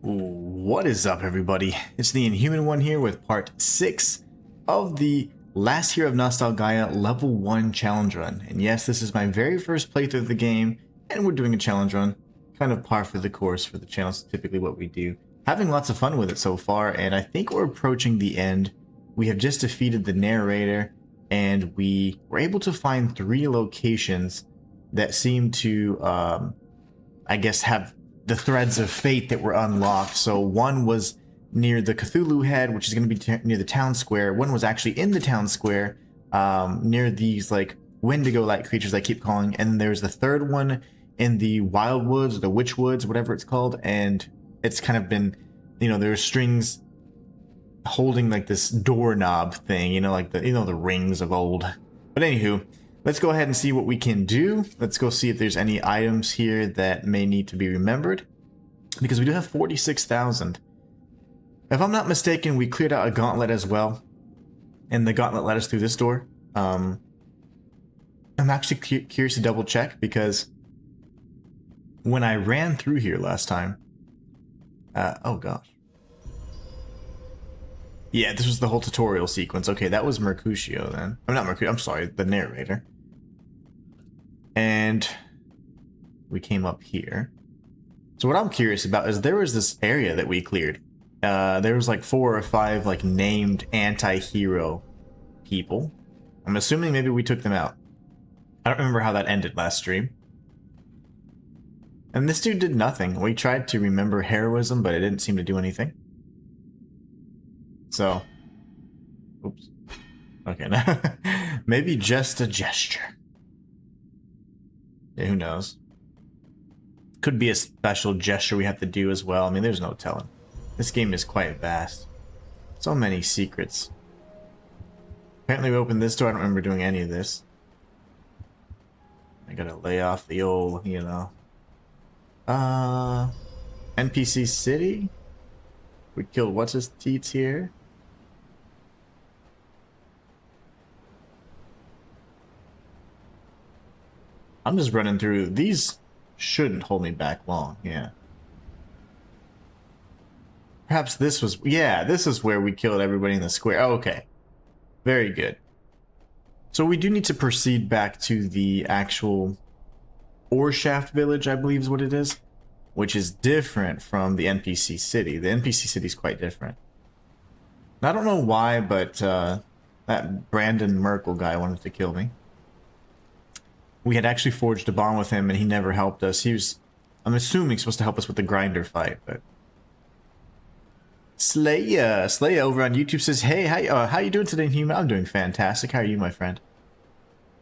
What is up, everybody? It's the Inhuman one here with part 6 of the Last Hero of Nostalgaia level 1 challenge run. And yes, this is my very first playthrough of the game, and we're doing a challenge run. Kind of par for the course for the channel, is typically what we do. Having lots of fun with it so far, and I think we're approaching the end. We have just defeated the narrator, and we were able to find 3 locations that seem to, I guess, have the threads of fate that were unlocked. So one was near the Cthulhu head, which is going to be near the town square. One was actually in the town square, near these like Wendigo-like creatures I keep calling. And there's the third one in the Wild Woods, or the Witch Woods, whatever it's called. And it's kind of been, you know, there's strings holding like this doorknob thing, you know, like the, the rings of old. But anywho, let's go ahead and see what we can do. Let's go see if there's any items here that may need to be remembered, because we do have 46,000. If I'm not mistaken, we cleared out a gauntlet as well, and the gauntlet led us through this door. I'm actually curious to double check, because when I ran through here last time, oh gosh. Yeah, this was the whole tutorial sequence. Okay, that was Mercutio then. I'm not Mercutio, I'm sorry, the narrator. And we came up here. So what I'm curious about is there was this area that we cleared. There was like 4 or 5 like named anti-hero people. I'm assuming maybe we took them out. I don't remember how that ended last stream. And this dude did nothing. We tried to remember heroism, but it didn't seem to do anything. So, oops. Okay, now maybe just a gesture. Yeah, who knows? Could be a special gesture we have to do as well. I mean, there's no telling. This game is quite vast. So many secrets. Apparently we opened this door. I don't remember doing any of this. I gotta lay off the old, you know. NPC City? We killed what's his teats here? I'm just running through. These shouldn't hold me back long, yeah. Perhaps this was, yeah, this is where we killed everybody in the square. Oh, okay. Very good. So we do need to proceed back to the actual Oreshaft village, I believe is what it is, which is different from the NPC city. The NPC city is quite different. And I don't know why, but that Brandon Merkel guy wanted to kill me. We had actually forged a bond with him, and he never helped us. He was, I'm assuming, supposed to help us with the grinder fight, but... Slaya over on YouTube says, "Hey, how you doing today, Inhuman? I'm doing fantastic. How are you, my friend?"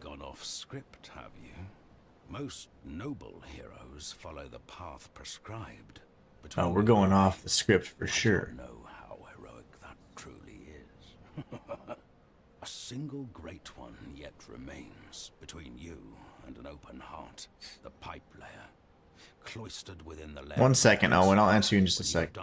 Gone off script, have you? Most noble heroes follow the path prescribed. Oh, we're going off the script for sure. I don't know how heroic that truly is. A single great one yet remains between you and an open heart, the pipe layer, cloistered within the layer. 1 second, Owen. I'll answer you in just a sec.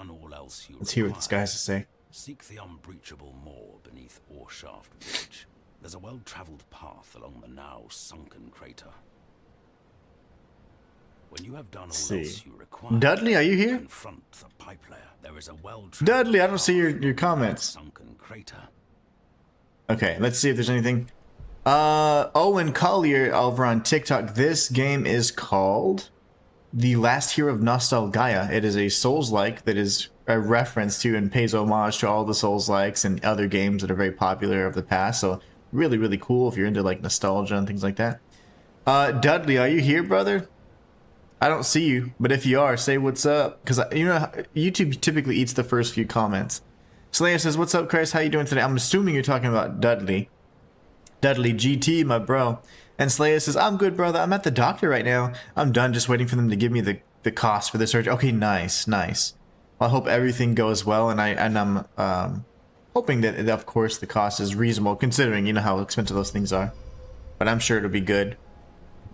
Let's hear what this guy has to say. Seek the unbreachable moor beneath Oreshaft Village. There's a well-traveled path along the now sunken crater. When you have done all else you require, Dudley, are you here? confront the pipe layer. There is a Dudley, I don't see your comments. Sunken crater. Okay, let's see if there's anything. Owen Collier over on TikTok. This game is called The Last Hero of Nostalgaia. It is a Soulslike that is a reference to and pays homage to all the Soulslikes and other games that are very popular of the past. So really, really cool if you're into like nostalgia and things like that. Dudley, are you here, brother? I don't see you, but if you are, say what's up. Because, you know, YouTube typically eats the first few comments. Slayer says, "What's up, Chris? How you doing today?" I'm assuming you're talking about Dudley. Dudley GT, my bro. And Slayer says, "I'm good, brother. I'm at the doctor right now. I'm done just waiting for them to give me the cost for the surgery." Okay, nice, nice. Well, I hope everything goes well, and I'm hoping that, of course, the cost is reasonable, considering, you know, how expensive those things are. But I'm sure it'll be good.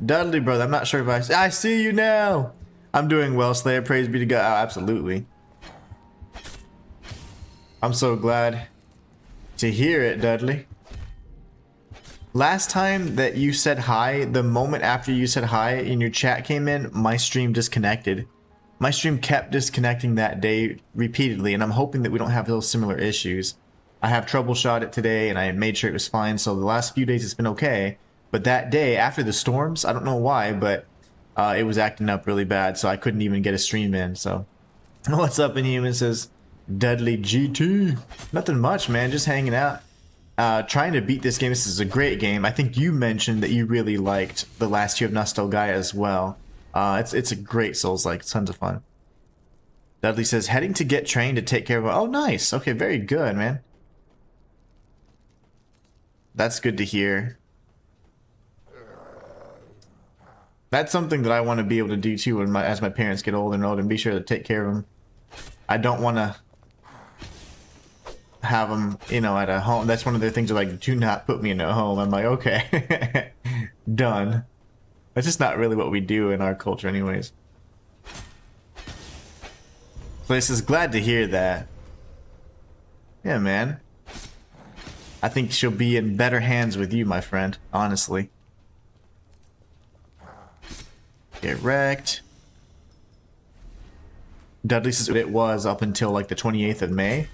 Dudley, brother, I'm not sure if I see you now. I'm doing well, Slayer. Praise be to God. Oh, absolutely. I'm so glad to hear it, Dudley. Last time that you said hi, the moment after you said hi and your chat came in, my stream disconnected. My stream kept disconnecting that day repeatedly, and I'm hoping that we don't have those similar issues. I have troubleshot it today, and I made sure it was fine, so the last few days it's been okay. But that day, after the storms, I don't know why, but it was acting up really bad, so I couldn't even get a stream in, so... What's up, Inhuman? Says Dudley GT. Nothing much, man, just hanging out. Trying to beat this game. This is a great game. I think you mentioned that you really liked the Last Hero of Nostalgaia as well. It's a great Souls-like. It's tons of fun. Dudley says, heading to get trained to take care of... Oh, nice. Okay, very good, man. That's good to hear. That's something that I want to be able to do too as my parents get older and older, and be sure to take care of them. I don't want to have them, you know, at a home. That's one of their things. Are like, do not put me in a home. I'm like, okay, done. That's just not really what we do in our culture, anyways. Place is glad to hear that. Yeah, man. I think she'll be in better hands with you, my friend. Honestly. Get wrecked. Dudley says it was up until like the 28th of May.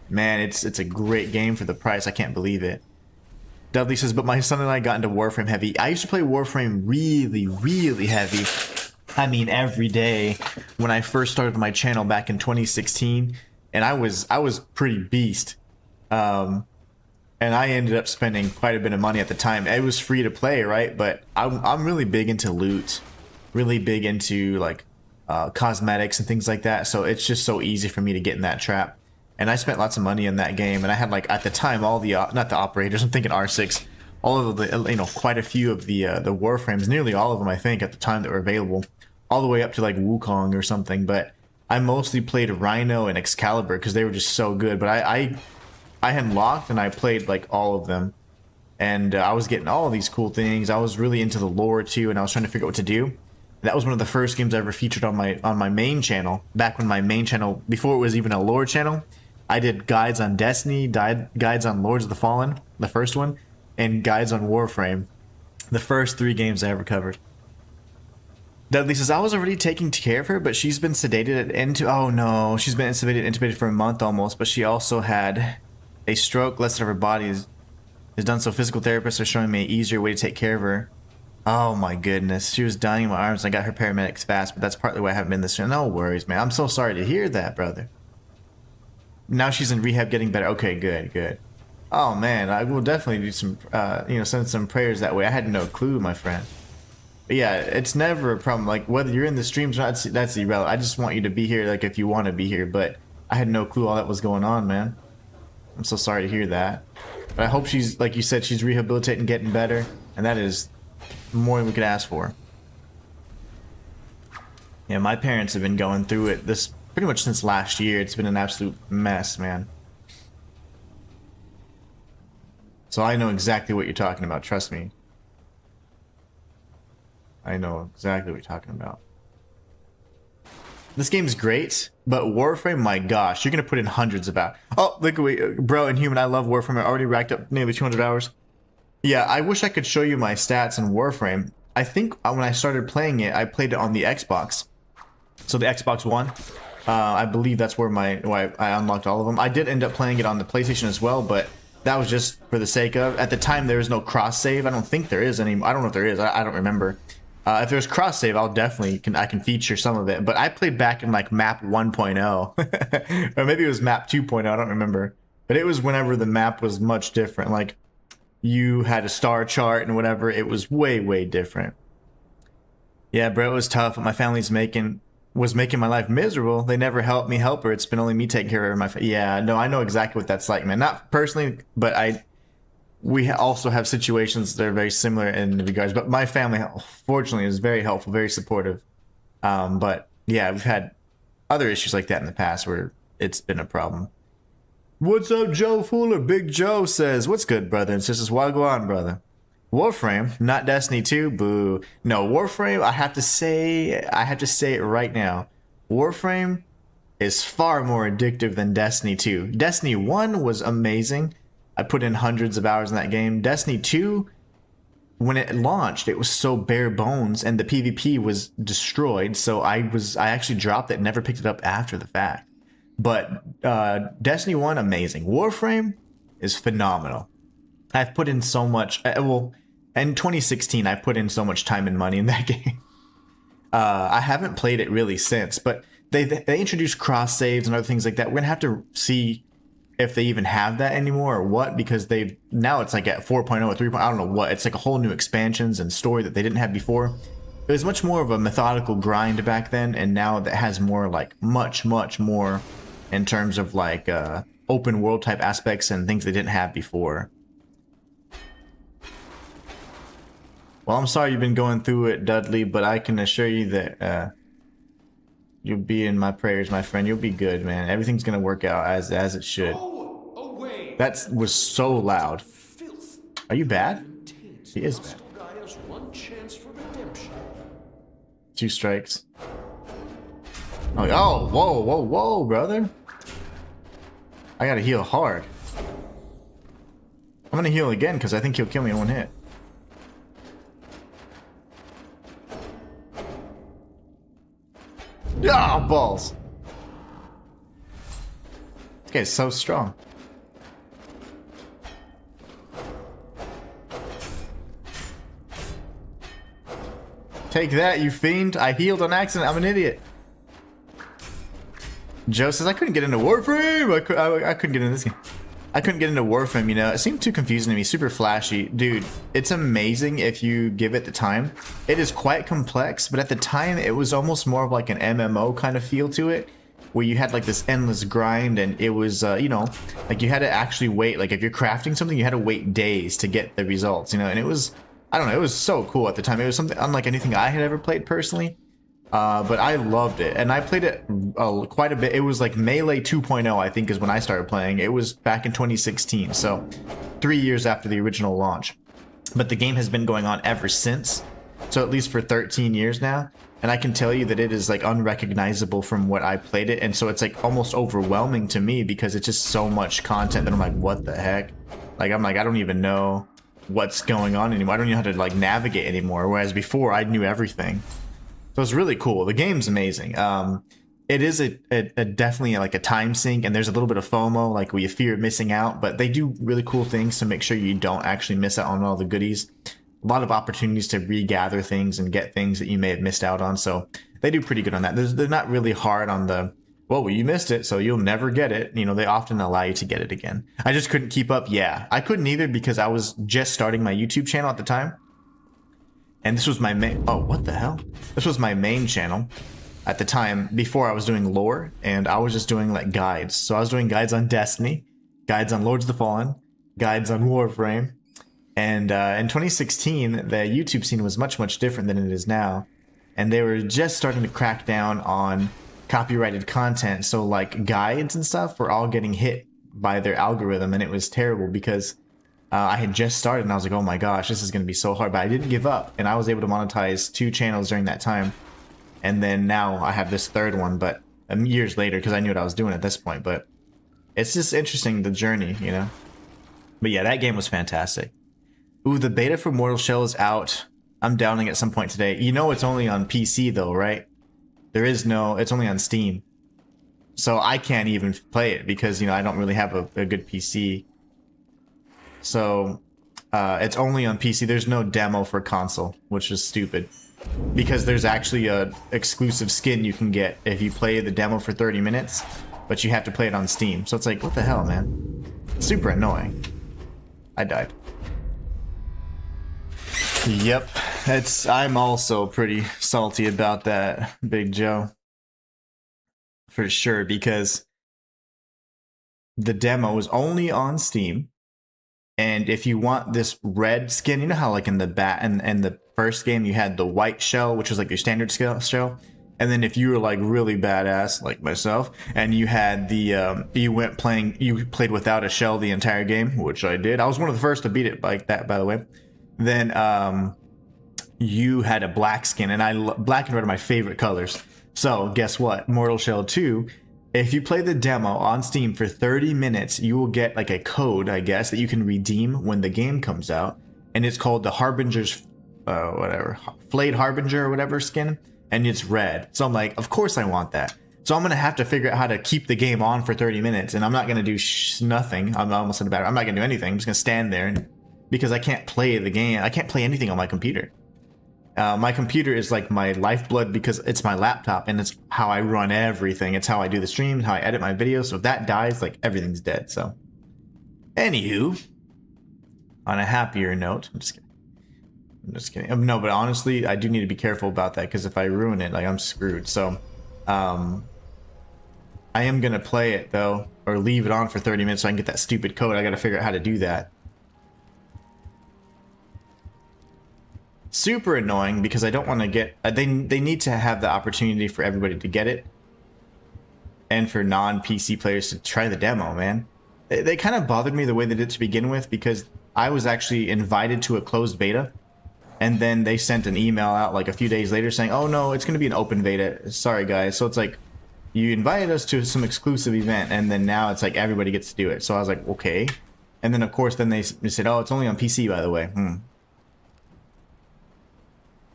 Man, it's a great game for the price. I can't believe it. Dudley says, but my son and I got into Warframe heavy. I used to play Warframe really, really heavy. I mean, every day when I first started my channel back in 2016, and I was pretty beast. And I ended up spending quite a bit of money at the time. It was free to play, right? But I'm really big into loot, really big into like cosmetics and things like that. So it's just so easy for me to get in that trap. And I spent lots of money in that game, and I had like at the time all the not the operators. I'm thinking R6, all of the, you know, quite a few of the Warframes, nearly all of them I think at the time that were available, all the way up to like Wukong or something. But I mostly played Rhino and Excalibur because they were just so good. But I unlocked and I played like all of them, and I was getting all of these cool things. I was really into the lore too, and I was trying to figure out what to do. That was one of the first games I ever featured on my main channel. Back when my main channel, before it was even a lore channel, I did guides on Destiny, guides on Lords of the Fallen, the first one, and guides on Warframe, the first 3 games I ever covered. Dudley says, I was already taking care of her, but she's been sedated into... Oh no, she's been intubated for a month almost, but she also had a stroke. Less of her body is done, so physical therapists are showing me an easier way to take care of her. Oh my goodness, she was dying in my arms. I got her paramedics fast, but that's partly why I haven't been this year. No worries, man. I'm so sorry to hear that, brother. Now she's in rehab, getting better. Okay, good. Oh man, I will definitely do some, you know, send some prayers that way. I had no clue, my friend. But yeah, it's never a problem. Like whether you're in the streams or not, that's irrelevant. I just want you to be here, like if you want to be here. But I had no clue all that was going on, man. I'm so sorry to hear that. But I hope she's, like you said, she's rehabilitating, getting better, and that is more than we could ask for. Yeah, my parents have been going through it this pretty much since last year. It's been an absolute mess, man. So I know exactly what you're talking about, trust me. I know exactly what you're talking about. This game's great, but Warframe, my gosh, you're gonna put in hundreds of hours. Oh, look at bro, Inhuman, I love Warframe. I already racked up nearly 200 hours. Yeah, I wish I could show you my stats in Warframe. I think when I started playing it, I played it on the Xbox. So the Xbox One. I believe that's where I unlocked all of them. I did end up playing it on the PlayStation as well, but that was just for the sake of... At the time, there was no cross-save. I don't think there is any... I don't know if there is. I don't remember. If there's cross-save, I'll definitely... I can feature some of it. But I played back in, like, map 1.0. Or maybe it was map 2.0. I don't remember. But it was whenever the map was much different. Like, you had a star chart and whatever. It was way, way different. Yeah, bro, it was tough. My family's was making my life miserable. They never helped me help her. It's been only me taking care of her. Yeah, no, I know exactly what that's like, man. Not personally, but we also have situations that are very similar in regards. But my family, fortunately, is very helpful, very supportive. But yeah, we've had other issues like that in the past where it's been a problem. What's up, Joe Fuller? Big Joe says, what's good, brother and sisters? Wagwan, brother. Warframe, not Destiny 2, boo. No, Warframe, I have to say it right now. Warframe is far more addictive than Destiny 2. Destiny 1 was amazing. I put in hundreds of hours in that game. Destiny 2, when it launched, it was so bare bones and the PvP was destroyed. So I actually dropped it and never picked it up after the fact. But Destiny 1, amazing. Warframe is phenomenal. I've put in so much. Well, in 2016, I put in so much time and money in that game. I haven't played it really since, but they introduced cross saves and other things like that. We're gonna have to see if they even have that anymore or what, because they've now it's like at 4.0 or 3.0. I don't know what. It's like a whole new expansions and story that they didn't have before. It was much more of a methodical grind back then, and now that has more like much more in terms of like open world type aspects and things they didn't have before. Well, I'm sorry you've been going through it, Dudley, but I can assure you that you'll be in my prayers, my friend. You'll be good, man. Everything's gonna work out as it should. That was so loud. Are you bad? He is bad. 2 strikes. Oh, whoa, brother. I gotta heal hard. I'm gonna heal again because I think he'll kill me in 1 hit. Ah, balls. This guy's so strong. Take that, you fiend. I healed on accident. I'm an idiot. Joe says, I couldn't get into Warframe. I couldn't get into this game. I couldn't get into Warframe, you know. It seemed too confusing to me. Super flashy. Dude, it's amazing if you give it the time. It is quite complex, but at the time, it was almost more of like an MMO kind of feel to it, where you had like this endless grind, and it was, you know, like you had to actually wait. Like if you're crafting something, you had to wait days to get the results, you know, and it was, I don't know, it was so cool at the time. It was something unlike anything I had ever played personally. But I loved it, and I played it quite a bit. It was like Melee 2.0, I think, is when I started playing. It was back in 2016, so 3 years after the original launch. But the game has been going on ever since, so at least for 13 years now. And I can tell you that it is like unrecognizable from what I played it, and so it's like almost overwhelming to me because it's just so much content that I'm like, what the heck? Like I'm like, I don't even know what's going on anymore. I don't know how to like navigate anymore. Whereas before, I knew everything. So it's really cool. The game's amazing. It is a definitely like a time sink, and there's a little bit of FOMO, like where you fear missing out, but they do really cool things to make sure you don't actually miss out on all the goodies. A lot of opportunities to regather things and get things that you may have missed out on. So they do pretty good on that. They're not really hard on the, well, you missed it, so you'll never get it. You know, they often allow you to get it again. I just couldn't keep up. Yeah, I couldn't either because I was just starting my YouTube channel at the time. And this was my main, oh, what the hell? This was my main channel at the time before I was doing lore, and I was just doing like guides. So I was doing guides on Destiny, guides on Lords of the Fallen, guides on Warframe. And in 2016, the YouTube scene was much different than it is now. And they were just starting to crack down on copyrighted content. So like guides and stuff were all getting hit by their algorithm, and it was terrible because I had just started and I was like, oh my gosh, this is going to be so hard. But I didn't give up, and I was able to monetize 2 channels during that time. And then now I have this 3rd one, but years later, because I knew what I was doing at this point. But it's just interesting, the journey, you know. But yeah, that game was fantastic. Ooh, the beta for Mortal Shell is out. I'm downloading at some point today. You know it's only on PC though, right? There is no, it's only on Steam. So I can't even play it because, you know, I don't really have a good PC. So it's only on PC. There's no demo for console, which is stupid. Because there's actually a exclusive skin you can get if you play the demo for 30 minutes, but you have to play it on Steam. So it's like, what the hell, man? Super annoying. I died. Yep, I'm also pretty salty about that, Big Joe. For sure, because the demo is only on Steam. And if you want this red skin, you know how like in the the first game you had the white shell, which was like your standard shell, and then if you were like really badass like myself, and you had the you played without a shell the entire game, which I did. I was one of the first to beat it like that, by the way. Then you had a black skin, and black and red are my favorite colors. So guess what? Mortal Shell 2. If you play the demo on Steam for 30 minutes, you will get like a code, I guess, that you can redeem when the game comes out. and it's called the Harbinger's, whatever, Flayed Harbinger or whatever skin, and it's red. So I'm like, of course I want that. So I'm gonna have to figure out how to keep the game on for 30 minutes, and I'm not gonna do nothing. I'm almost at the battery. I'm not gonna do anything. I'm just gonna stand there, and because I can't play the game, I can't play anything on my computer. My computer is like my lifeblood because it's my laptop, and it's how I run everything. It's how I do the streams, how I edit my videos. So if that dies, like everything's dead. So, anywho, on a happier note, I'm just kidding. No, but honestly, I do need to be careful about that because if I ruin it, like I'm screwed. So, I am gonna play it though, or leave it on for 30 minutes so I can get that stupid code. I gotta figure out how to do that. Super annoying because I don't want to get they need to have the opportunity for everybody to get it, and for non-PC players to try the demo. Man, they kind of bothered me the way they did to begin with, because I was actually invited to a closed beta, and then they sent an email out like a few days later saying, oh no, it's going to be an open beta, sorry guys. So it's like, you invited us to some exclusive event, and then now it's like everybody gets to do it. So I was like, okay. And then of course then they said, oh, it's only on PC, by the way.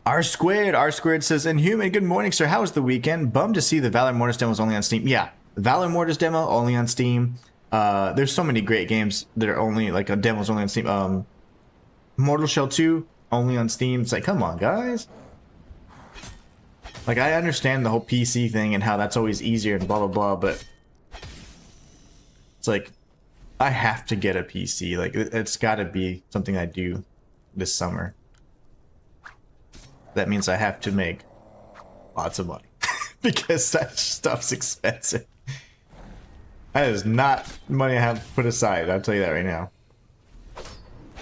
R Squared says, Inhuman, good morning, sir. How was the weekend? Bummed to see the Valor Mortis demo was only on Steam. Yeah, Valor Mortis demo only on Steam. There's so many great games that are only, like, a demo's only on Steam. Mortal Shell 2, only on Steam. It's like, come on, guys. Like, I understand the whole PC thing and how that's always easier and blah, blah, blah, but it's like, I have to get a PC. Like, it's gotta be something I do this summer. That means I have to make lots of money because that stuff's expensive. That is not money I have put aside, I'll tell you that right now.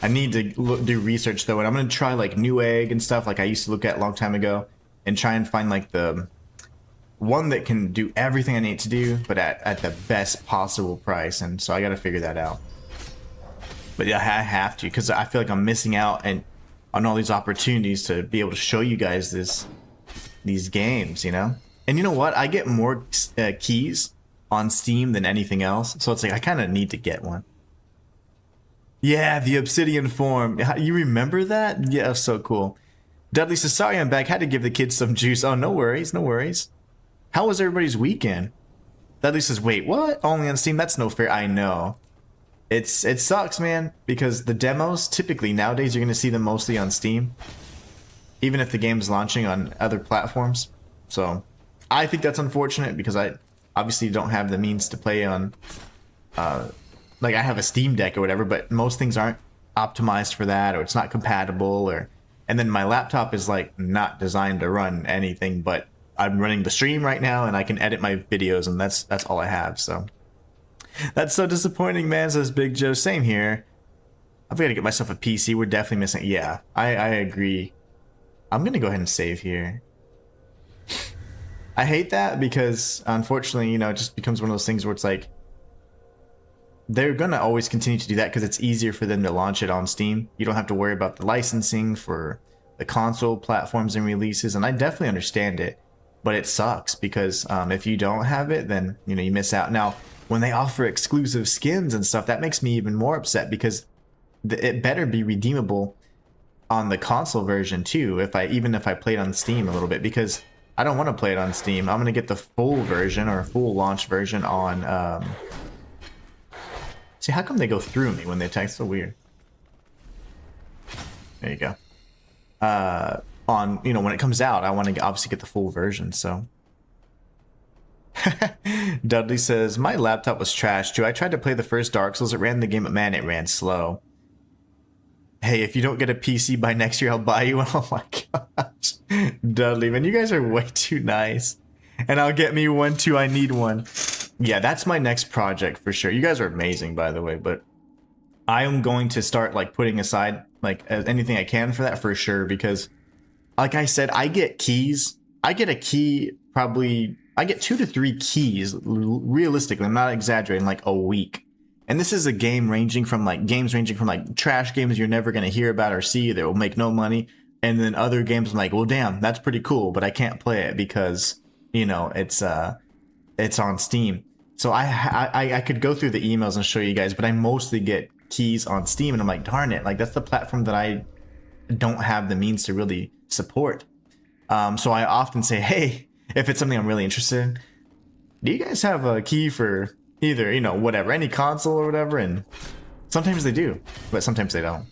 I need to do research though, and I'm gonna try like Newegg and stuff like I used to look at a long time ago, and try and find like the one that can do everything I need to do, but at the best possible price. And so I gotta figure that out. But yeah, I have to, because I feel like I'm missing out on all these opportunities to be able to show you guys these games, you know? And you know what? I get more keys on Steam than anything else, so it's like I kind of need to get one. Yeah, the Obsidian form. You remember that? Yeah, so cool. Dudley says, sorry I'm back. Had to give the kids some juice. Oh, no worries, no worries. How was everybody's weekend? Dudley says, wait, what? Only on Steam? That's no fair. I know. It sucks, man, because the demos, typically nowadays you're going to see them mostly on Steam, even if the game's launching on other platforms. So I think that's unfortunate, because I obviously don't have the means to play on, like I have a Steam Deck or whatever, but most things aren't optimized for that, or it's not compatible, and then my laptop is like not designed to run anything, but I'm running the stream right now and I can edit my videos, and that's all I have. So that's so disappointing, man, says Big Joe. Same here. I've got to get myself a PC. We're definitely missing. Yeah, I agree. I'm going to go ahead and save here. I hate that because, unfortunately, you know, it just becomes one of those things where it's like, they're going to always continue to do that because it's easier for them to launch it on Steam. You don't have to worry about the licensing for the console platforms and releases, and I definitely understand it. But it sucks because if you don't have it, then, you know, you miss out. Now, when they offer exclusive skins and stuff, that makes me even more upset, because it better be redeemable on the console version too, even if I played on Steam a little bit, because I don't want to play it on Steam. I'm going to get the full version, or full launch version on... See, how come they go through me when they attack? So weird. There you go. On, you know, when it comes out, I want to obviously get the full version, so... Dudley says, my laptop was trash too. I tried to play the first Dark Souls. It ran the game, but man, it ran slow. Hey, if you don't get a PC by next year, I'll buy you one. Oh my gosh. Dudley, man, you guys are way too nice. And I'll get me one too. I need one. Yeah, that's my next project for sure. You guys are amazing, by the way, but I am going to start like putting aside like anything I can for that for sure, because like I said, I get keys. I get a key probably... I get 2 to 3 keys, realistically, I'm not exaggerating, like a week. And this is a game ranging from like trash games you're never going to hear about or see that will make no money. And then other games I'm like, well, damn, that's pretty cool, but I can't play it because, you know, it's on Steam. So I could go through the emails and show you guys, but I mostly get keys on Steam, and I'm like, darn it, like that's the platform that I don't have the means to really support. So I often say, hey, if it's something I'm really interested in, do you guys have a key for either, you know, whatever, any console or whatever? And sometimes they do, but sometimes they don't.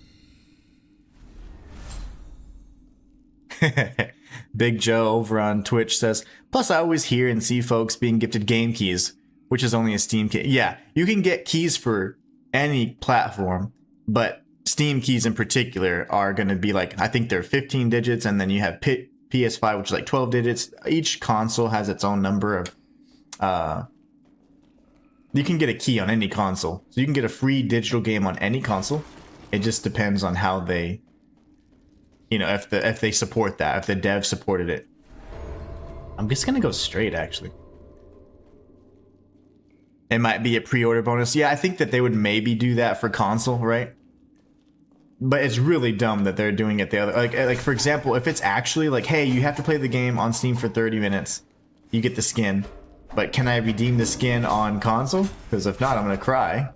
Big Joe over on Twitch says, plus I always hear and see folks being gifted game keys, which is only a Steam key. Yeah, you can get keys for any platform, but Steam keys in particular are going to be like, I think they're 15 digits, and then you have PS5, which is like 12 digits. Each console has its own number of, you can get a key on any console. So you can get a free digital game on any console. It just depends on how they, you know, if they support that, if the dev supported it. I'm just going to go straight, actually. It might be a pre-order bonus. Yeah, I think that they would maybe do that for console, right? But it's really dumb that they're doing it the other, like for example, if it's actually like, hey, you have to play the game on Steam for 30 minutes, you get the skin, but can I redeem the skin on console? Because if not, I'm gonna cry.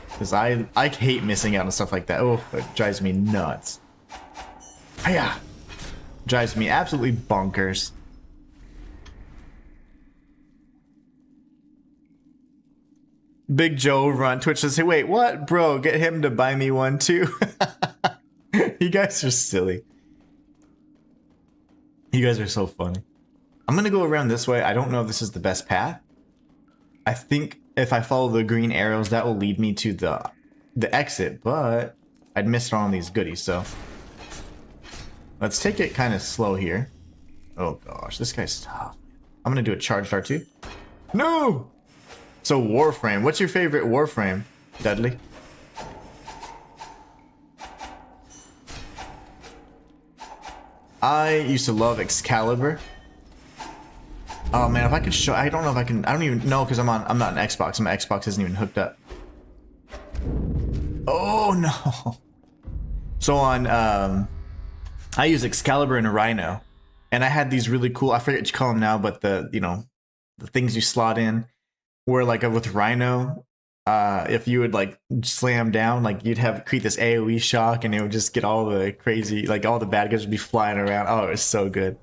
Because I hate missing out on stuff like that. Oh, it drives me nuts. Yeah, drives me absolutely bonkers. Big Joe over on Twitch says, hey, wait, what? Bro, get him to buy me one too. You guys are silly. You guys are so funny. I'm going to go around this way. I don't know if this is the best path. I think if I follow the green arrows, that will lead me to the exit, but I'd miss on these goodies, so. Let's take it kind of slow here. Oh gosh, this guy's tough. I'm going to do a charged R2. No! So Warframe, what's your favorite Warframe, Dudley? I used to love Excalibur. Oh man, if I could show, I don't know if I can, I don't even know because I'm not an Xbox. My Xbox isn't even hooked up. Oh no. So on, I use Excalibur and Rhino, and I had these really cool, I forget what you call them now, but the, you know, the things you slot in. Where like with Rhino, if you would like slam down, like you'd have create this AoE shock, and it would just get all the crazy, like all the bad guys would be flying around. Oh, it was so good.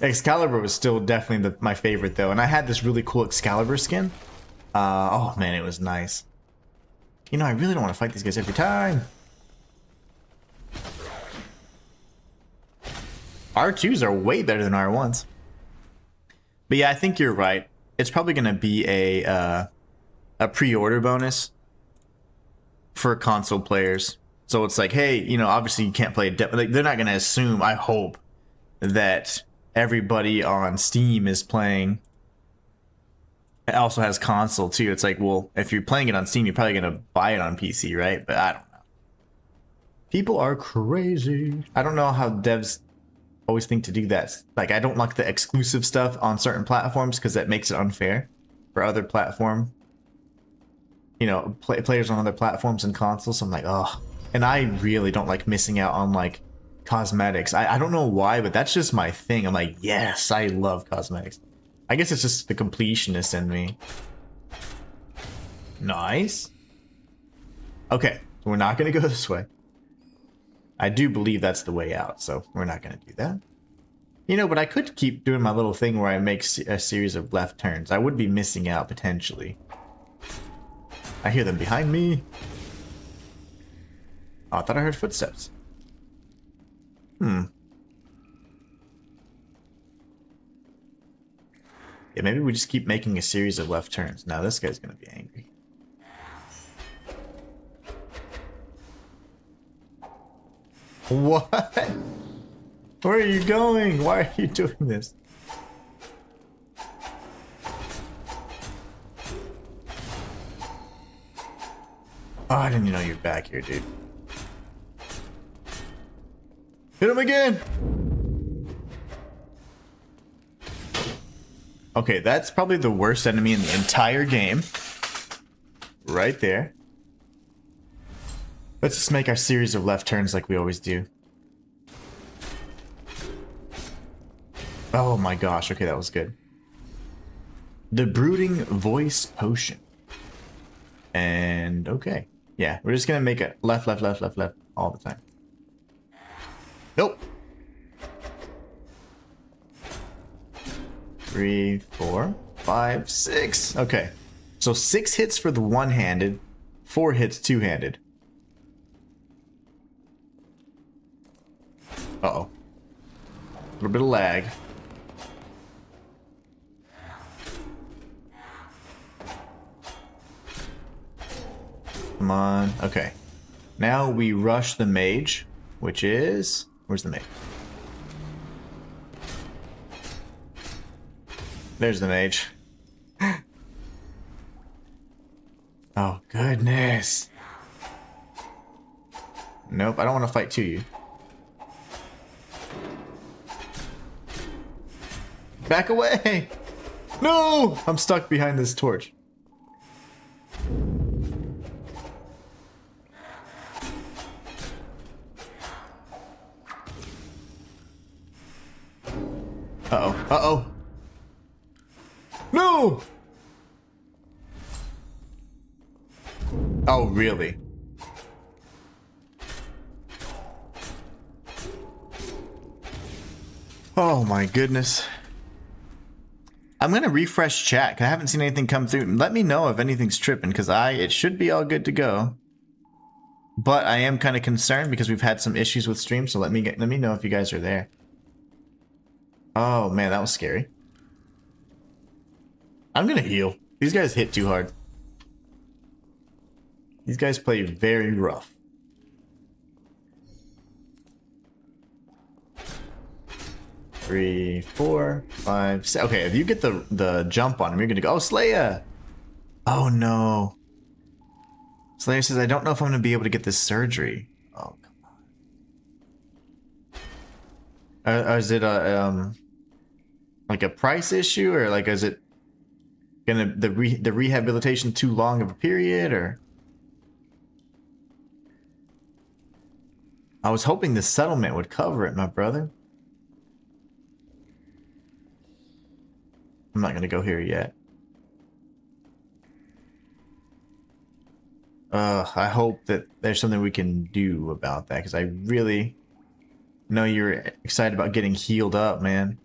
Excalibur was still definitely my favorite though, and I had this really cool Excalibur skin. Oh man, it was nice. You know, I really don't want to fight these guys every time. R2s are way better than R1s. But yeah, I think you're right. It's probably going to be a pre-order bonus for console players. So it's like, hey, you know, obviously you can't play like they're not going to assume, I hope, that everybody on Steam is playing. It also has console too. It's like, well, if you're playing it on Steam, you're probably going to buy it on PC, right? But I don't know. People are crazy. I don't know how devs always think to do that. Like, I don't like the exclusive stuff on certain platforms because that makes it unfair for other platform, you know, players on other platforms and consoles. So I'm like, oh, and I really don't like missing out on like cosmetics. I don't know why, but that's just my thing. I'm like, yes, I love cosmetics. I guess it's just the completionist in me. Nice. Okay, we're not gonna go this way. I do believe that's the way out, so we're not going to do that. You know, but I could keep doing my little thing where I make a series of left turns. I would be missing out, potentially. I hear them behind me. Oh, I thought I heard footsteps. Yeah, maybe we just keep making a series of left turns. Now this guy's going to be angry. What? Where are you going? Why are you doing this? Oh, I didn't even know you were back here, dude. Hit him again! Okay, that's probably the worst enemy in the entire game. Right there. Let's just make our series of left turns like we always do. Oh my gosh, okay, that was good. The Brooding Voice Potion. And okay. Yeah, we're just gonna make it left, left, left, left, left all the time. Nope. 3, 4, 5, 6. Okay. So 6 hits for the one-handed, 4 hits two-handed. Uh-oh. A little bit of lag. Come on. Okay. Now we rush the mage, which is... Where's the mage? There's the mage. Oh, goodness. Nope, I don't want to fight to you. Back away! No! I'm stuck behind this torch. Uh-oh. Uh-oh. No! Oh, really? Oh my goodness. I'm gonna refresh chat, 'cause I haven't seen anything come through. Let me know if anything's tripping, because it should be all good to go. But I am kind of concerned because we've had some issues with stream, so let me know if you guys are there. Oh man, that was scary. I'm gonna heal. These guys hit too hard. These guys play very rough. Three, 4, 5, 6. Okay, if you get the jump on him, you're gonna go. Oh, Slayer! Oh no. Slayer says, I don't know if I'm gonna be able to get this surgery. Oh, come on. Is it a like a price issue, or like is it gonna the rehabilitation too long of a period, or? I was hoping the settlement would cover it, my brother. I'm not gonna go here yet. I hope that there's something we can do about that, because I really know you're excited about getting healed up, man.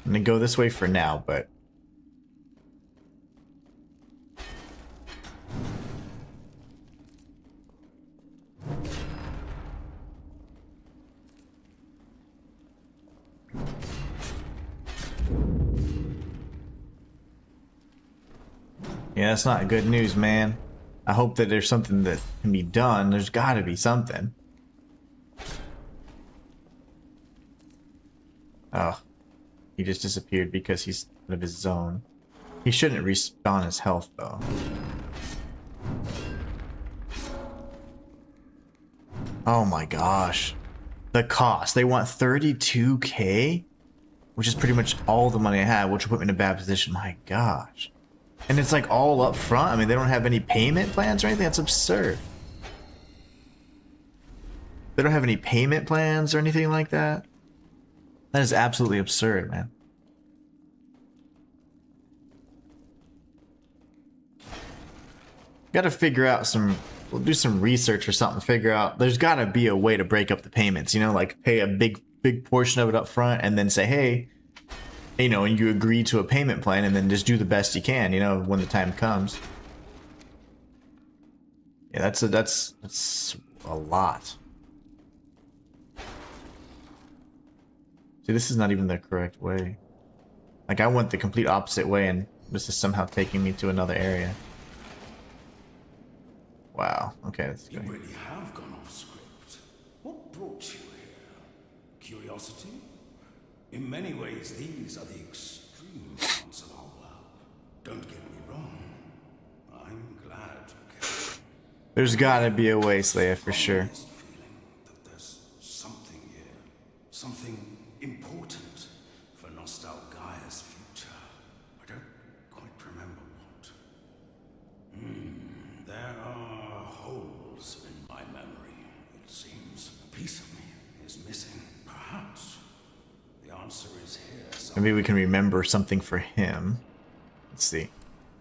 I'm gonna go this way for now, but... yeah, that's not good news, man. I hope that there's something that can be done. There's gotta be something. Oh. He just disappeared because he's out of his zone. He shouldn't respawn his health, though. Oh my gosh. The cost. They want 32k? Which is pretty much all the money I have, which will put me in a bad position. My gosh. And it's like all up front. I mean, they don't have any payment plans or anything. That's absurd. They don't have any payment plans or anything like that. That is absolutely absurd, man. Got to figure out some... We'll do some research or something. Figure out... There's got to be a way to break up the payments. You know, like pay a big portion of it up front and then say, hey... You know, and you agree to a payment plan and then just do the best you can, you know, when the time comes. Yeah, that's a lot. See, this is not even the correct way. Like, I went the complete opposite way and this is somehow taking me to another area. Wow. Okay, that's good. You really have gone off script. What brought you here? Curiosity? In many ways, these are the extreme parts of our world. Don't get me wrong. I'm glad you came. There's gotta be a way, Slayer, for sure. Feeling that there's something here, something important for Nostalgaia's future. I don't quite remember what. There are holes in my memory. It seems a piece of me is missing. Perhaps the answer Maybe we can remember something for him. Let's see.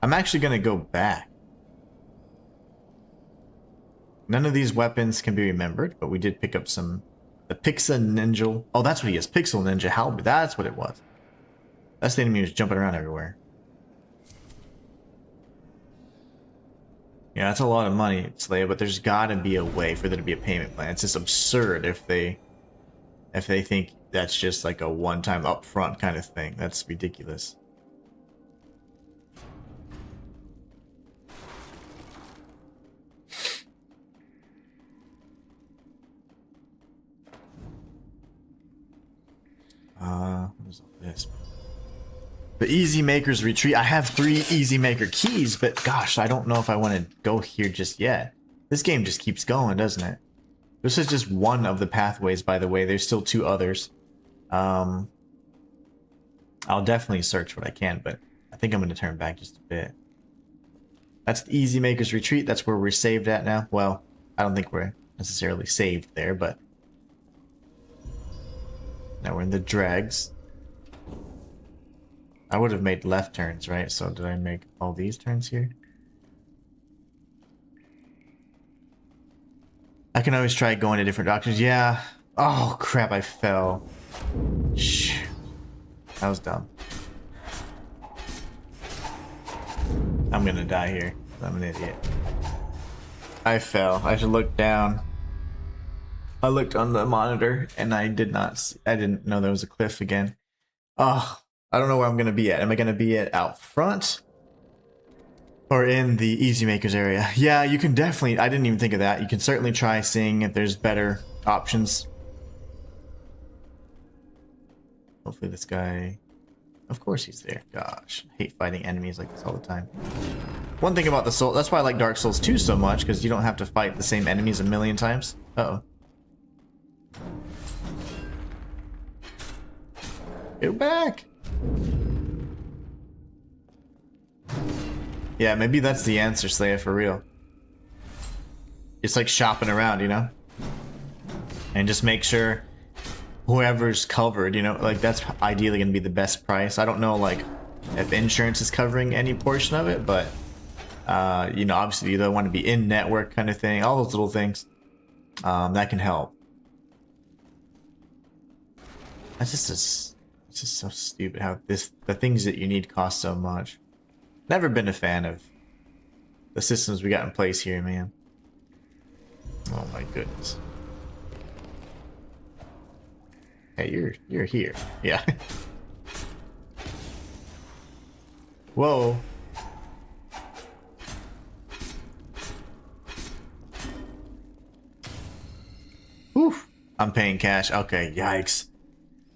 I'm actually going to go back. None of these weapons can be remembered, but we did pick up some... The Pixa Ninja. Oh, that's what he is. Pixel Ninja Halberd. That's what it was. That's the enemy who's jumping around everywhere. Yeah, that's a lot of money, Slayer, but there's gotta be a way for there to be a payment plan. It's just absurd if they think that's just like a one-time upfront kind of thing. That's ridiculous. What is all this? The Easy Maker's Retreat. I have 3 Easy Maker keys, but gosh, I don't know if I want to go here just yet. This game just keeps going, doesn't it? This is just one of the pathways, by the way. There's still 2 others. I'll definitely search what I can, but I think I'm going to turn back just a bit. That's the Easy Maker's Retreat. That's where we're saved at now. Well, I don't think we're necessarily saved there, but... Now we're in the dregs. I would have made left turns, right? So did I make all these turns here? I can always try going to different doctors. Yeah. Oh, crap, I fell. Shh. That was dumb. I'm gonna die here. I'm an idiot. I fell. I should look down. I looked on the monitor and I did not see, I didn't know there was a cliff again. Oh, I don't know where I'm going to be at. Am I going to be at out front or in the Easy Makers area? Yeah, you can definitely, I didn't even think of that. You can certainly try seeing if there's better options. Hopefully this guy, of course he's there. Gosh, I hate fighting enemies like this all the time. One thing about the Soul, that's why I like Dark Souls 2 so much, because you don't have to fight the same enemies a million times. Uh-oh. Go back. Yeah, maybe that's the answer, Slayer, for real. It's like shopping around, you know? And just make sure whoever's covered, you know, like that's ideally going to be the best price. I don't know, like, if insurance is covering any portion of it, but, you know, obviously you don't want to be in network kind of thing, all those little things. That can help. That's just it's just so stupid how the things that you need cost so much. Never been a fan of the systems we got in place here, man. Oh my goodness. Hey, you're here. Yeah. Whoa. Oof. I'm paying cash. Okay, yikes.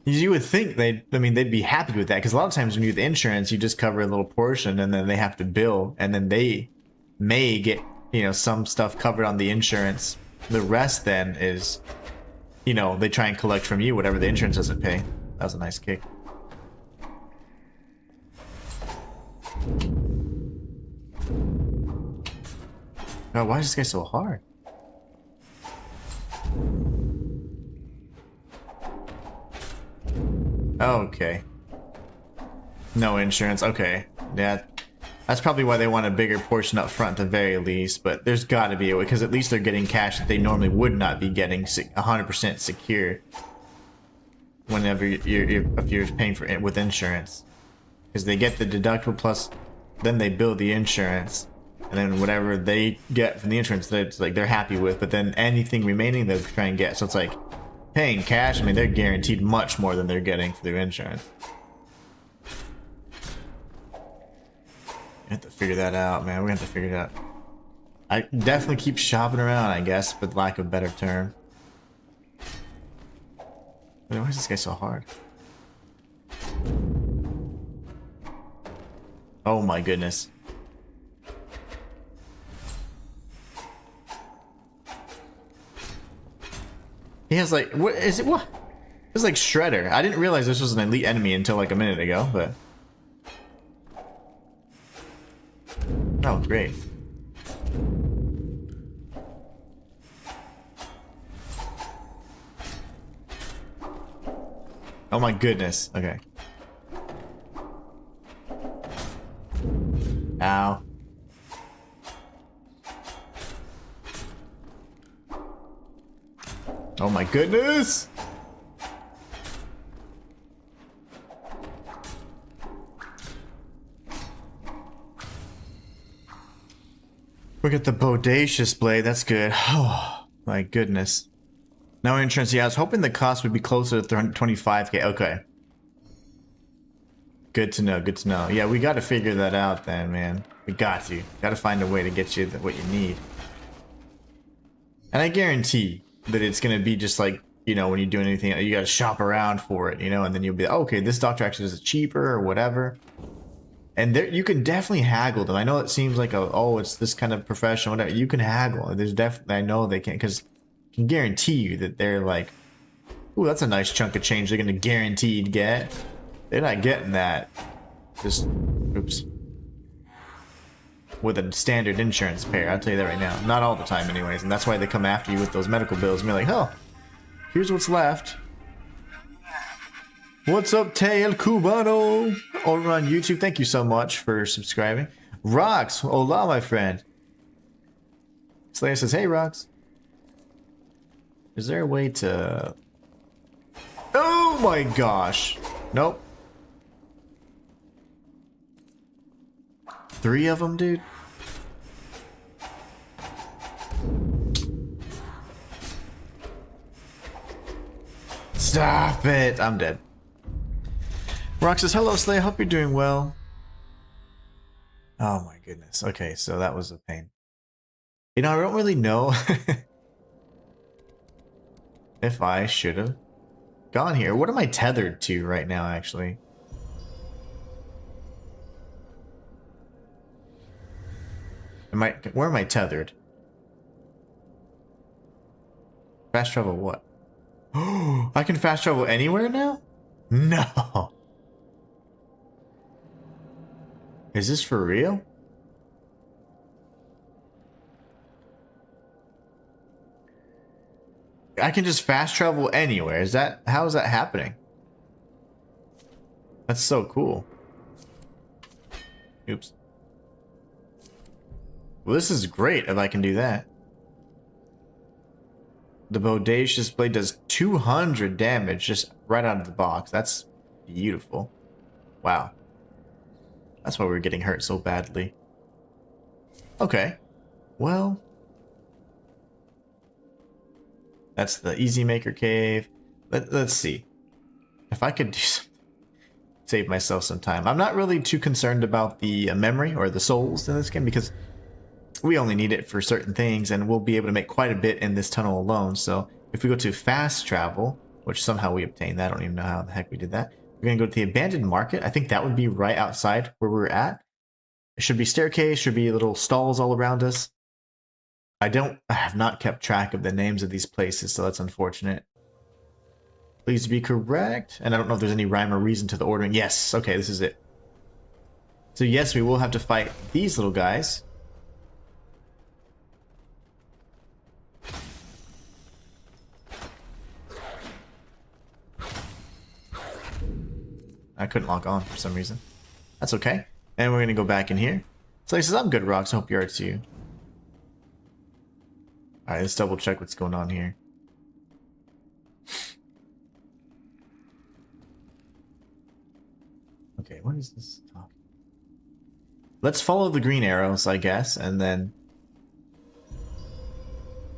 You would think they'd be happy with that, because a lot of times when you do the insurance, you just cover a little portion and then they have to bill, and then they may get, you know, some stuff covered on the insurance. The rest then is, you know, they try and collect from you whatever the insurance doesn't pay. That was a nice kick. God, why is this guy so hard? Okay. No insurance. Okay. Yeah. That's probably why they want a bigger portion up front at the very least, but there's got to be a way, because at least they're getting cash that they normally would not be getting 100% secure whenever if you're paying for it with insurance. Because they get the deductible plus then they bill the insurance, and then whatever they get from the insurance that's like they're happy with, but then anything remaining they'll try and get. So it's like paying cash, I mean, they're guaranteed much more than they're getting through insurance. We have to figure that out, man. We have to figure it out. I definitely keep shopping around, I guess, for lack of a better term. Wait, why is this guy so hard? Oh my goodness. He has like, what is it? What? This is like Shredder. I didn't realize this was an elite enemy until like a minute ago, but. Oh, great. Oh my goodness. Okay. Ow. Oh my goodness! We got the bodacious blade, that's good. Oh my goodness. No entrance, yeah, I was hoping the cost would be closer to 25k. Okay. Good to know, good to know. Yeah, we gotta figure that out then, man. We got to. Gotta find a way to get you what you need. And I guarantee that it's gonna be just like, you know, when you do anything, you gotta shop around for it, you know, and then you'll be like, oh, okay, this doctor actually does it cheaper or whatever. And there, you can definitely haggle them. I know it seems like, oh, it's this kind of professional, whatever. You can haggle. There's definitely, I know they can, because I can guarantee you that they're like, ooh, that's a nice chunk of change they're gonna guaranteed get. They're not getting that. Just, oops. With a standard insurance payer, I'll tell you that right now. Not all the time anyways, and that's why they come after you with those medical bills and be like, oh, here's what's left. What's up, Tay El Cubano? Over on YouTube, thank you so much for subscribing. Rox, hola, my friend. Slayer says, hey, Rox. Is there a way to... Oh my gosh. Nope. 3 of them, dude? Stop it! I'm dead. Rox says, hello, Slay. Hope you're doing well. Oh my goodness. Okay, so that was a pain. You know, I don't really know if I should have gone here. What am I tethered to right now, actually? Where am I tethered? Fast travel what? Oh, I can fast travel anywhere now? No. Is this for real? I can just fast travel anywhere. How is that happening? That's so cool. Oops. Well, this is great if I can do that. The bodacious blade does 200 damage just right out of the box. That's beautiful. Wow. That's why we're getting hurt so badly. Okay. Well. That's the Easy Maker Cave. Let's see. If I could do something. Save myself some time. I'm not really too concerned about the memory or the souls in this game because we only need it for certain things and we'll be able to make quite a bit in this tunnel alone. So if we go to fast travel, which somehow we obtained that, I don't even know how the heck we did that. We're going to go to the abandoned market. I think that would be right outside where we're at. It should be staircase, should be little stalls all around us. I have not kept track of the names of these places, so that's unfortunate. Please be correct. And I don't know if there's any rhyme or reason to the ordering. Yes, okay, this is it. So yes, we will have to fight these little guys. I couldn't log on for some reason. That's okay. And we're going to go back in here. So he says, I'm good, Rox. Hope you are too. Alright, let's double check what's going on here. Okay, what is this talking? Let's follow the green arrows, I guess, and then...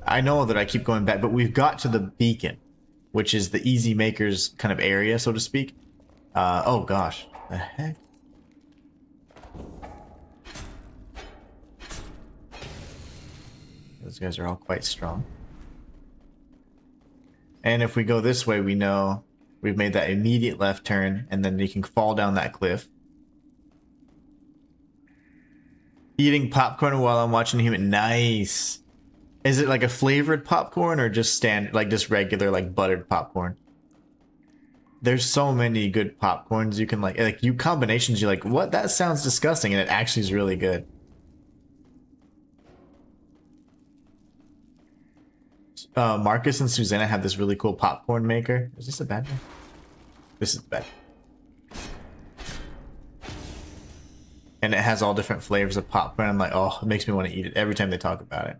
I know that I keep going back, but we've got to the beacon, which is the Easy Maker's kind of area, so to speak. Oh gosh, the heck? Those guys are all quite strong. And if we go this way, we know we've made that immediate left turn, and then you can fall down that cliff. Eating popcorn while I'm watching Inhuman. Nice. Is it like a flavored popcorn or just standard, like just regular, like buttered popcorn? There's so many good popcorns you can like you combinations. You're like, what? That sounds disgusting, and it actually is really good. Marcus and Susanna have this really cool popcorn maker. Is this a bad one? This is bad. And it has all different flavors of popcorn. I'm like, oh, it makes me want to eat it every time they talk about it.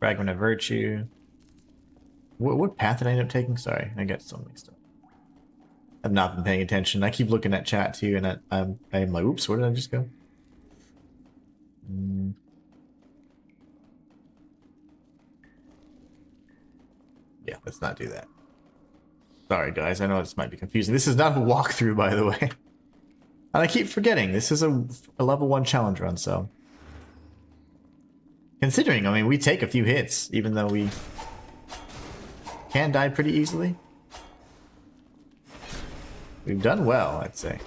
Fragment of Virtue. What path did I end up taking? Sorry, I got so mixed up. I've not been paying attention. I keep looking at chat too, and I'm like, oops, where did I just go? Yeah, let's not do that. Sorry, guys. I know this might be confusing. This is not a walkthrough, by the way. And I keep forgetting. This is a level 1 challenge run, so... Considering, I mean, we take a few hits, even though we can die pretty easily. We've done well, I'd say.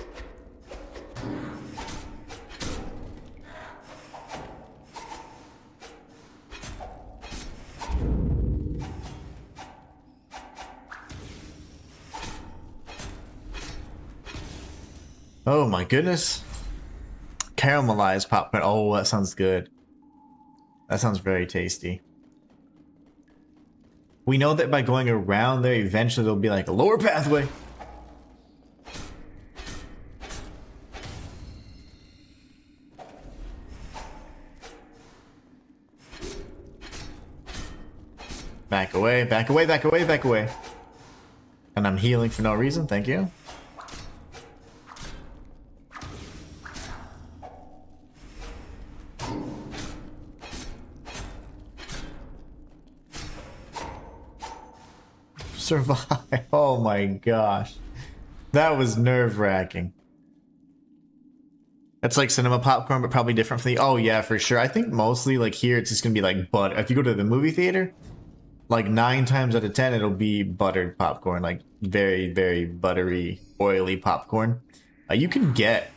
Oh my goodness. Caramelized popcorn. Oh, that sounds good. That sounds very tasty. We know that by going around there, eventually there'll be like a lower pathway. Back away, back away, back away, back away. And I'm healing for no reason, thank you. Survive. Oh my gosh. That was nerve-wracking. That's like cinema popcorn, but probably different from the... Oh yeah, for sure. I think mostly like here it's just gonna be like butter. If you go to the movie theater, like 9 times out of 10 it'll be buttered popcorn, like very, very buttery, oily popcorn. You can get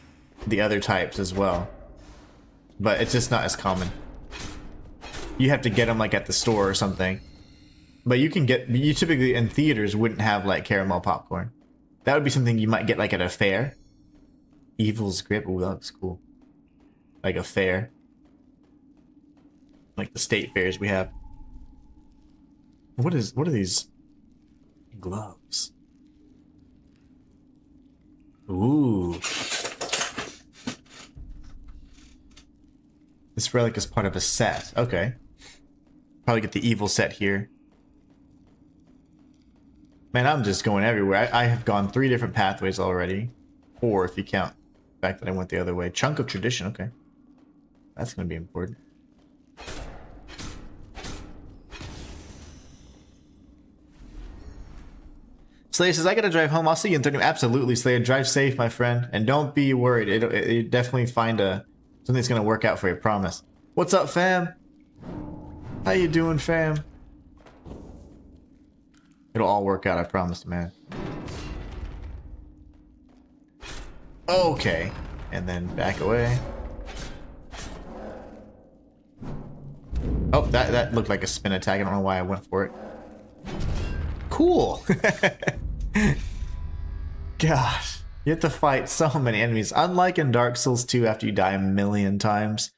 the other types as well, but it's just not as common. You have to get them like at the store or something. But you can get, you typically in theaters wouldn't have like caramel popcorn. That would be something you might get like at a fair. Evil's Grip, ooh, that looks cool. Like a fair. Like the state fairs we have. What are these gloves? Ooh. This relic is part of a set, okay. Probably get the evil set here. Man, I'm just going everywhere. I have gone 3 different pathways already. 4 if you count the fact that I went the other way. Chunk of Tradition, okay. That's going to be important. Slayer says, I gotta drive home. I'll see you in 30 minutes. Absolutely, Slayer. Drive safe, my friend. And don't be worried. It definitely find something that's going to work out for you, promise. What's up, fam? How you doing, fam? It'll all work out, I promise, man. Okay. And then back away. Oh, that looked like a spin attack. I don't know why I went for it. Cool. Gosh. You have to fight so many enemies. Unlike in Dark Souls 2, after you die a million times,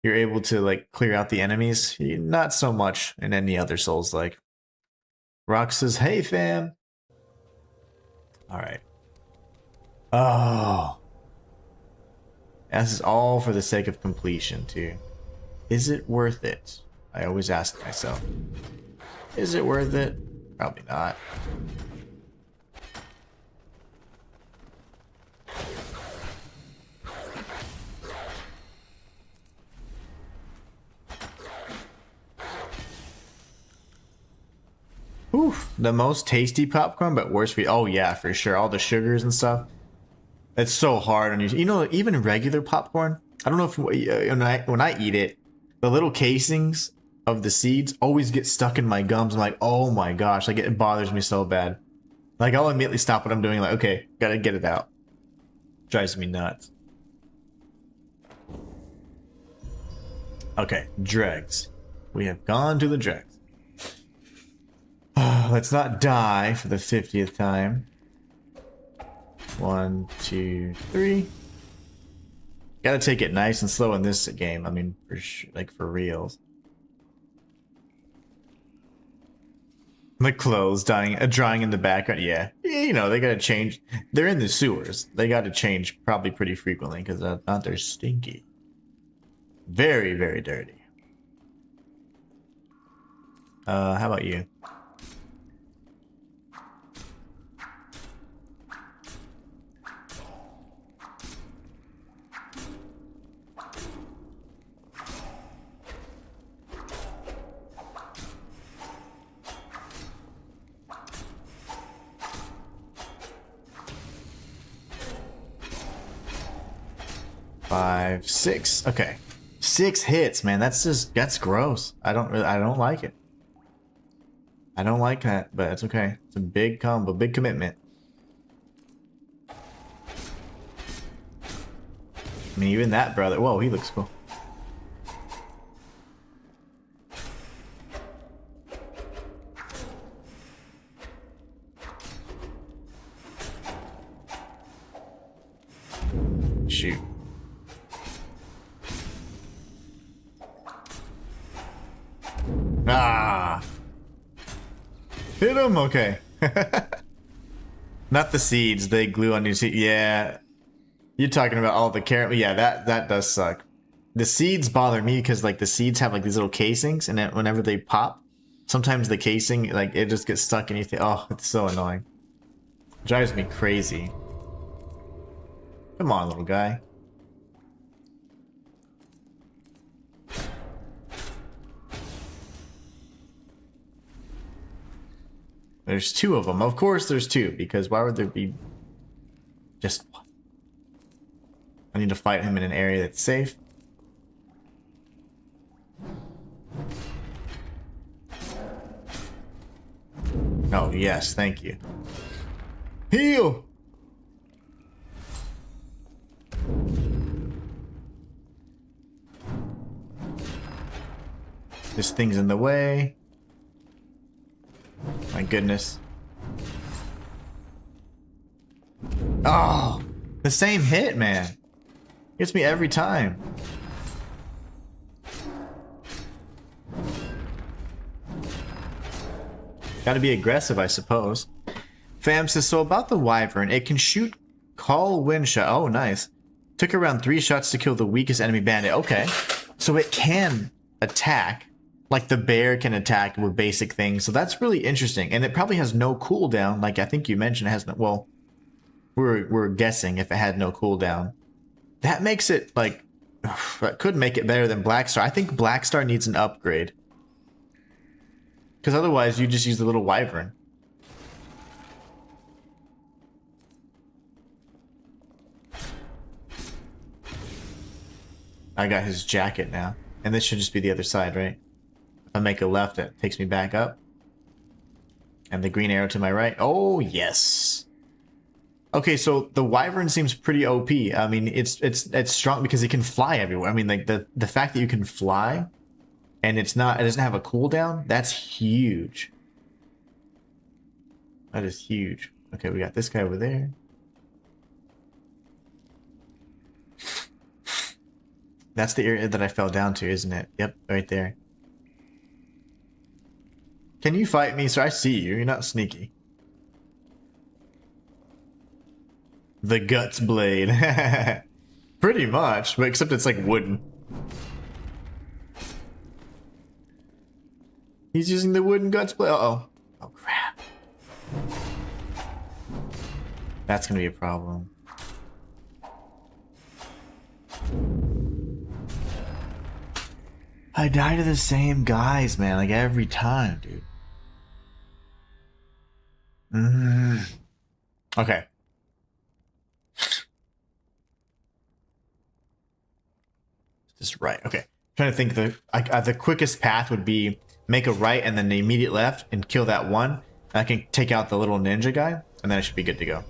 you're able to, like, clear out the enemies. Not so much in any other Souls, like. Rock says, hey, fam. Alright. Oh. This is all for the sake of completion, too. Is it worth it? I always ask myself. Is it worth it? Probably not. Oof, the most tasty popcorn, but worse for you. Oh yeah, for sure. All the sugars and stuff. It's so hard on you. You know, even regular popcorn. I don't know if when I eat it, the little casings of the seeds always get stuck in my gums. I'm like, oh my gosh, like it bothers me so bad. Like I'll immediately stop what I'm doing. Like, okay, gotta get it out. Drives me nuts. Okay, dregs. We have gone to the dregs. Let's not die for the 50th time. 1, 2, 3. Gotta take it nice and slow in this game. I mean, for sure, like for reals. The clothes drying in the background. Yeah, you know they gotta change. They're in the sewers. They gotta change probably pretty frequently because not they're stinky. Very, very dirty. How about you? Five, six. Okay, 6 hits, man. That's gross. I don't like it. I don't like that, but it's okay. It's a big combo, big commitment. I mean, even that brother. Whoa, he looks cool. Shoot. Ah. Hit him. Okay. Not the seeds. They glue on your seed. Yeah. You're talking about all the carrot. Yeah, that does suck. The seeds bother me because like the seeds have like these little casings, and whenever they pop, sometimes the casing like it just gets stuck in your thing. Oh, it's so annoying. Drives me crazy. Come on, little guy. There's 2 of them. Of course there's 2, because why would there be just 1? I need to fight him in an area that's safe. Oh, yes, thank you. Heal! This thing's in the way. My goodness. Oh, the same hit, man. Gets me every time. Gotta be aggressive, I suppose. Fam says, so about the wyvern, it can shoot call wind shot. Oh, nice. Took around 3 shots to kill the weakest enemy bandit. Okay. So it can attack. Like the bear can attack with basic things, so that's really interesting. And it probably has no cooldown, like I think you mentioned it has no, well, we're guessing if it had no cooldown. That makes it like, that could make it better than Blackstar. I think Blackstar needs an upgrade. Because otherwise you just use the little wyvern. I got his jacket now. And this should just be the other side, right? I make a left, it takes me back up. And the green arrow to my right. Oh, yes. Okay, so the wyvern seems pretty OP. I mean, it's strong because it can fly everywhere. I mean, like the fact that you can fly and it doesn't have a cooldown, that's huge. That is huge. Okay, we got this guy over there. That's the area that I fell down to, isn't it? Yep, right there. Can you fight me, sir? I see you. You're not sneaky. The guts blade. Pretty much, but except it's like wooden. He's using the wooden guts blade. Uh-oh. Oh, crap. That's gonna be a problem. I die to the same guys, man, like every time, dude. Okay. Just right. Okay. Trying to think the quickest path would be make a right and then the immediate left and kill that one. And I can take out the little ninja guy, and then I should be good to go.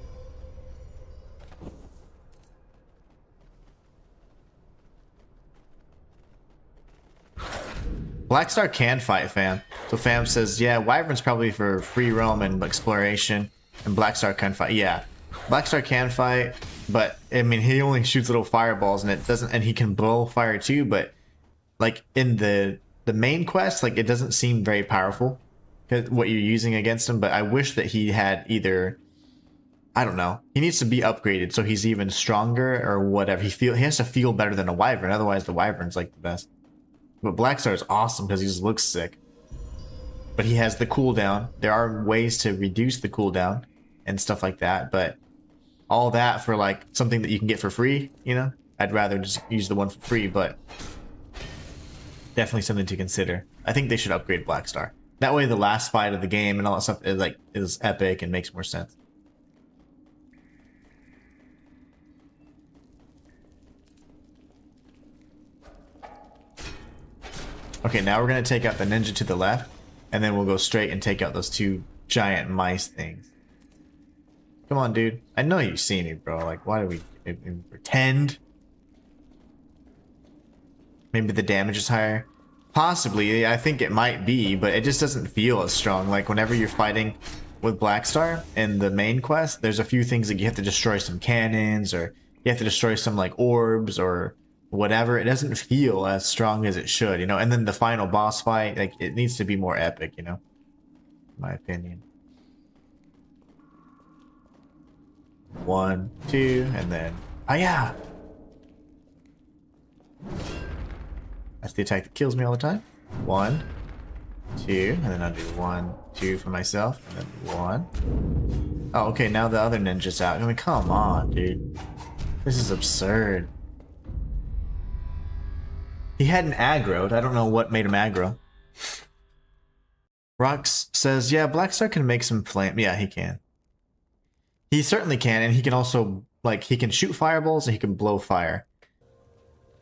Blackstar can fight, fam. So fam says, yeah, wyvern's probably for free roam and exploration, and Blackstar can fight. Yeah, Blackstar can fight, but I mean he only shoots little fireballs, and it doesn't, and he can blow fire too. But like in the main quest, like it doesn't seem very powerful. what you're using against him, but I wish that he had either, I don't know, he needs to be upgraded so he's even stronger or whatever. He has to feel better than a wyvern, otherwise the wyvern's like the best. But Blackstar is awesome because he just looks sick. But he has the cooldown. There are ways to reduce the cooldown and stuff like that, but all that for like something that you can get for free, you know? I'd rather just use the one for free, but definitely something to consider. I think they should upgrade Blackstar. That way the last fight of the game and all that stuff is epic and makes more sense. Okay, now we're gonna take out the ninja to the left, and then we'll go straight and take out those two giant mice things. Come on, dude. I know you see me, bro. Like, why do we pretend? Maybe the damage is higher. Possibly, I think it might be, but it just doesn't feel as strong. Like, whenever you're fighting with Blackstar in the main quest, there's a few things that you have to destroy some cannons, or you have to destroy some, like, orbs, or whatever. It doesn't feel as strong as it should, you know? And then the final boss fight, like, it needs to be more epic, you know? In my opinion. 1, 2, and then... Oh, yeah! That's the attack that kills me all the time. 1, 2, and then I'll do 1, 2 for myself, and then 1. Oh, okay, now the other ninja's out. I mean, come on, dude. This is absurd. He hadn't aggroed. I don't know what made him aggro. Rox says, yeah, Blackstar can make some flame. Yeah, he can. He certainly can, and he can also, like, he can shoot fireballs and he can blow fire.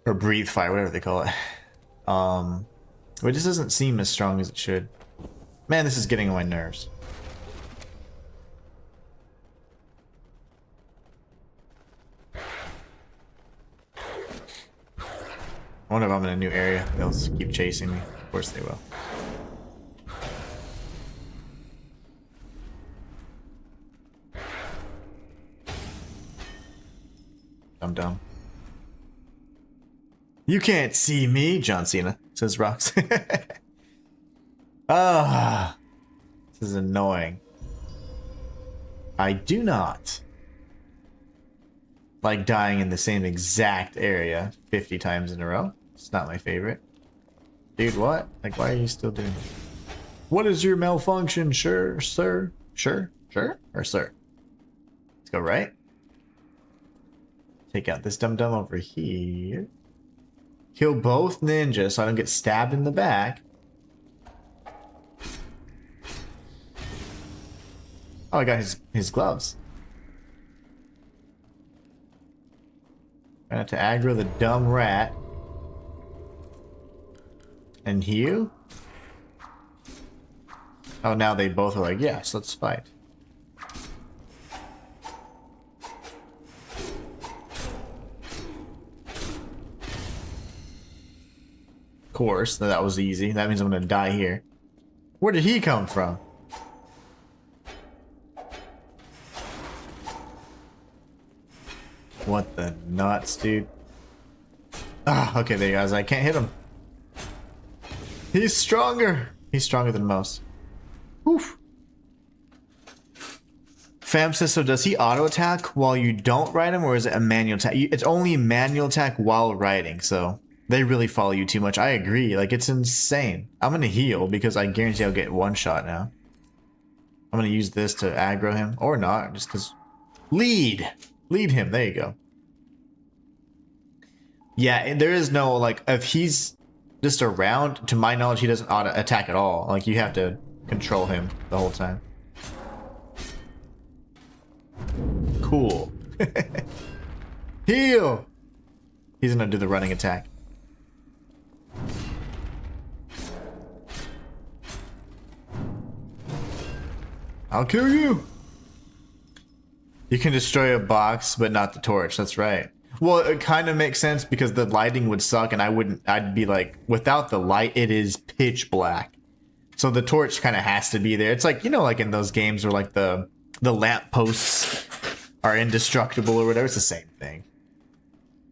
Or breathe fire, whatever they call it. But it just doesn't seem as strong as it should. Man, this is getting on my nerves. I wonder if I'm in a new area. They'll just keep chasing me. Of course they will. I'm dumb. You can't see me, John Cena, says Rox. Ah, this is annoying. I do not like dying in the same exact area 50 times in a row. It's not my favorite. Dude, what? Like, why are you still doing this? What is your malfunction? Sure, sir. Sure? Sure? Or sir? Let's go right. Take out this dum-dum over here. Kill both ninjas so I don't get stabbed in the back. Oh, I got his gloves. I have to aggro the dumb rat. And you? Oh, now they both are like, yes, let's fight. Of course, that was easy. That means I'm gonna die here. Where did he come from? What the nuts, dude? Ah, okay, there you guys. I can't hit him. He's stronger. He's stronger than most. Oof. Fam says, so does he auto attack while you don't ride him, or is it a manual attack? It's only manual attack while riding, so they really follow you too much. I agree. Like, it's insane. I'm gonna heal because I guarantee I'll get one shot now. I'm gonna use this to aggro him, or not, just because. Lead him. There you go. Yeah, there is no, like, if he's just around, to my knowledge, he doesn't auto attack at all. Like, you have to control him the whole time. Cool. Heal! He's gonna do the running attack. I'll kill you! You can destroy a box, but not the torch. That's right. Well, it kind of makes sense because the lighting would suck, and I'd be like, without the light, it is pitch black. So the torch kind of has to be there. It's like, you know, like in those games where like the lamp posts are indestructible or whatever. It's the same thing.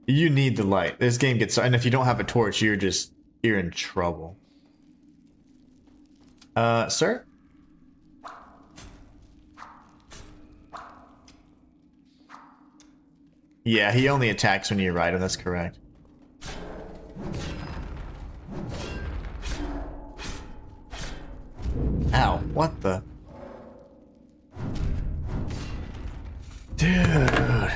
You need the light. This game gets, and if you don't have a torch, you're in trouble. Sir? Yeah, he only attacks when you ride him, that's correct. Ow, what the? Dude.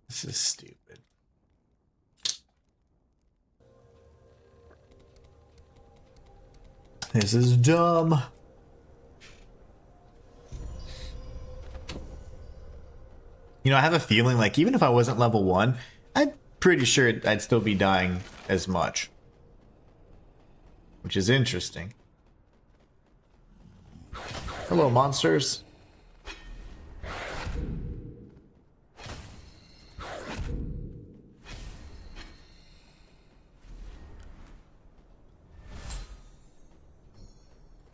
This is stupid. This is dumb. You know, I have a feeling like even if I wasn't level 1, I'm pretty sure I'd still be dying as much. Which is interesting. Hello, monsters.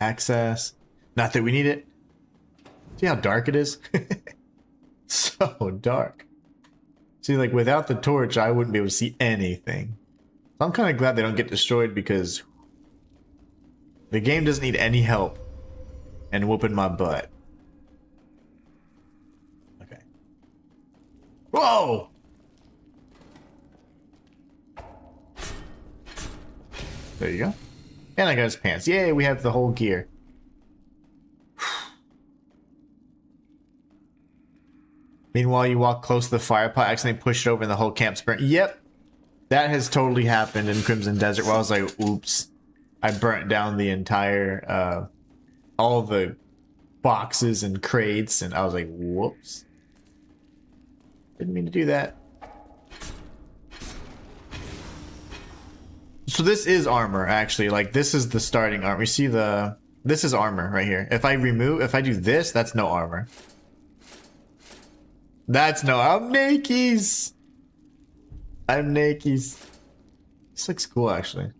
Access. Not that we need it. See how dark it is? So dark. See, like without the torch, I wouldn't be able to see anything. So I'm kind of glad they don't get destroyed because the game doesn't need any help and whooping my butt. Okay. Whoa! There you go. And I got his pants. Yay, we have the whole gear. Meanwhile, you walk close to the fire pot, accidentally push it over and the whole camp's burnt. Yep. That has totally happened in Crimson Desert where I was like, oops. I burnt down the entire, all the boxes and crates, and I was like, whoops. Didn't mean to do that. So this is armor, actually. Like, this is the starting armor. You see the... This is armor right here. If I do this, that's no armor. That's no... I'm Nakies! I'm Nakies. This looks cool, actually.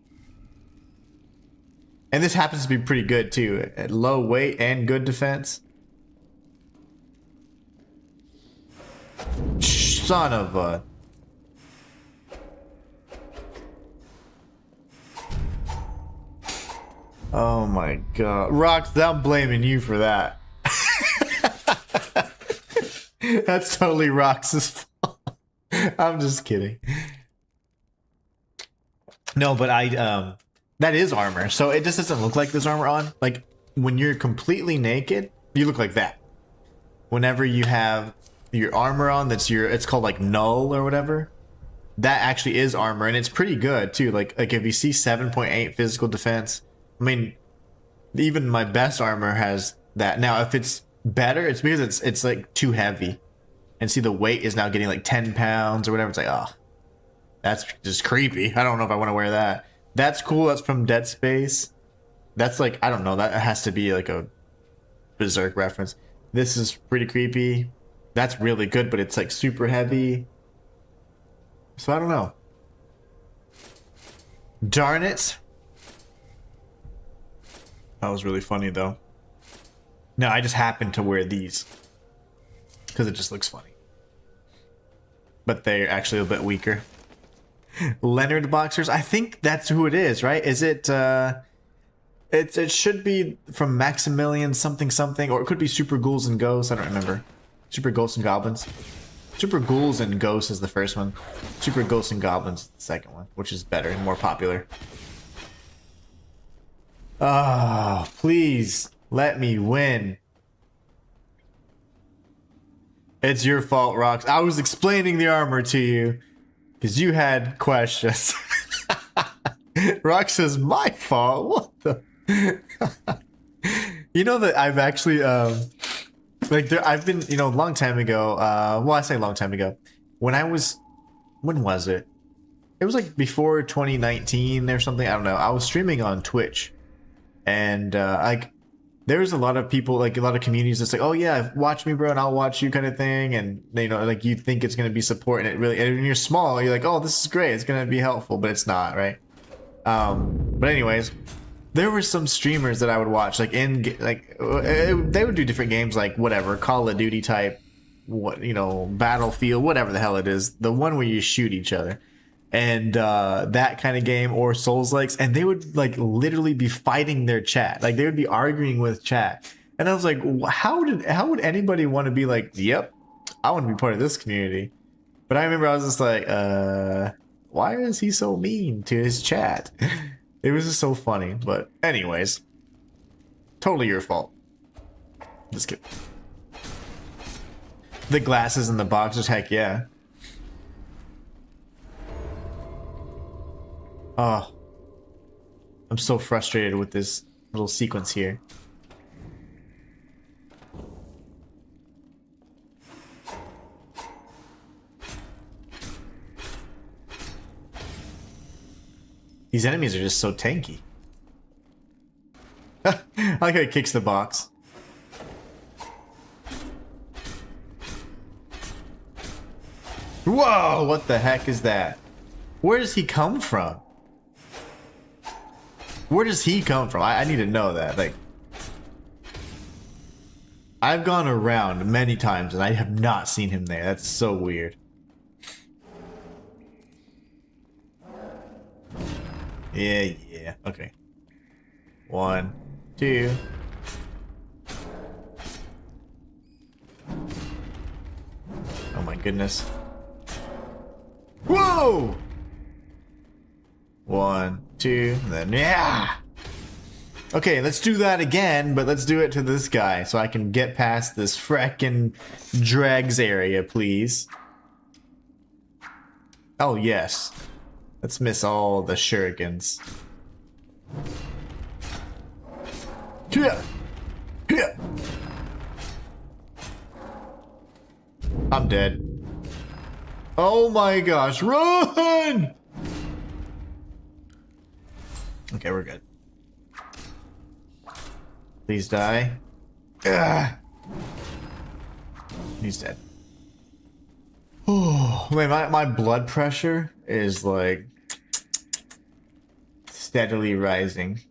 And this happens to be pretty good, too. At low weight and good defense. Son of a... Oh my god. Rox, I'm blaming you for that. That's totally Rox's fault. I'm just kidding. No, but that is armor. So it just doesn't look like there's armor on. Like when you're completely naked, you look like that. Whenever you have your armor on, it's called like null or whatever. That actually is armor, and it's pretty good too. Like if you see 7.8 physical defense, I mean, even my best armor has that. Now, if it's better, it's because it's like too heavy. And see, the weight is now getting like 10 pounds or whatever. It's like, oh, that's just creepy. I don't know if I want to wear that. That's cool. That's from Dead Space. That's like, I don't know. That has to be like a Berserk reference. This is pretty creepy. That's really good, but it's like super heavy. So I don't know. Darn it. That was really funny, though. No, I just happened to wear these. Because it just looks funny. But they're actually a bit weaker. Leonard Boxers? I think that's who it is, right? Is it, it should be from Maximilian something something, or it could be Super Ghouls and Ghosts. I don't remember. Super Ghosts and Goblins. Super Ghouls and Ghosts is the first one. Super Ghosts and Goblins is the second one, which is better and more popular. Oh, please let me win. It's your fault, Rox. I was explaining the armor to you because you had questions. Rox says, my fault? What the? You know that I've actually, I've been, a long time ago, well, I say a long time ago, when was it? It was like before 2019 or something, I don't know. I was streaming on Twitch, and there's a lot of people, like a lot of communities that's like, oh yeah, watch me, bro, and I'll watch you kind of thing, and like you think it's going to be support, and it really, and when you're small, you're like, oh, this is great, it's going to be helpful, but it's not, right? But anyways, there were some streamers that I would watch, like they would do different games, like whatever, Call of Duty type, Battlefield, whatever the hell it is, the one where you shoot each other. and that kind of game, or Soulslikes, and they would like literally be fighting their chat. Like they would be arguing with chat. And I was like, how would anybody want to be like, yep, I want to be part of this community? But I remember I was just like, why is he so mean to his chat? It was just so funny. But anyways, totally your fault. Just kidding. The glasses and the boxers, heck yeah. Oh, I'm so frustrated with this little sequence here. These enemies are just so tanky. I like how he kicks the box. Whoa, what the heck is that? Where does he come from? Where does he come from? I need to know that. Like, I've gone around many times and I have not seen him there. That's so weird. Yeah. Okay. 1, 2. Oh my goodness. Whoa! 1, 2, and then yeah. Okay, let's do that again, but let's do it to this guy so I can get past this frackin' dregs area, please. Oh yes. Let's miss all the shurikens. I'm dead. Oh my gosh, run! Okay, we're good. Please die. Ugh. He's dead. Oh man, my blood pressure is like steadily rising.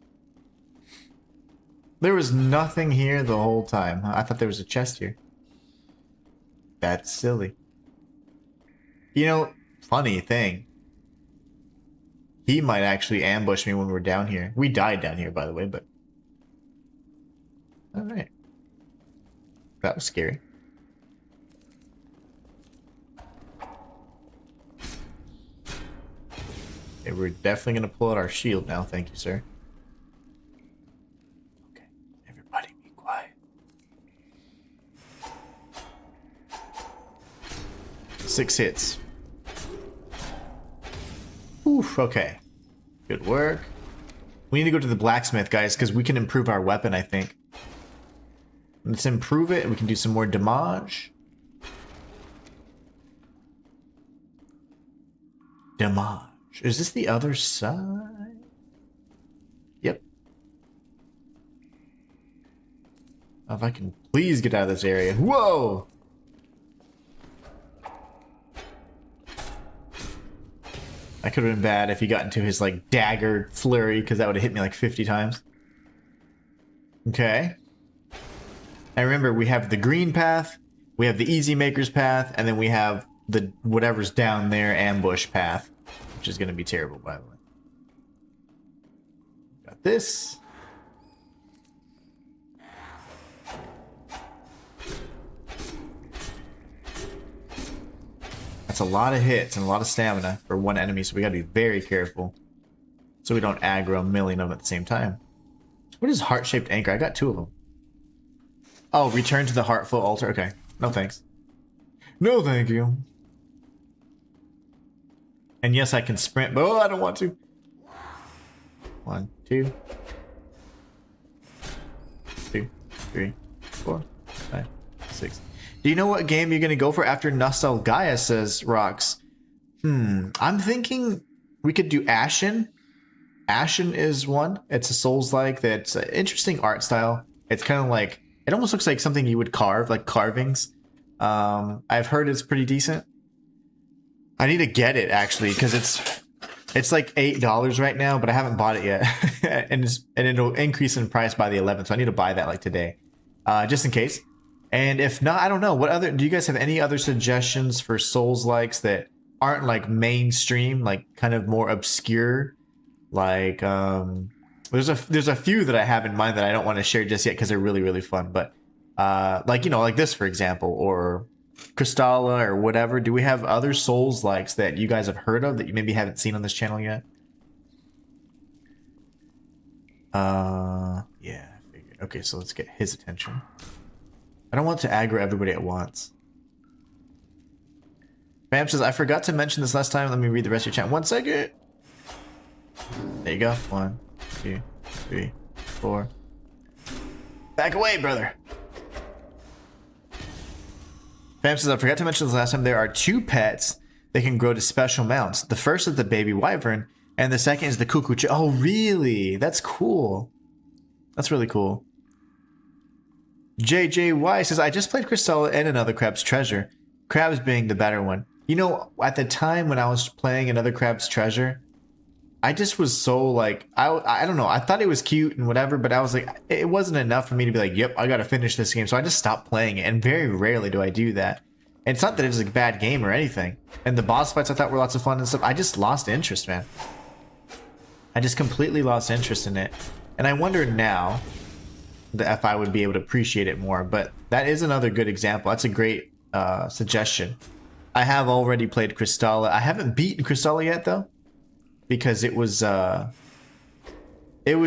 There was nothing here the whole time. I thought there was a chest here. That's silly. You know, funny thing. He might actually ambush me when we're down here. We died down here, by the way, but... Alright. That was scary. Okay, we're definitely going to pull out our shield now. Thank you, sir. Okay, everybody be quiet. 6 hits. Oof, okay. Good work. We need to go to the blacksmith, guys, because we can improve our weapon, I think. Let's improve it, and we can do some more damage. Damage. Is this the other side? Yep. If I can please get out of this area. Whoa! That could have been bad if he got into his, like, dagger flurry, because that would have hit me like 50 times. Okay. And remember, we have the green path, we have the easy maker's path, and then we have the whatever's down there ambush path, which is going to be terrible, by the way. Got this. That's a lot of hits and a lot of stamina for one enemy, so we gotta be very careful so we don't aggro a million of them at the same time. What is heart-shaped anchor? I got 2 of them. Oh, return to the Heartful altar. Okay. No thanks. No thank you. And yes, I can sprint, but I don't want to. 1, 2, 3, 4, 5, 6. Do you know what game you're going to go for after Nostalgaia, says Rox? I'm thinking we could do Ashen. Ashen is one. It's a Souls-like that's an interesting art style. It's kind of like, it almost looks like something you would carve, like carvings. I've heard it's pretty decent. I need to get it, actually, because it's like $8 right now, but I haven't bought it yet. and it'll increase in price by the 11th, so I need to buy that like today. Just in case. And if not, I don't know. What other do you guys have any other suggestions for Souls-likes that aren't like mainstream, like kind of more obscure. Like there's a few that I have in mind that I don't want to share just yet because they're really, really fun. But like, you know, like this, for example, or Crystalla or whatever. Do we have other Souls likes that you guys have heard of that you maybe haven't seen on this channel yet? Yeah, I figured. Okay, so let's get his attention. I don't want to aggro everybody at once. Bam says, I forgot to mention this last time. Let me read the rest of your chat. 1 second. There you go. 1, 2, 3, 4. Back away, brother. Bam says, I forgot to mention this last time. There are 2 pets that can grow to special mounts. The first is the baby wyvern, and the second is the cuckoo. Oh, really? That's cool. That's really cool. JJY says, I just played Crystalla and Another Crab's Treasure. Crabs being the better one. You know, at the time when I was playing Another Crab's Treasure, I just was so like, I don't know. I thought it was cute and whatever, but I was like, it wasn't enough for me to be like, yep, I got to finish this game. So I just stopped playing it. And very rarely do I do that. And it's not that it was a bad game or anything. And the boss fights I thought were lots of fun and stuff. I just lost interest, man. I just completely lost interest in it. And I wonder now if I would be able to appreciate it more. But that is another good example. That's a great suggestion. I have already played Crystalla. I haven't beaten Crystalla yet, though. Because it was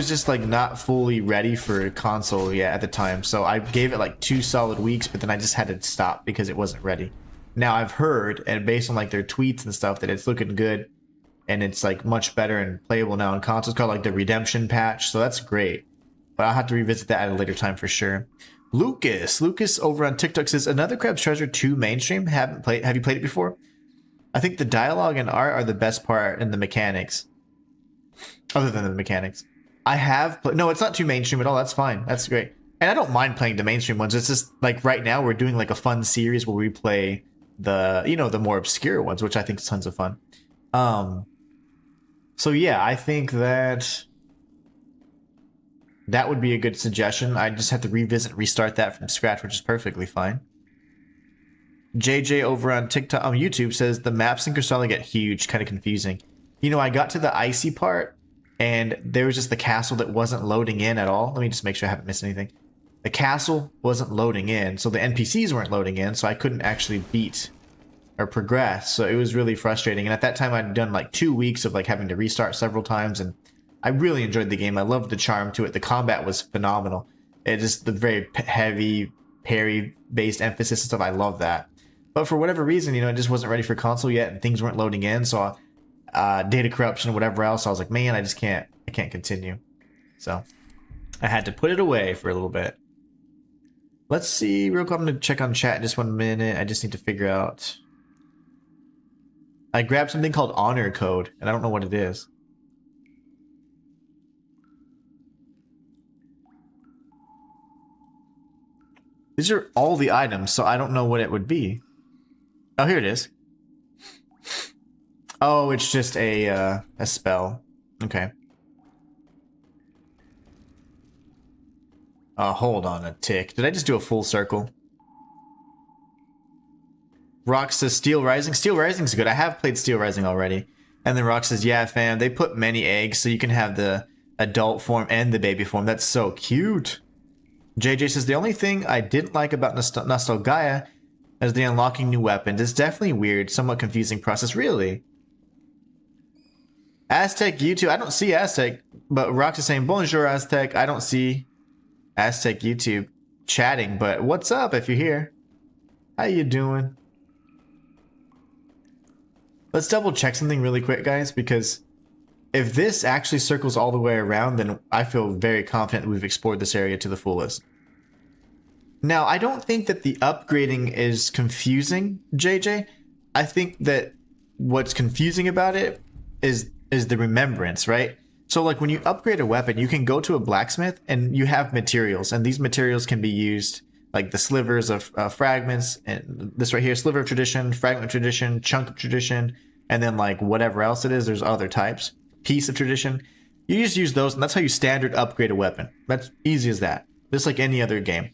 just like not fully ready for console yet at the time. So I gave it like 2 solid weeks, but then I just had to stop because it wasn't ready. Now I've heard, and based on like their tweets and stuff, that it's looking good and it's like much better and playable now on console. It's called like the Redemption patch, so that's great. But I'll have to revisit that at a later time for sure. Lucas over on TikTok says, Another Crab's Treasure 2 mainstream. Have you played it before? I think the dialogue and art are the best part in the mechanics. Other than the mechanics. I have played... No, it's not too mainstream at all. That's fine. That's great. And I don't mind playing the mainstream ones. It's just like right now we're doing like a fun series where we play the, you know, the more obscure ones, which I think is tons of fun. So yeah, I think that would be a good suggestion. I just have to restart that from scratch, which is perfectly fine. JJ over on TikTok, on YouTube says the maps in Crystalla get huge, kind of confusing. You know, I got to the icy part and there was just the castle that wasn't loading in at all. Let me just make sure I haven't missed anything. The castle wasn't loading in, so the NPCs weren't loading in, so I couldn't actually beat or progress. So it was really frustrating. And at that time I'd done like 2 weeks of like having to restart several times, and I really enjoyed the game. I loved the charm to it. The combat was phenomenal. It just the very heavy parry based emphasis and stuff. I love that. But for whatever reason, you know, it just wasn't ready for console yet, and things weren't loading in. So data corruption or whatever else, I was like, man, I can't continue. So I had to put it away for a little bit. Let's see real quick. I'm gonna check on chat in just 1 minute. I just need to figure out. I grabbed something called honor code, and I don't know what it is. These are all the items, so I don't know what it would be. Oh, here it is. Oh, it's just a spell. Okay. Hold on a tick. Did I just do a full circle? Rock says Steel Rising. Steel Rising's good. I have played Steel Rising already. And then Rock says, yeah, fam, they put many eggs so you can have the adult form and the baby form. That's so cute. JJ says, the only thing I didn't like about Nostalgaia is the unlocking new weapons. It's definitely weird, somewhat confusing process. Really? Aztec YouTube. I don't see Aztec, but Rox is saying, bonjour, Aztec. I don't see Aztec YouTube chatting, but what's up if you're here? How you doing? Let's double check something really quick, guys, because if this actually circles all the way around, then I feel very confident we've explored this area to the fullest. Now, I don't think that the upgrading is confusing, JJ. I think that what's confusing about it is the remembrance, right? So like when you upgrade a weapon, you can go to a blacksmith and you have materials, and these materials can be used like the slivers of fragments, and this right here, sliver of tradition, fragment of tradition, chunk of tradition, and then like whatever else it is, there's other types. Piece of tradition. You just use those, and that's how you standard upgrade a weapon. That's easy as that. Just like any other game.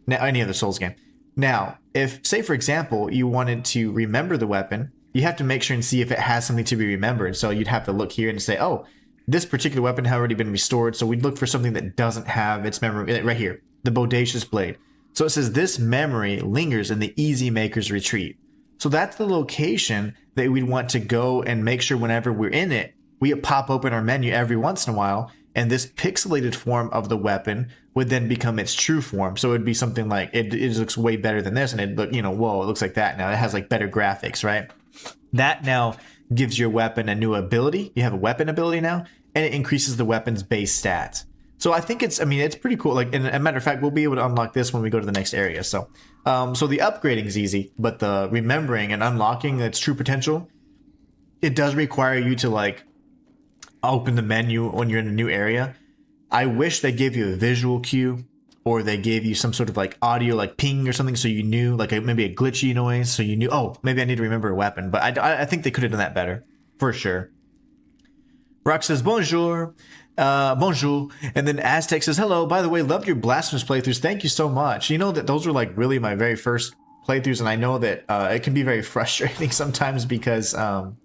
Now, any other Souls game. Now, if, say for example, you wanted to remember the weapon, you have to make sure and see if it has something to be remembered. So you'd have to look here and say, oh, this particular weapon has already been restored. So we'd look for something that doesn't have its memory right here, the Bodacious Blade. So it says this memory lingers in the Easy Maker's Retreat. So that's the location that we'd want to go and make sure whenever we're in it, we pop open our menu every once in a while, and this pixelated form of the weapon would then become its true form. So it'd be something like, it looks way better than this, and it'd look, whoa, it looks like that now. It has like better graphics, right? That now gives your weapon a new ability. You have a weapon ability now, and it increases the weapon's base stats. So I think it's pretty cool. Like, and a matter of fact, we'll be able to unlock this when we go to the next area. So, so the upgrading is easy, but the remembering and unlocking its true potential, it does require you to like open the menu when you're in a new area. I wish they gave you a visual cue, or they gave you some sort of like audio, like ping or something, so you knew, like maybe a glitchy noise, so you knew, oh, maybe I need to remember a weapon. But I think they could have done that better, for sure. Rock says bonjour. Bonjour. And then Aztec says hello. By the way, loved your Blasphemous playthroughs. Thank you so much. You know that those were like really my very first playthroughs, and I know that it can be very frustrating sometimes because that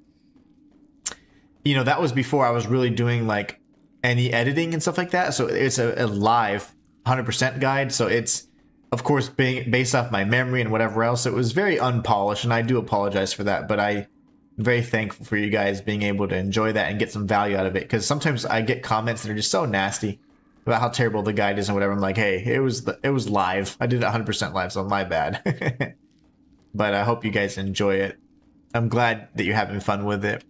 was before I was really doing like any editing and stuff like that. So it's a live 100% guide. So it's, of course, being based off my memory and whatever else. It was very unpolished, and I do apologize for that, but I'm very thankful for you guys being able to enjoy that and get some value out of it, because sometimes I get comments that are just so nasty about how terrible the guide is and whatever. I'm like, hey, it was live. I did it 100% live, so my bad. But I hope you guys enjoy it. I'm glad that you're having fun with it.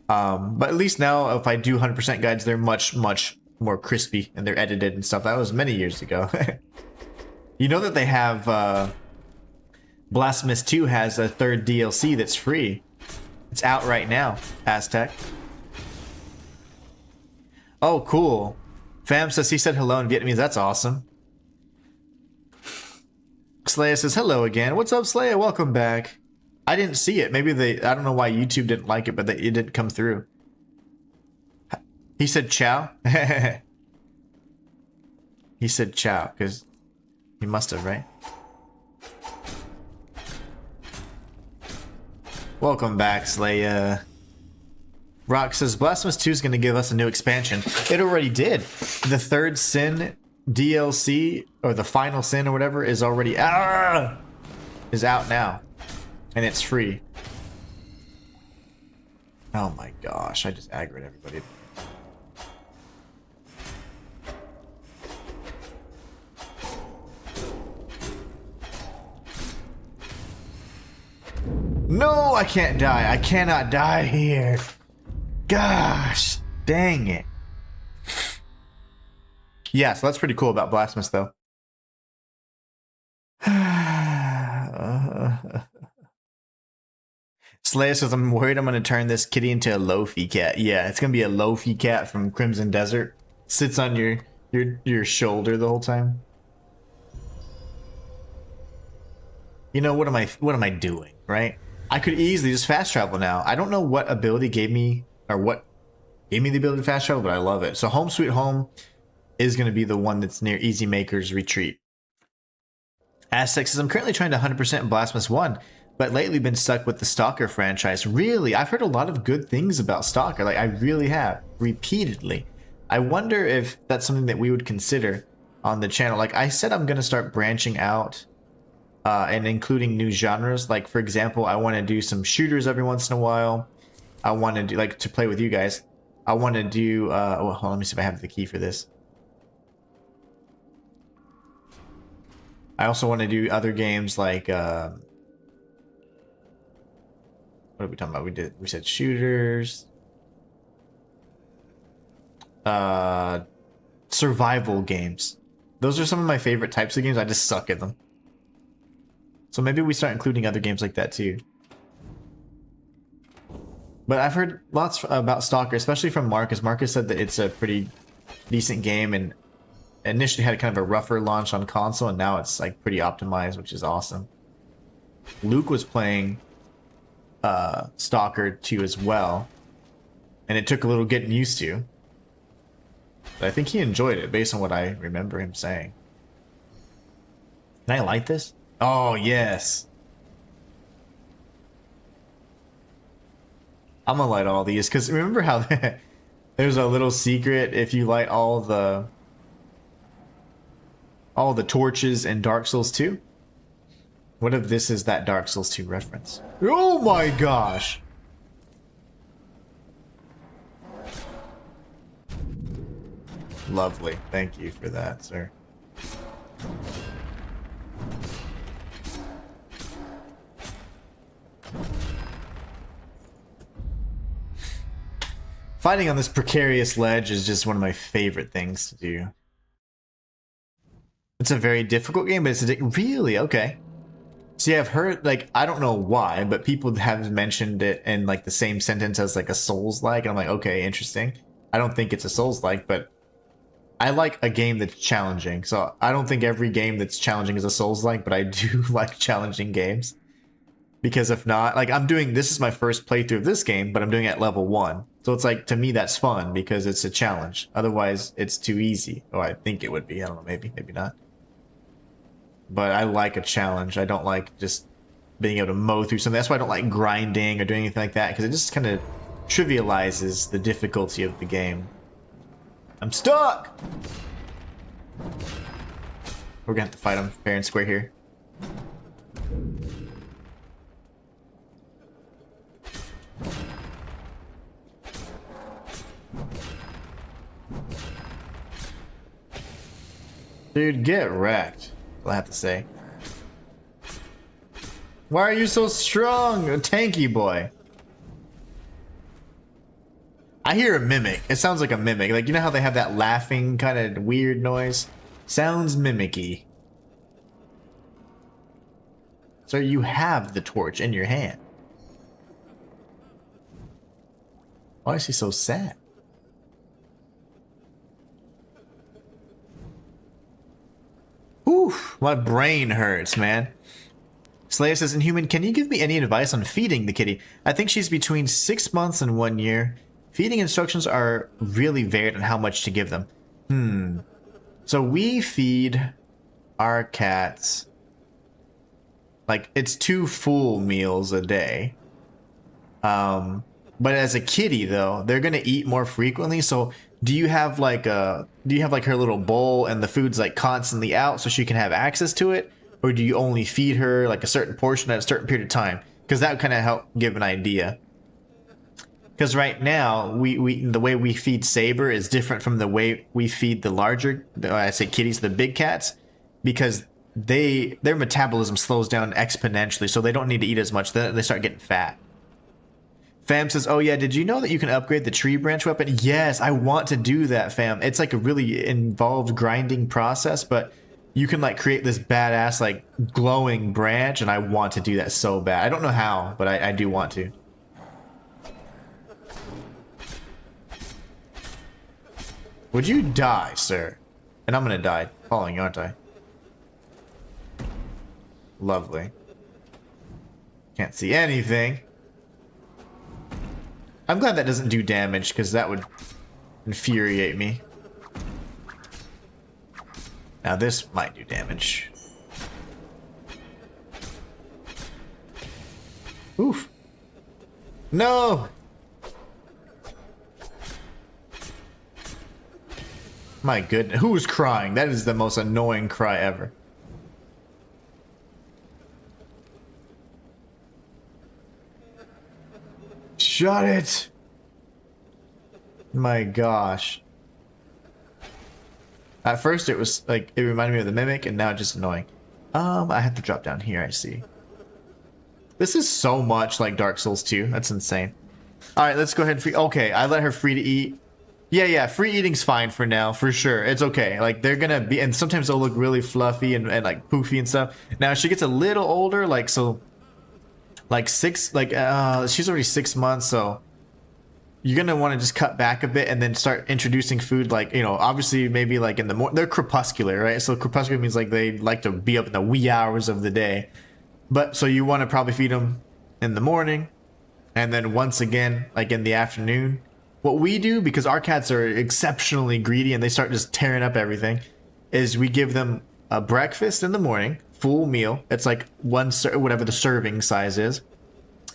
But at least now, if I do 100% guides, they're much, much more crispy, and they're edited and stuff. That was many years ago. You know that they have Blasphemous 2 has a third DLC that's free. It's out right now, Aztec. Oh, cool. Fam says he said hello in Vietnamese. That's awesome. Slaya says hello again. What's up, Slaya? Welcome back. I didn't see it. Maybe I don't know why YouTube didn't like it, but it didn't come through. He said ciao. He said ciao, because he must have, right? Welcome back, Slaya. Rock says Blasphemous 2 is going to give us a new expansion. It already did. The Third Sin DLC, or the Final Sin or whatever, is already is out now. And it's free. Oh my gosh, I just aggroed everybody. No, I can't die. I cannot die here. Gosh, dang it. Yeah, so that's pretty cool about Blasphemous, though. Slayer says, I'm worried I'm going to turn this kitty into a Lofi cat. Yeah, it's going to be a Lofi cat from Crimson Desert. Sits on your shoulder the whole time. You know, what am I doing, right? I could easily just fast travel now. I don't know what ability gave me, or what gave me the ability to fast travel, but I love it. So Home Sweet Home is going to be the one that's near Easy Maker's Retreat. Aztec says, I'm currently trying to 100% Blasphemous 1, but lately been stuck with the Stalker franchise. Really? I've heard a lot of good things about Stalker. Like, I really have. Repeatedly. I wonder if that's something that we would consider on the channel. Like I said, I'm going to start branching out and including new genres. Like, for example, I want to do some shooters every once in a while. I want to do, like, to play with you guys. I want to do, well, hold on, let me see if I have the key for this. I also want to do other games like, what are we talking about? We said shooters. Survival games. Those are some of my favorite types of games. I just suck at them. So maybe we start including other games like that too. But I've heard lots about Stalker, especially from Marcus. Marcus said that it's a pretty decent game, and initially had kind of a rougher launch on console, and now it's like pretty optimized, which is awesome. Luke was playing Stalker 2 as well, and it took a little getting used to. But I think he enjoyed it based on what I remember him saying. Can I light this? Oh, yes. I'm gonna light all these because remember how there's a little secret if you light all the torches in Dark Souls 2? What if this is that Dark Souls 2 reference? Oh my gosh! Lovely. Thank you for that, sir. Fighting on this precarious ledge is just one of my favorite things to do. It's a very difficult game, but it's really okay. See, I've heard, like, I don't know why, but people have mentioned it in like the same sentence as like a Soulslike, and I'm like, okay, interesting. I don't think it's a Soulslike, but I like a game that's challenging. So I don't think every game that's challenging is a Soulslike, but I do like challenging games. Because if not, like this is my first playthrough of this game, but I'm doing it at level 1. So it's like, to me, that's fun because it's a challenge. Otherwise, it's too easy. Or I think it would be. I don't know, maybe not. But I like a challenge. I don't like just being able to mow through something. That's why I don't like grinding or doing anything like that, because it just kind of trivializes the difficulty of the game. I'm stuck! We're gonna have to fight him fair and square here. Dude, get wrecked. I have to say. Why are you so strong? A tanky boy. I hear a mimic. It sounds like a mimic. Like, you know how they have that laughing kind of weird noise? Sounds mimicky. So you have the torch in your hand. Why is he so sad? Oof, my brain hurts, man. Slayer says, Inhuman, can you give me any advice on feeding the kitty? I think she's between 6 months and 1 year. Feeding instructions are really varied on how much to give them. So we feed our cats, like, it's 2 full meals a day. But as a kitty, though, they're gonna eat more frequently. So do you have like her little bowl and the food's like constantly out so she can have access to it, or do you only feed her like a certain portion at a certain period of time? Because that would kind of help give an idea. Because right now the way we feed Saber is different from the way we feed the larger, I say kitties, the big cats, because their metabolism slows down exponentially, so they don't need to eat as much. They start getting fat. Fam says, oh yeah, did you know that you can upgrade the tree branch weapon? Yes, I want to do that, fam. It's like a really involved grinding process, but you can like create this badass like glowing branch, and I want to do that so bad. I don't know how, but I do want to. Would you die, sir? And I'm gonna die following you, aren't I? Lovely. Can't see anything. I'm glad that doesn't do damage, because that would infuriate me. Now this might do damage. Oof. No! My goodness. Who's crying? That is the most annoying cry ever. Shut it! My gosh. At first it was like, it reminded me of the Mimic, and now it's just annoying. I have to drop down here, I see. This is so much like Dark Souls 2. That's insane. Alright, let's go ahead and free. Okay, I let her free to eat. Yeah, free eating's fine for now, for sure. It's okay. Like, they're gonna be, and sometimes they'll look really fluffy and like poofy and stuff. Now, she gets a little older, like, so like she's already 6 months, so you're gonna want to just cut back a bit and then start introducing food, like, you know, obviously maybe like in the morning. They're crepuscular, right? So crepuscular means like they like to be up in the wee hours of the day. But so you want to probably feed them in the morning, and then once again like in the afternoon. What we do, because our cats are exceptionally greedy and they start just tearing up everything, is we give them a breakfast in the morning, full meal. It's like whatever the serving size is.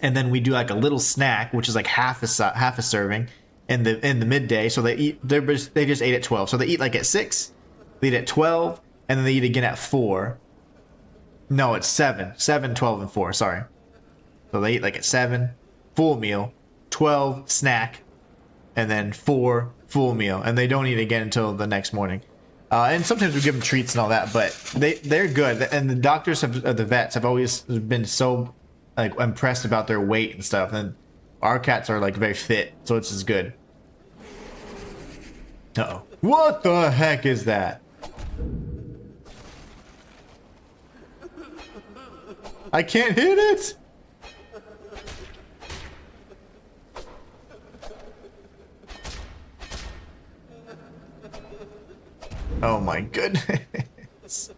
and then we do like a little snack, which is like half a serving in the midday. So they just ate at 12. So they eat like at 6, they eat at 12, and then they eat again at 4. No, it's 7, 12, and 4. Sorry. So they eat like at 7, full meal, 12 snack, and then 4 full meal, and they don't eat again until the next morning. And sometimes we give them treats and all that, but they're good. And the doctors the vets have always been so like impressed about their weight and stuff. And our cats are like very fit, so it's as good. Uh-oh. What the heck is that? I can't hit it. Oh my goodness.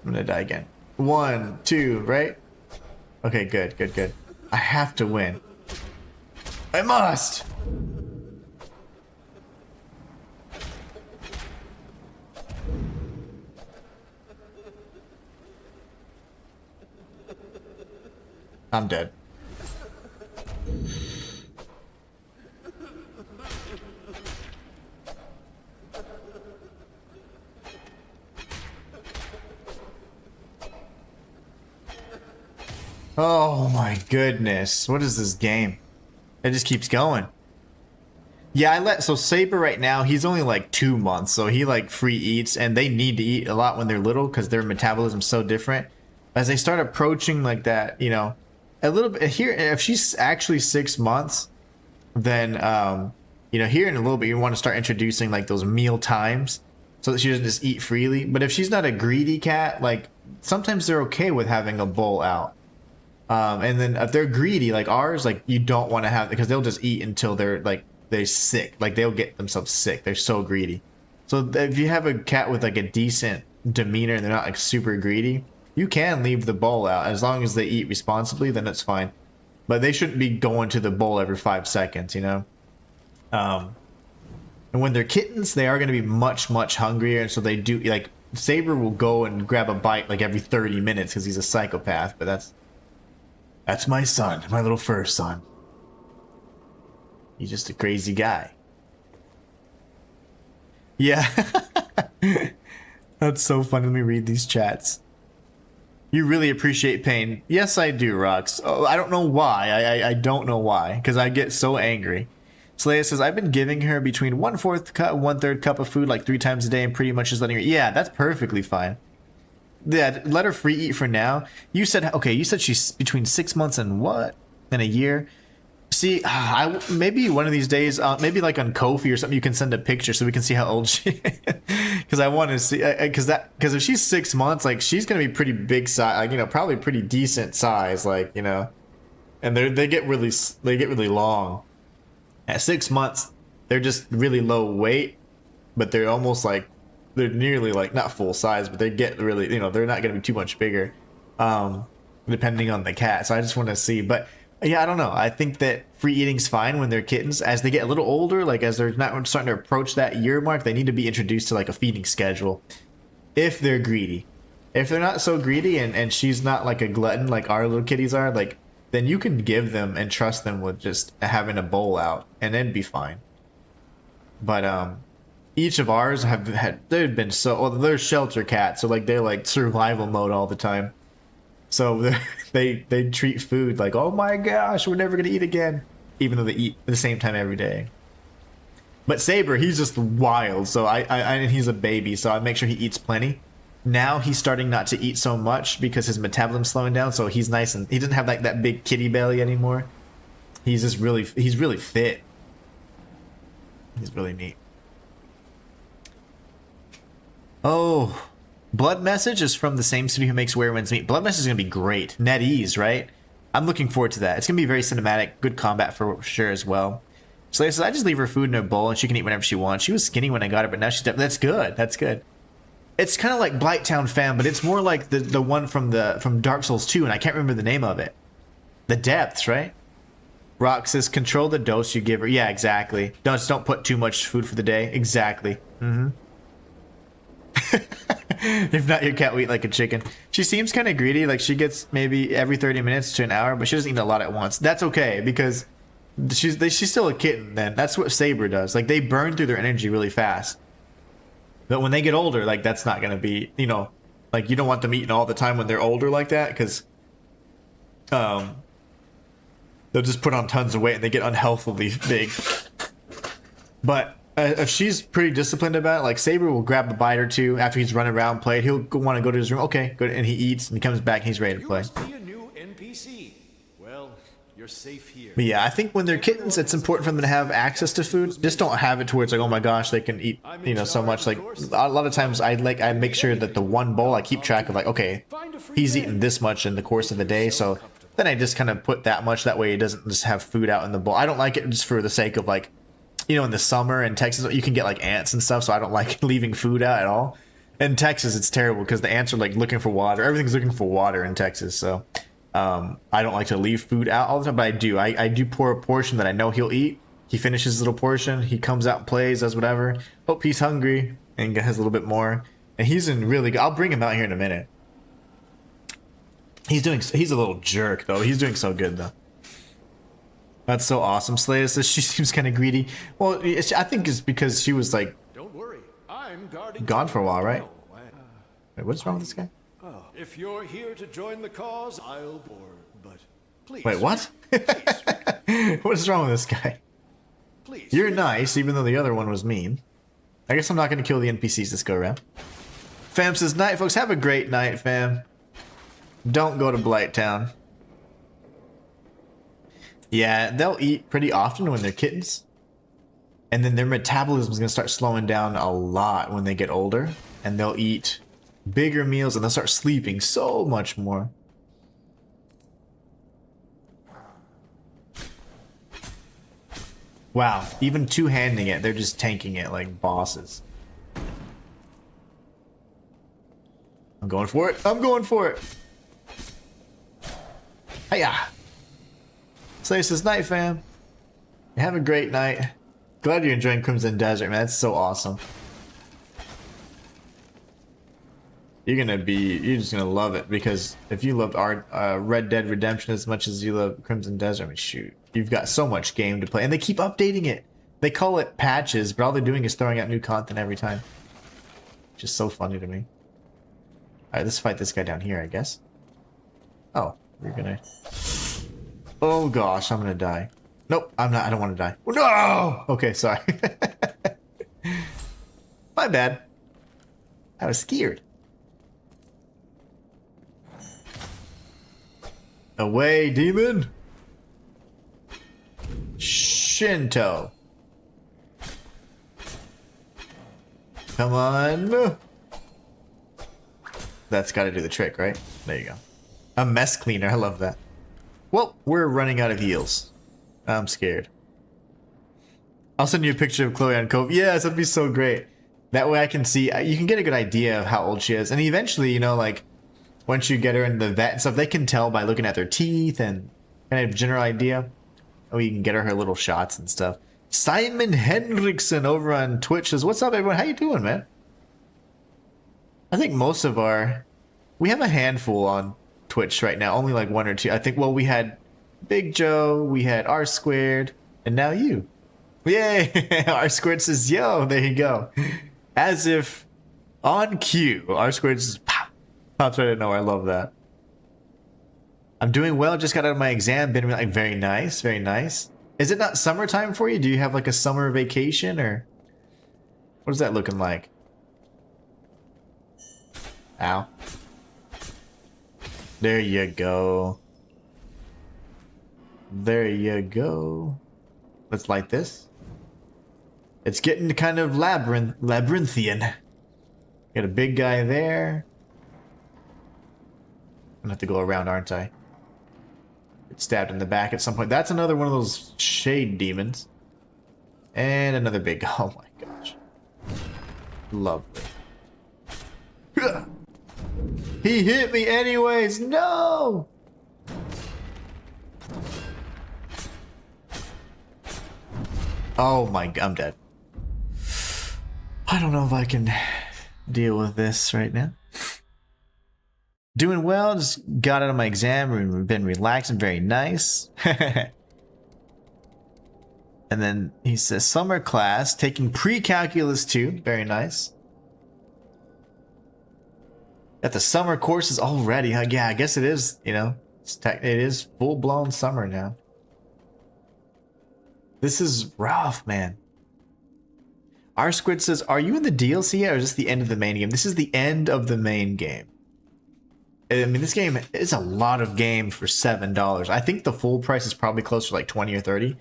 I'm gonna die again. 1, 2, right? Okay, good. I have to win. I must! I'm dead. Oh my goodness. What is this game? It just keeps going. Yeah, so Saber right now, he's only like 2 months, so he like free eats, and they need to eat a lot when they're little because their metabolism's so different. As they start approaching like that, you know, a little bit here, if she's actually 6 months, then you know, here in a little bit you want to start introducing like those meal times so that she doesn't just eat freely. But if she's not a greedy cat, like sometimes they're okay with having a bowl out. And then if they're greedy like ours, like you don't want to have, because they'll just eat until they're sick. Like they'll get themselves sick. They're so greedy. So if you have a cat with like a decent demeanor and they're not like super greedy, you can leave the bowl out as long as they eat responsibly. Then it's fine. But they shouldn't be going to the bowl every 5 seconds, you know. And when they're kittens, they are going to be much hungrier, and so they do, like Saber will go and grab a bite like every 30 minutes because he's a psychopath. But that's my son, my little fur son. He's just a crazy guy. Yeah. That's so fun. Let me read these chats. You really appreciate pain. Yes, I do, Rox. Oh, I don't know why. I don't know why, because I get so angry. Slaya says, I've been giving her between 1/4 cup and 1/3 cup of food like 3 times a day and pretty much just letting her... Yeah, that's perfectly fine. Yeah, let her free eat for now. You said, okay, you said she's between 6 months and what? And a year? See, maybe one of these days, maybe like on Ko-fi or something, you can send a picture so we can see how old she is. Because I want to see, because if she's 6 months, like she's gonna be pretty big size, like, you know, probably pretty decent size, like, you know, and they get really long. At 6 months, they're just really low weight, but they're almost like, they're nearly like not full size, but they get really, you know, they're not gonna be too much bigger, depending on the cat. So I just want to see, but. Yeah, I don't know. I think that free eating's fine when they're kittens. As they get a little older, like as they're not starting to approach that year mark, they need to be introduced to like a feeding schedule. If they're greedy. If they're not so greedy and she's not like a glutton like our little kitties are, like then you can give them and trust them with just having a bowl out and then be fine. But each of ours they've been so, well, they're shelter cats, so like they're like survival mode all the time. So they treat food like, oh my gosh, we're never gonna eat again, even though they eat at the same time every day. But Saber, he's just wild. So and he's a baby, so I make sure he eats plenty. Now he's starting not to eat so much because his metabolism's slowing down. So he's nice and he doesn't have like that big kitty belly anymore. He's just really fit. He's really neat. Oh. Blood Message is from the same studio who makes Where Winds Meet. Blood Message is going to be great. NetEase, right? I'm looking forward to that. It's going to be very cinematic. Good combat for sure as well. Slayer says, I just leave her food in her bowl and she can eat whenever she wants. She was skinny when I got her, but now she's... That's good. That's good. It's kind of like Blighttown Fam, but it's more like the one from Dark Souls 2, and I can't remember the name of it. The Depths, right? Rock says, control the dose you give her. Yeah, exactly. Don't put too much food for the day. Exactly. If not, your cat will eat like a chicken. She seems kind of greedy. Like she gets maybe every 30 minutes to an hour, but she doesn't eat a lot at once. That's okay because she's still a kitten. Then that's what Saber does. Like they burn through their energy really fast. But when they get older, like that's not gonna be, you know, like you don't want them eating all the time when they're older like that because they'll just put on tons of weight and they get unhealthily big. But if she's pretty disciplined about it, like Saber will grab a bite or two after he's running around, played. He'll want to go to his room. Okay, good, and he eats and he comes back and he's ready to play. You must be a new NPC. Well, you're safe here. But yeah, I think when they're kittens, it's important for them to have access to food. Just don't have it to where it's like, oh my gosh, they can eat, you know, so much. Like a lot of times, I make sure that the one bowl I keep track of, like, okay, he's eating this much in the course of the day, so then I just kind of put that much. That way, he doesn't just have food out in the bowl. I don't like it just for the sake of like, you know, in the summer in Texas, you can get like ants and stuff, so I don't like leaving food out at all. In Texas, it's terrible because the ants are like looking for water. Everything's looking for water in Texas, so I don't like to leave food out all the time, but I do. I do pour a portion that I know he'll eat. He finishes his little portion. He comes out and plays, does whatever. Hope he's hungry and has a little bit more. And he's in really good. I'll bring him out here in a minute. He's a little jerk, though. He's doing so good, though. That's so awesome. Slayer says she seems kind of greedy. Well, I think it's because she was like Don't worry, I'm guarding gone for a while, right? Wait, what's wrong with this guy? Oh, if you're here to join the cause, I'll board. But please. Wait, what? What is wrong with this guy? Please. You're nice, even though the other one was mean. I guess I'm not going to kill the NPCs this go around. Fam says, night, folks. Have a great night, fam. Don't go to Blighttown. Yeah, they'll eat pretty often when they're kittens. And then their metabolism is going to start slowing down a lot when they get older. And they'll eat bigger meals and they'll start sleeping so much more. Wow, even two-handing it, they're just tanking it like bosses. I'm going for it. I'm going for it. Hiya. Slayer says, night, fam. Have a great night. Glad you're enjoying Crimson Desert, man. That's so awesome. You're just gonna love it because if you loved Red Dead Redemption as much as you love Crimson Desert, I mean, shoot, you've got so much game to play, and they keep updating it. They call it patches, but all they're doing is throwing out new content every time. Just so funny to me. All right, let's fight this guy down here, I guess. Oh, we're gonna. Oh gosh, I'm gonna die. Nope, I'm not. I don't want to die. No. Okay, sorry. My bad. I was scared. Away, demon! Shinto. Come on. That's got to do the trick, right? There you go. A mess cleaner. I love that. Well, we're running out of heals. I'm scared. I'll send you a picture of Chloe on Cove. Yes, that'd be so great. That way I can see, you can get a good idea of how old she is. And eventually, you know, like, once you get her in the vet and stuff, they can tell by looking at their teeth and kind of general idea. Oh, you can get her little shots and stuff. Simon Hendrickson over on Twitch says, what's up, everyone? How you doing, man? I think most of we have a handful on Twitch right now. Only like one or two. I think, well, we had Big Joe, we had R Squared, and now you. Yay! R Squared says, yo, there you go. As if on cue, R Squared says, pops right out of nowhere. I love that. I'm doing well. Just got out of my exam. Been like very nice, very nice. Is it not summertime for you? Do you have like a summer vacation or what is that looking like? Ow. There you go. There you go. Let's light this. It's getting kind of labyrinthian. Got a big guy there. I'm gonna have to go around, aren't I? Get stabbed in the back at some point. That's another one of those shade demons. And another big. Oh my gosh. Lovely. He hit me anyways. No. Oh my god, I'm dead. I don't know if I can deal with this right now. Doing well, just got out of my exam and been relaxing, very nice. And then he says summer class, taking pre-calculus 2, very nice. Got the summer courses already, huh? Yeah, I guess it is, you know, it is full-blown summer now. This is rough, man. Our Squid says, are you in the DLC yet, or is this the end of the main game? This is the end of the main game. I mean, this game is a lot of game for $7. I think the full price is probably closer to like 20 or 30.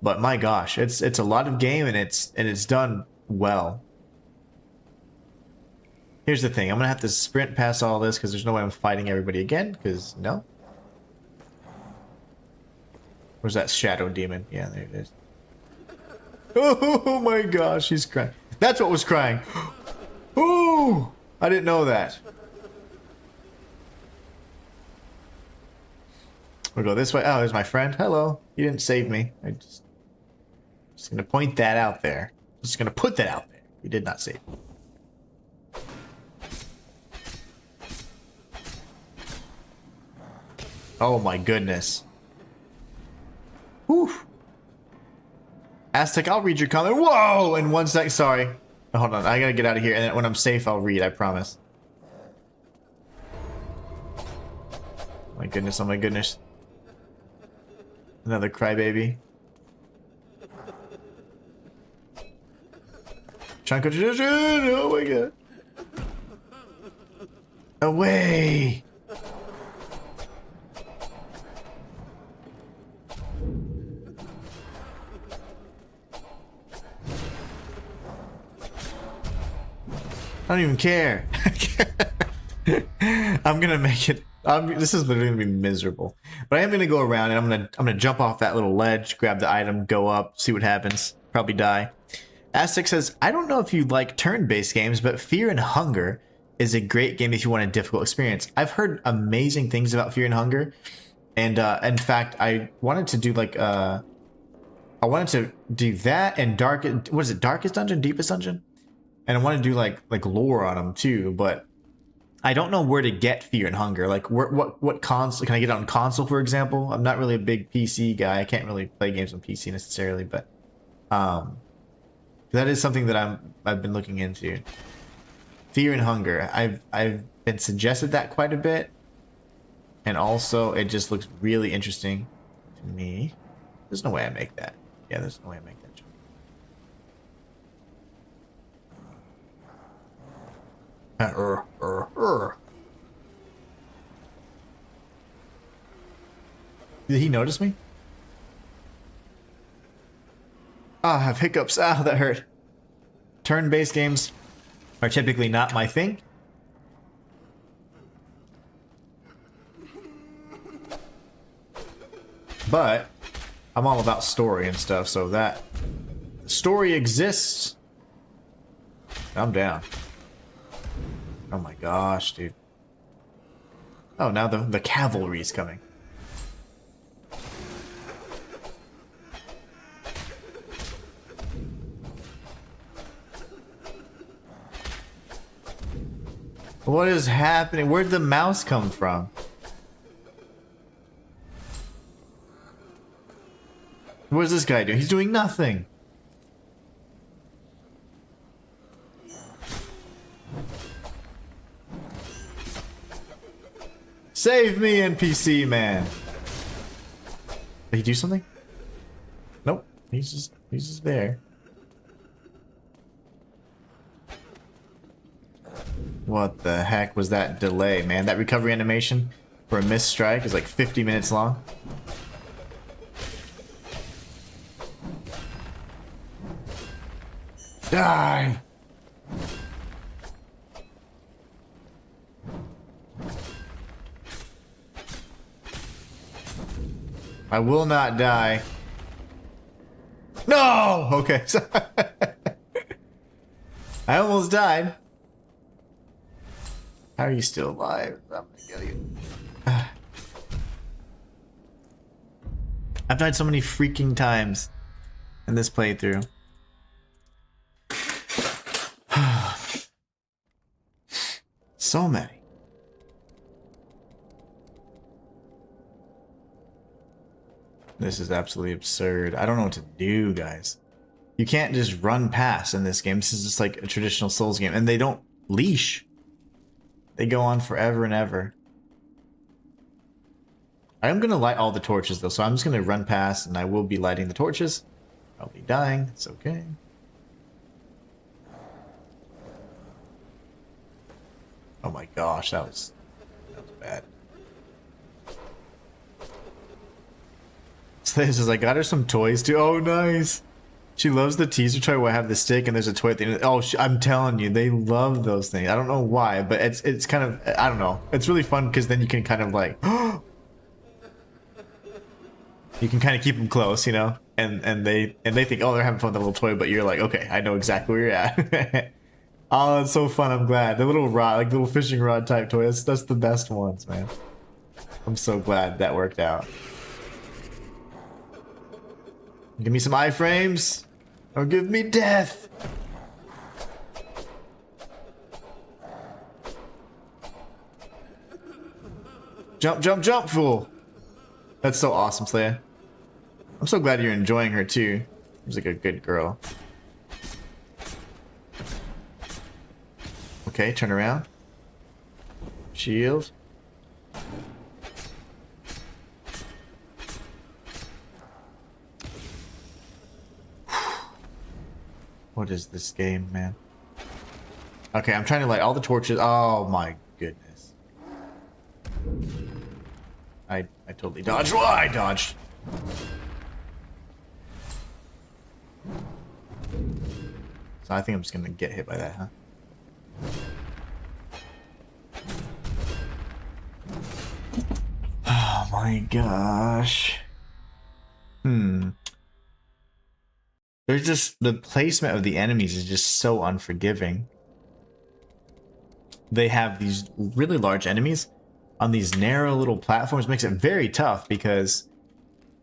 But my gosh, it's a lot of game, and it's done well. Here's the thing, I'm gonna have to sprint past all this because there's no way I'm fighting everybody again, because no. Where's that shadow demon? Yeah, there it is. Oh my gosh, he's crying. That's what was crying. Oh, I didn't know that. We'll go this way. Oh, there's my friend. Hello. You didn't save me. Just gonna point that out there. Just gonna put that out there. You did not save me. Oh my goodness. Whew. Aztec, I'll read your comment. Whoa! In 1 sec. Sorry. Hold on. I gotta get out of here. And then when I'm safe, I'll read. I promise. My goodness. Oh my goodness. Another crybaby. Chunk of tradition! Oh my god. Away! I don't even care. I'm gonna make it. This is literally gonna be miserable. But I am gonna go around, and I'm gonna jump off that little ledge, grab the item, go up, see what happens. Probably die. Aztec says, I don't know if you like turn-based games, but Fear and Hunger is a great game if you want a difficult experience. I've heard amazing things about Fear and Hunger, and in fact, I wanted to do like I wanted to do that and what is it, Darkest Dungeon, Deepest Dungeon, and I want to do like lore on them too, but I don't know where to get Fear and Hunger. Like what console can I get on console, for example? I'm not really a big PC guy. I can't really play games on PC necessarily, but that is something that I've been looking into. Fear and Hunger. I've been suggested that quite a bit, and also it just looks really interesting to me. There's no way I make that. Yeah, there's no way I make that jump. Did he notice me? Ah, I have hiccups. Ah, that hurt. Turn-based games are typically not my thing. But I'm all about story and stuff, so that story exists. I'm down. Oh my gosh, dude. Oh, now the cavalry's coming. What is happening? Where'd the mouse come from? What is this guy doing? He's doing nothing. Save me, NPC man. Did he do something? Nope. He's just there. What the heck was that delay, man? That recovery animation for a missed strike is like 50 minutes long. Die! I will not die. No! Okay. I almost died. How are you still alive? I'm gonna kill you. I've died so many freaking times in this playthrough. So many. This is absolutely absurd. I don't know what to do, guys. You can't just run past in this game. This is just like a traditional Souls game. And they don't leash. They go on forever and ever. I'm going to light all the torches, though. So I'm just going to run past, and I will be lighting the torches. I'll be dying. It's okay. Oh my gosh, that was bad. So this is, I got her some toys too. Oh, nice. She loves the teaser toy where I have the stick and there's a toy at the end. Oh, I'm telling you, they love those things. I don't know why, but it's kind of, I don't know. It's really fun because then you can kind of like, you can kind of keep them close, you know, and they think, oh, they're having fun with the little toy, but you're like, okay, I know exactly where you're at. Oh, it's so fun. I'm glad. The little rod, like the little fishing rod type toy, that's the best ones, man. I'm so glad that worked out. Give me some iframes, or give me death. Jump, jump, jump, fool. That's so awesome, Slayer. I'm so glad you're enjoying her, too. She's like a good girl. Okay, turn around. Shield. What is this game, man? Okay, I'm trying to light all the torches. Oh my goodness. I totally dodged. Oh, I dodged. So I think I'm just gonna get hit by that, huh? Oh my gosh. There's just, the placement of the enemies is just so unforgiving. They have these really large enemies on these narrow little platforms. Makes it very tough because,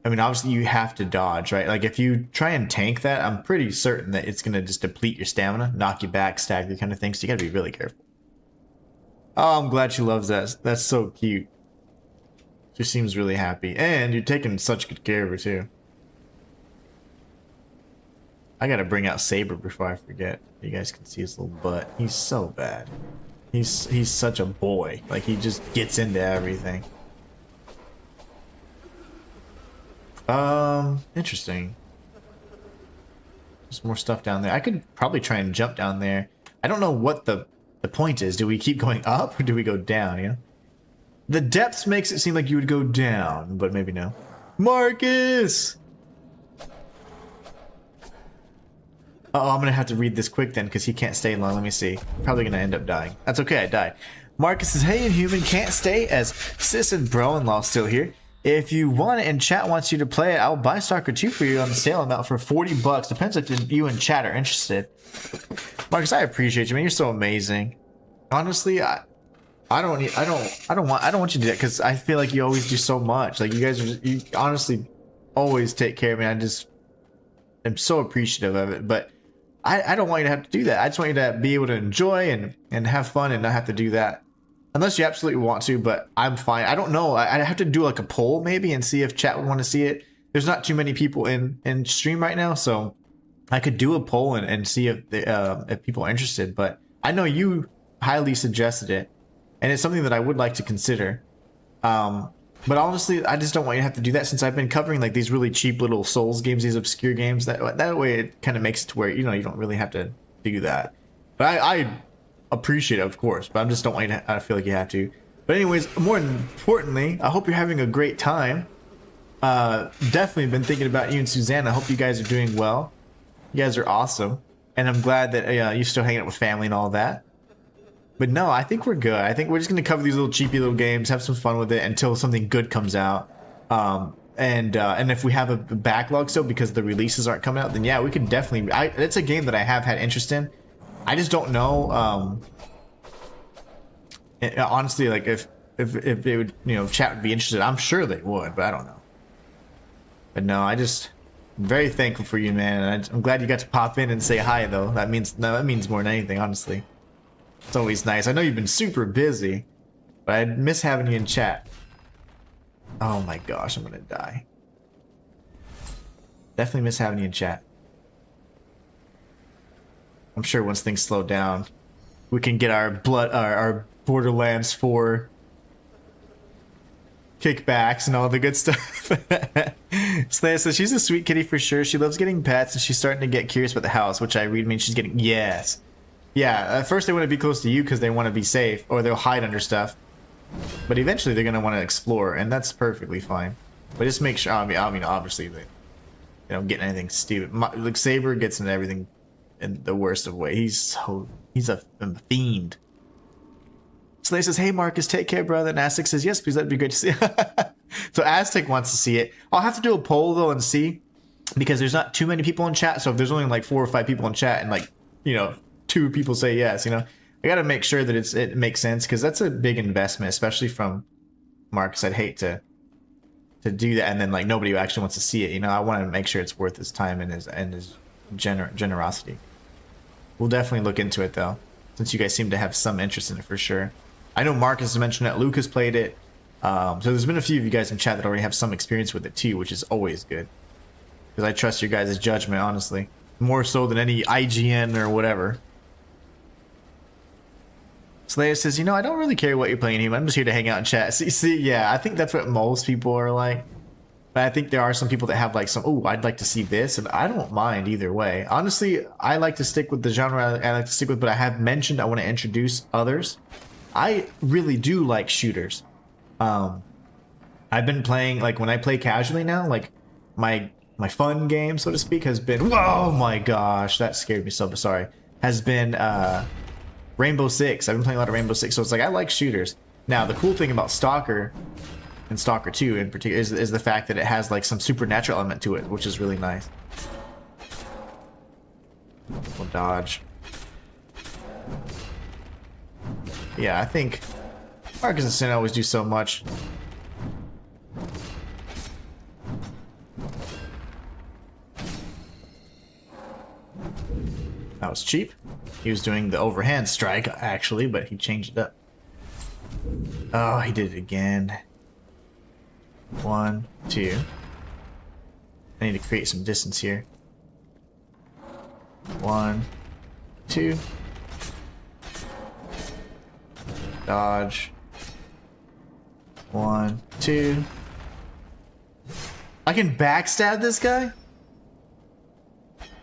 I mean, obviously you have to dodge, right? Like if you try and tank that, I'm pretty certain that it's going to just deplete your stamina, knock you back, stagger kind of thing. So you got to be really careful. Oh, I'm glad she loves that. That's so cute. She seems really happy. And you're taking such good care of her too. I gotta bring out Saber before I forget. You guys can see his little butt. He's so bad. He's such a boy. Like he just gets into everything. Interesting. There's more stuff down there. I could probably try and jump down there. I don't know what the point is. Do we keep going up or do we go down, you know? The depths makes it seem like you would go down, but maybe no. Marcus! Uh-oh, I'm gonna have to read this quick then, because he can't stay long. Let me see. Probably gonna end up dying. That's okay, I died. Marcus says, hey, Inhuman, can't stay as sis and bro-in-law still here. If you want it and chat wants you to play it, I'll buy Stalker 2 for you on the sale amount for 40 bucks. Depends if you and chat are interested. Marcus, I appreciate you, man. You're so amazing. Honestly, I don't want you to do that because I feel like you always do so much. Like you guys are you honestly always take care of me. I just am so appreciative of it. But I don't want you to have to do that. I just want you to be able to enjoy and have fun and not have to do that. Unless you absolutely want to, but I'm fine. I don't know. I'd have to do like a poll maybe and see if chat would want to see it. There's not too many people in stream right now, so I could do a poll and see if people are interested. But I know you highly suggested it, and it's something that I would like to consider. But honestly, I just don't want you to have to do that since I've been covering like these really cheap little Souls games, these obscure games. That way it kind of makes it to where, you know, you don't really have to do that. But I appreciate it, of course, but I just don't want you to, I feel like you have to. But anyways, more importantly, I hope you're having a great time. Definitely been thinking about you and Suzanne. I hope you guys are doing well. You guys are awesome. And I'm glad that you're still hanging out with family and all that. But no, I think we're good. I think we're just going to cover these little cheapy little games, have some fun with it until something good comes out. And if we have a backlog still because the releases aren't coming out, then yeah, we could definitely... it's a game that I have had interest in. I just don't know, honestly, like if they would, you know, chat would be interested. I'm sure they would, but I don't know. But no, I'm very thankful for you, man. And I'm glad you got to pop in and say hi, though. That means more than anything, honestly. It's always nice. I know you've been super busy, but I miss having you in chat. Oh my gosh, I'm gonna die. Definitely miss having you in chat. I'm sure once things slow down, we can get our our Borderlands 4 kickbacks and all the good stuff. Slaya says she's a sweet kitty for sure. She loves getting pets and she's starting to get curious about the house, which I read means she's getting yes. Yeah, at first they want to be close to you because they want to be safe, or they'll hide under stuff. But eventually they're going to want to explore, and that's perfectly fine. But just make sure, I mean obviously they don't get anything stupid. Like Saber gets into everything in the worst of way. He's a fiend. Slay says, hey Marcus, take care, brother. And Aztec says, yes, please, that'd be great to see. So Aztec wants to see it. I'll have to do a poll though and see, because there's not too many people in chat. So if there's only like 4 or 5 people in chat and like, 2 people say yes, I got to make sure that it makes sense, because that's a big investment, especially from Marcus. I'd hate to do that and then like nobody actually wants to see it. I want to make sure it's worth his time and his generosity. We'll definitely look into it though, since you guys seem to have some interest in it for sure. I know Marcus has mentioned that Luke has played it. So there's been a few of you guys in chat that already have some experience with it too, which is always good, because I trust your guys' judgment, honestly, more so than any IGN or whatever. Slayer says, I don't really care what you're playing, Inhuman. I'm just here to hang out and chat. See, yeah, I think that's what most people are like. But I think there are some people that have like I'd like to see this, and I don't mind either way. Honestly, I like to stick with the genre I like to stick with, but I have mentioned I want to introduce others. I really do like shooters. I've been playing, like when I play casually now, like my fun game, so to speak, has been, oh my gosh, that scared me so sorry, has been Rainbow Six. I've been playing a lot of Rainbow Six, so it's like I like shooters. Now the cool thing about Stalker and Stalker 2 in particular is the fact that it has like some supernatural element to it, which is really nice. We'll dodge. Yeah, I think Marcus and Sin always do so much. That was cheap. He was doing the overhand strike, actually, but he changed it up. Oh, he did it again. 1, 2. I need to create some distance here. 1, 2. Dodge. 1, 2. I can backstab this guy?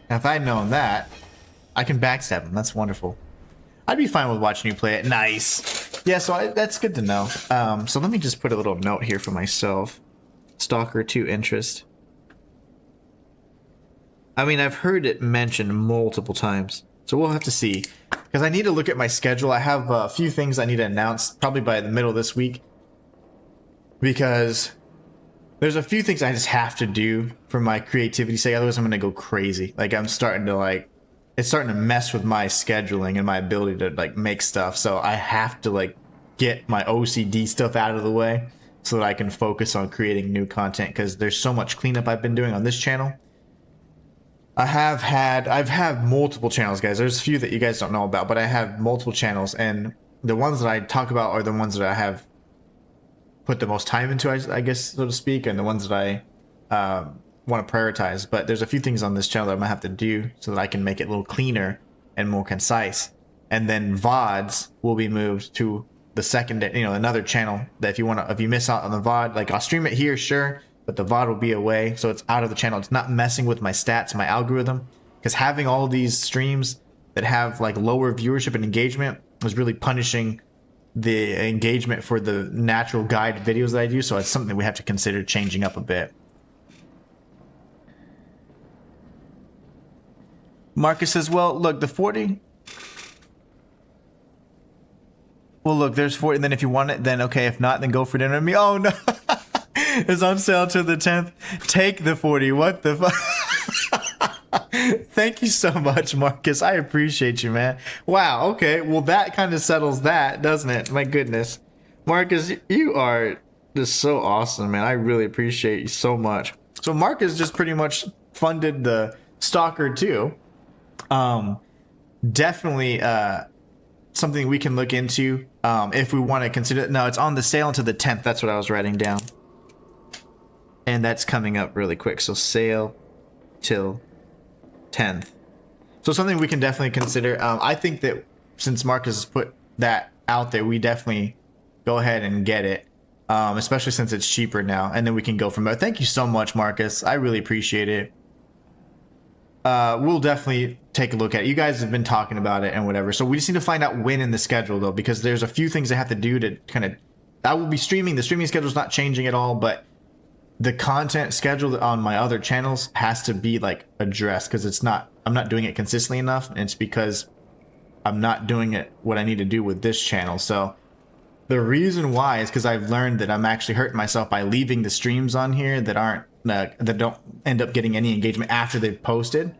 Now, if I'd known that, I can backstab him. That's wonderful. I'd be fine with watching you play it. Nice. Yeah, so that's good to know. So let me just put a little note here for myself. Stalker 2 interest. I mean, I've heard it mentioned multiple times, so we'll have to see. Because I need to look at my schedule. I have a few things I need to announce probably by the middle of this week. Because there's a few things I just have to do for my creativity sake. Otherwise, I'm going to go crazy. Like, I'm starting to, it's starting to mess with my scheduling and my ability to, make stuff. So I have to, get my OCD stuff out of the way so that I can focus on creating new content. Because there's so much cleanup I've been doing on this channel. I've had multiple channels, guys. There's a few that you guys don't know about, but I have multiple channels, and the ones that I talk about are the ones that I have put the most time into, I guess, so to speak, and the ones that I want to prioritize. But there's a few things on this channel that I'm gonna have to do so that I can make it a little cleaner and more concise. And then VODs will be moved to the second, another channel that if you miss out on the VOD, I'll stream it here, sure, but the VOD will be away, so it's out of the channel. It's not messing with my stats, my algorithm, because having all these streams that have lower viewership and engagement was really punishing the engagement for the natural guide videos that I do. So it's something that we have to consider changing up a bit. Marcus says, well, look, the 40. Well, look, there's 40, and then if you want it, then okay. If not, then go for dinner with me. Oh, no. It's on sale till the 10th. Take the 40. What the fuck? Thank you so much, Marcus. I appreciate you, man. Wow, okay. Well, that kind of settles that, doesn't it? My goodness. Marcus, you are just so awesome, man. I really appreciate you so much. So Marcus just pretty much funded the Stalker 2. Definitely something we can look into if we want to consider it. No, it's on the sale until the 10th. That's what I was writing down. And that's coming up really quick. So sale till 10th. So something we can definitely consider. I think that since Marcus has put that out there, we definitely go ahead and get it. Especially since it's cheaper now. And then we can go from there. Thank you so much, Marcus. I really appreciate it. We'll definitely take a look at it. You guys have been talking about it and whatever. So we just need to find out when in the schedule, though, because there's a few things I have to do to kind of... I will be streaming. The streaming schedule is not changing at all, but the content schedule on my other channels has to be like addressed because it's not... I'm not doing it consistently enough, and it's because I'm not doing it what I need to do with this channel. So the reason why is because I've learned that I'm actually hurting myself by leaving the streams on here that aren't that don't end up getting any engagement after they've posted.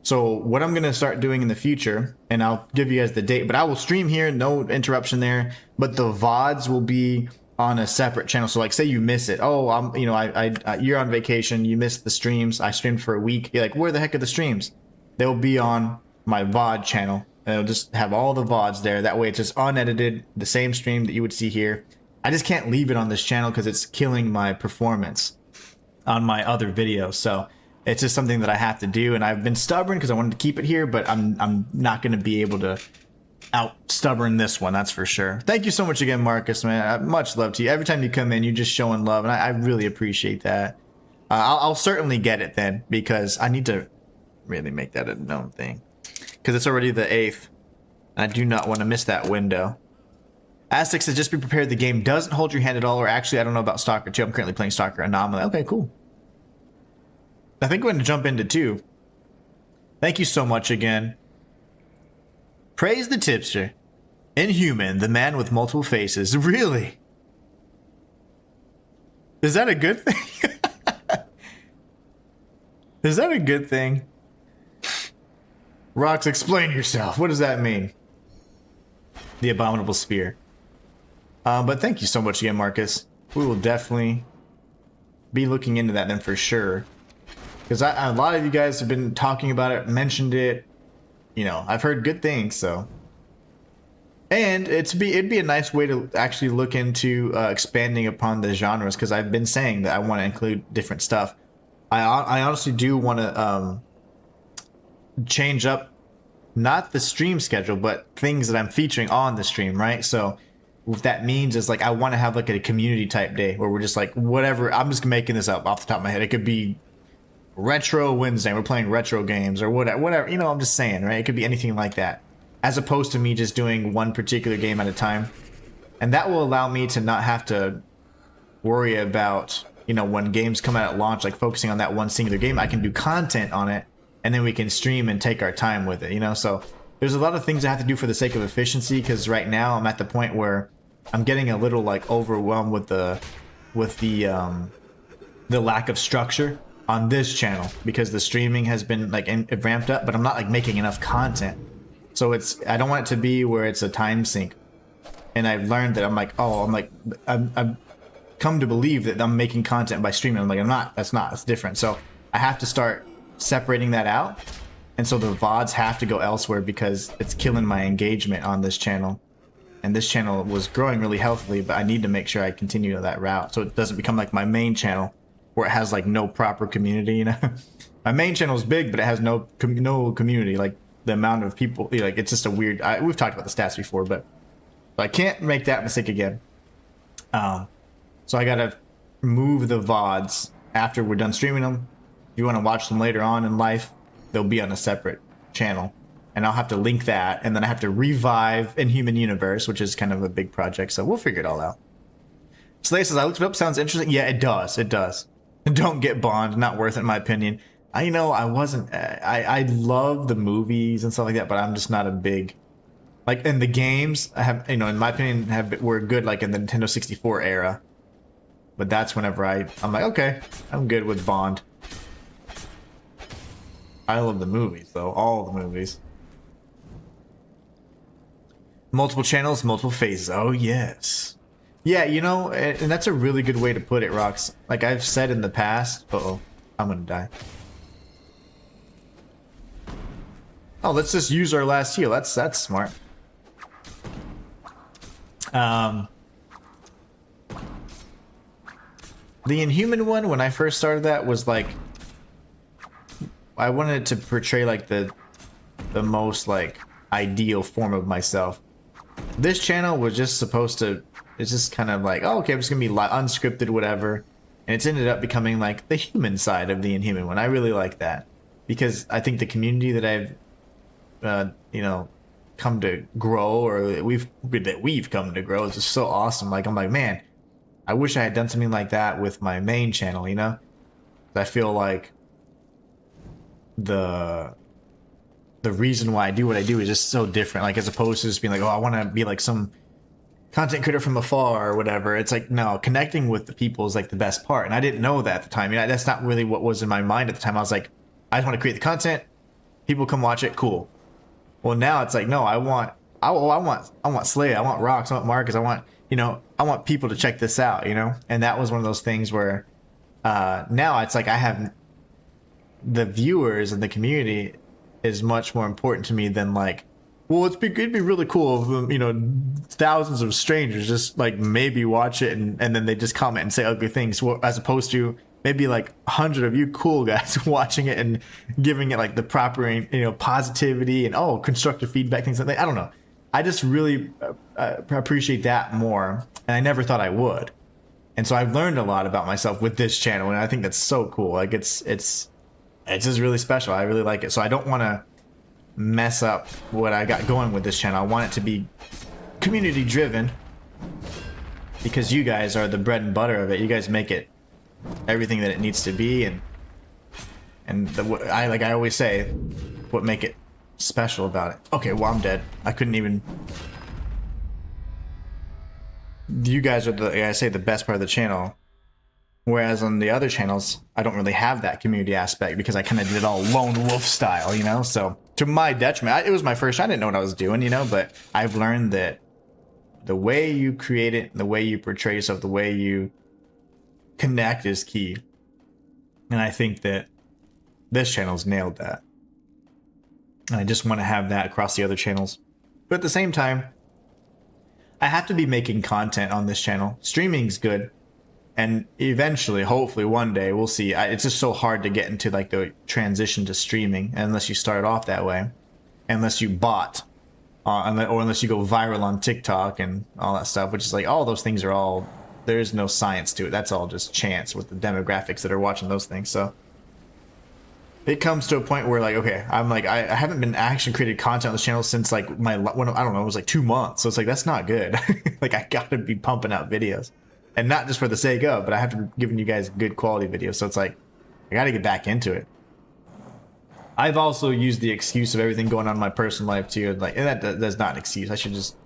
So what I'm gonna start doing in the future, and I'll give you guys the date, but I will stream here, no interruption there, but the VODs will be on a separate channel. So like, say you miss it. Oh, you're on vacation, you missed the streams. I streamed for a week. You're like, where the heck are the streams? They'll be on my VOD channel. And it'll just have all the VODs there. That way it's just unedited, the same stream that you would see here. I just can't leave it on this channel because it's killing my performance on my other videos. So it's just something that I have to do. And I've been stubborn because I wanted to keep it here, but I'm not going to be able to out stubborn this one, that's for sure. Thank you so much again, Marcus, man. Much love to you. Every time you come in, you're just showing love, and I really appreciate that. I'll certainly get it then, because I need to really make that a known thing. Because it's already the 8th. I do not want to miss that window. Aztec says, just be prepared. The game doesn't hold your hand at all. Or actually, I don't know about Stalker 2. I'm currently playing Stalker Anomaly. Okay, cool. I think we're going to jump into 2. Thank you so much again. Praise the tipster. Inhuman, the man with multiple faces. Really? Is that a good thing? Is that a good thing? Rox, explain yourself. What does that mean? The abominable spear. But thank you so much again, Marcus. We will definitely be looking into that then for sure. Because a lot of you guys have been talking about it, mentioned it. You know, I've heard good things, so. And it'd be a nice way to actually look into expanding upon the genres, because I've been saying that I want to include different stuff. I honestly do want to change up not the stream schedule, but things that I'm featuring on the stream, right? So what that means is, like, I want to have like a community type day where we're just like, whatever, I'm just making this up off the top of my head. It could be Retro Wednesday, we're playing retro games, or whatever, you know, I'm just saying, right? It could be anything like that, as opposed to me just doing one particular game at a time. And that will allow me to not have to worry about, you know, when games come out at launch, like focusing on that one singular game. I can do content on it, and then we can stream and take our time with it, you know? So there's a lot of things I have to do for the sake of efficiency, because right now I'm at the point where I'm getting a little like overwhelmed with the lack of structure on this channel, because the streaming has been like ramped up, but I'm not like making enough content. So I don't want it to be where it's a time sink. And I've learned that I've come to believe that I'm making content by streaming. I'm like, I'm not, it's different. So I have to start separating that out. And so the VODs have to go elsewhere, because it's killing my engagement on this channel. And this channel was growing really healthily, but I need to make sure I continue that route, so it doesn't become like my main channel, where it has like no proper community, you know? My main channel is big, but it has no community. Like, the amount of people, you know, like, it's just a weird, we've talked about the stats before, but I can't make that mistake again. So I gotta move the VODs after we're done streaming them. If you want to watch them later on in life, they'll be on a separate channel, and I'll have to link that, and then I have to revive Inhuman Universe, which is kind of a big project, so we'll figure it all out. Slay says, I looked it up, sounds interesting. Yeah, it does, it does. Don't get Bond, not worth it in my opinion. I love the movies and stuff like that, but I'm just not a big, like, in the games, I have, you know, in my opinion, were good like in the Nintendo 64 era. But that's whenever I'm like, okay, I'm good with Bond. I love the movies, though, all the movies. Multiple channels, multiple phases. Oh, yes. Yeah, you know, and that's a really good way to put it, Rox. Like I've said in the past. Uh-oh, I'm gonna die. Oh, let's just use our last heal. That's smart. Um, the Inhuman one, when I first started that, was like, I wanted it to portray like the most like ideal form of myself. This channel was just supposed to, it's just kind of like, oh, okay, I'm just gonna be unscripted, whatever. And it's ended up becoming like the human side of the Inhuman one. I really like that because I think the community that I've, you know, come to grow, or that we've come to grow, is just so awesome. Like, I'm like, man, I wish I had done something like that with my main channel, you know? I feel like the reason why I do what I do is just so different. Like, as opposed to just being like, oh, I want to be like some content creator from afar or whatever. It's like, no, connecting with the people is like the best part. And I didn't know that at the time. You know, that's not really what was in my mind at the time. I was like, I just want to create the content. People come watch it. Cool. Well, now it's like, no, I want Slay. I want Rocks. I want Marcus. I want people to check this out, you know? And that was one of those things where now it's like I have the viewers and the community is much more important to me than like, well, it'd be really cool if, you know, thousands of strangers just like maybe watch it and then they just comment and say ugly things, as opposed to maybe like 100 of you cool guys watching it and giving it like the proper, you know, positivity and constructive feedback, things like that. I don't know. I just really appreciate that more, and I never thought I would. And so I've learned a lot about myself with this channel, and I think that's so cool. Like, it's just really special. I really like it. So I don't want to mess up what I got going with this channel. I want it to be community driven because you guys are the bread and butter of it. You guys make it everything that it needs to be, and I always say, what make it special about it. Okay, well, I'm dead. I couldn't even. You guys are the best part of the channel. Whereas on the other channels, I don't really have that community aspect because I kind of did it all lone wolf style, you know? So to my detriment, it was my first, I didn't know what I was doing, you know? But I've learned that the way you create it, the way you portray yourself, the way you connect is key. And I think that this channel's nailed that. And I just want to have that across the other channels. But at the same time, I have to be making content on this channel. Streaming's good. And eventually, hopefully one day, we'll see. It's just so hard to get into like the transition to streaming unless you start off that way. Unless you bot. Or unless you go viral on TikTok and all that stuff. Which is like, all those things are all... There is no science to it. That's all just chance with the demographics that are watching those things. So it comes to a point where like, okay, I'm like, I haven't been action created content on this channel since like I don't know, it was like 2 months. So it's like, that's not good. Like, I gotta be pumping out videos. And not just for the sake of, but I have to be giving you guys good quality videos. So it's like, I gotta get back into it. I've also used the excuse of everything going on in my personal life too. Like, and that's not an excuse. I should just,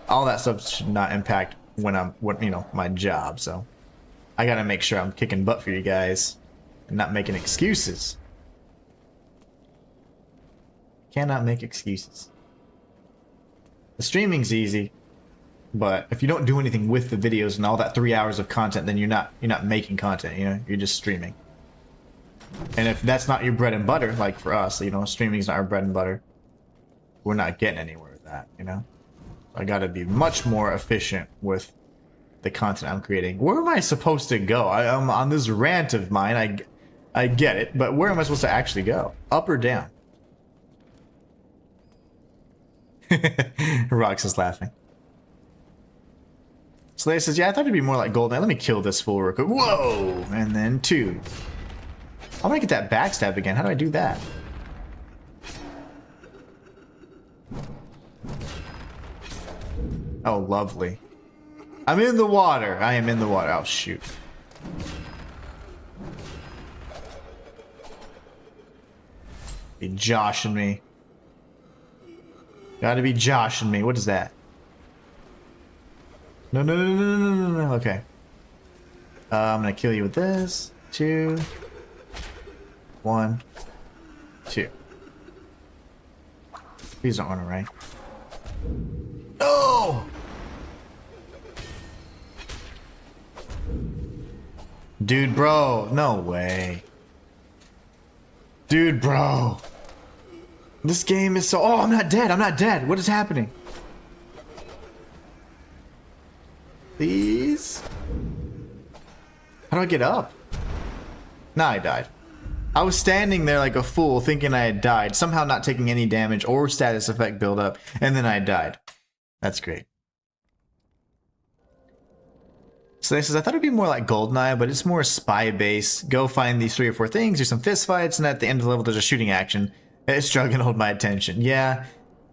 all that stuff should not impact my job. So I gotta make sure I'm kicking butt for you guys and not making excuses. Cannot make excuses. The streaming's easy, but if you don't do anything with the videos and all that 3 hours of content, then you're not making content, you know, you're just streaming. And if that's not your bread and butter, like for us, you know, streaming's not our bread and butter, we're not getting anywhere with that, you know? I gotta be much more efficient with the content I'm creating. Where am I supposed to go? I'm on this rant of mine, I get it, but where am I supposed to actually go? Up or down? Rox is laughing. Slay says, yeah, I thought it'd be more like Golden. Let me kill this fool real quick. Whoa! And then 2. I want to get that backstab again. How do I do that? Oh, lovely. I'm in the water. I am in the water. Oh, shoot. Be joshing me. Gotta be joshing me. What is that? No. Okay. I'm gonna kill you with this. 2. 1. 2. Please don't run away. No! Dude, bro. No way. Dude, bro. This game is so... Oh, I'm not dead. I'm not dead. What is happening? Please? How do I get up? Nah, I died. I was standing there like a fool thinking I had died, somehow not taking any damage or status effect buildup, and then I died. That's great. So this says, I thought it'd be more like GoldenEye, but it's more spy based. Go find these 3 or 4 things, do some fist fights, and at the end of the level there's a shooting action. It's drug and hold my attention. Yeah,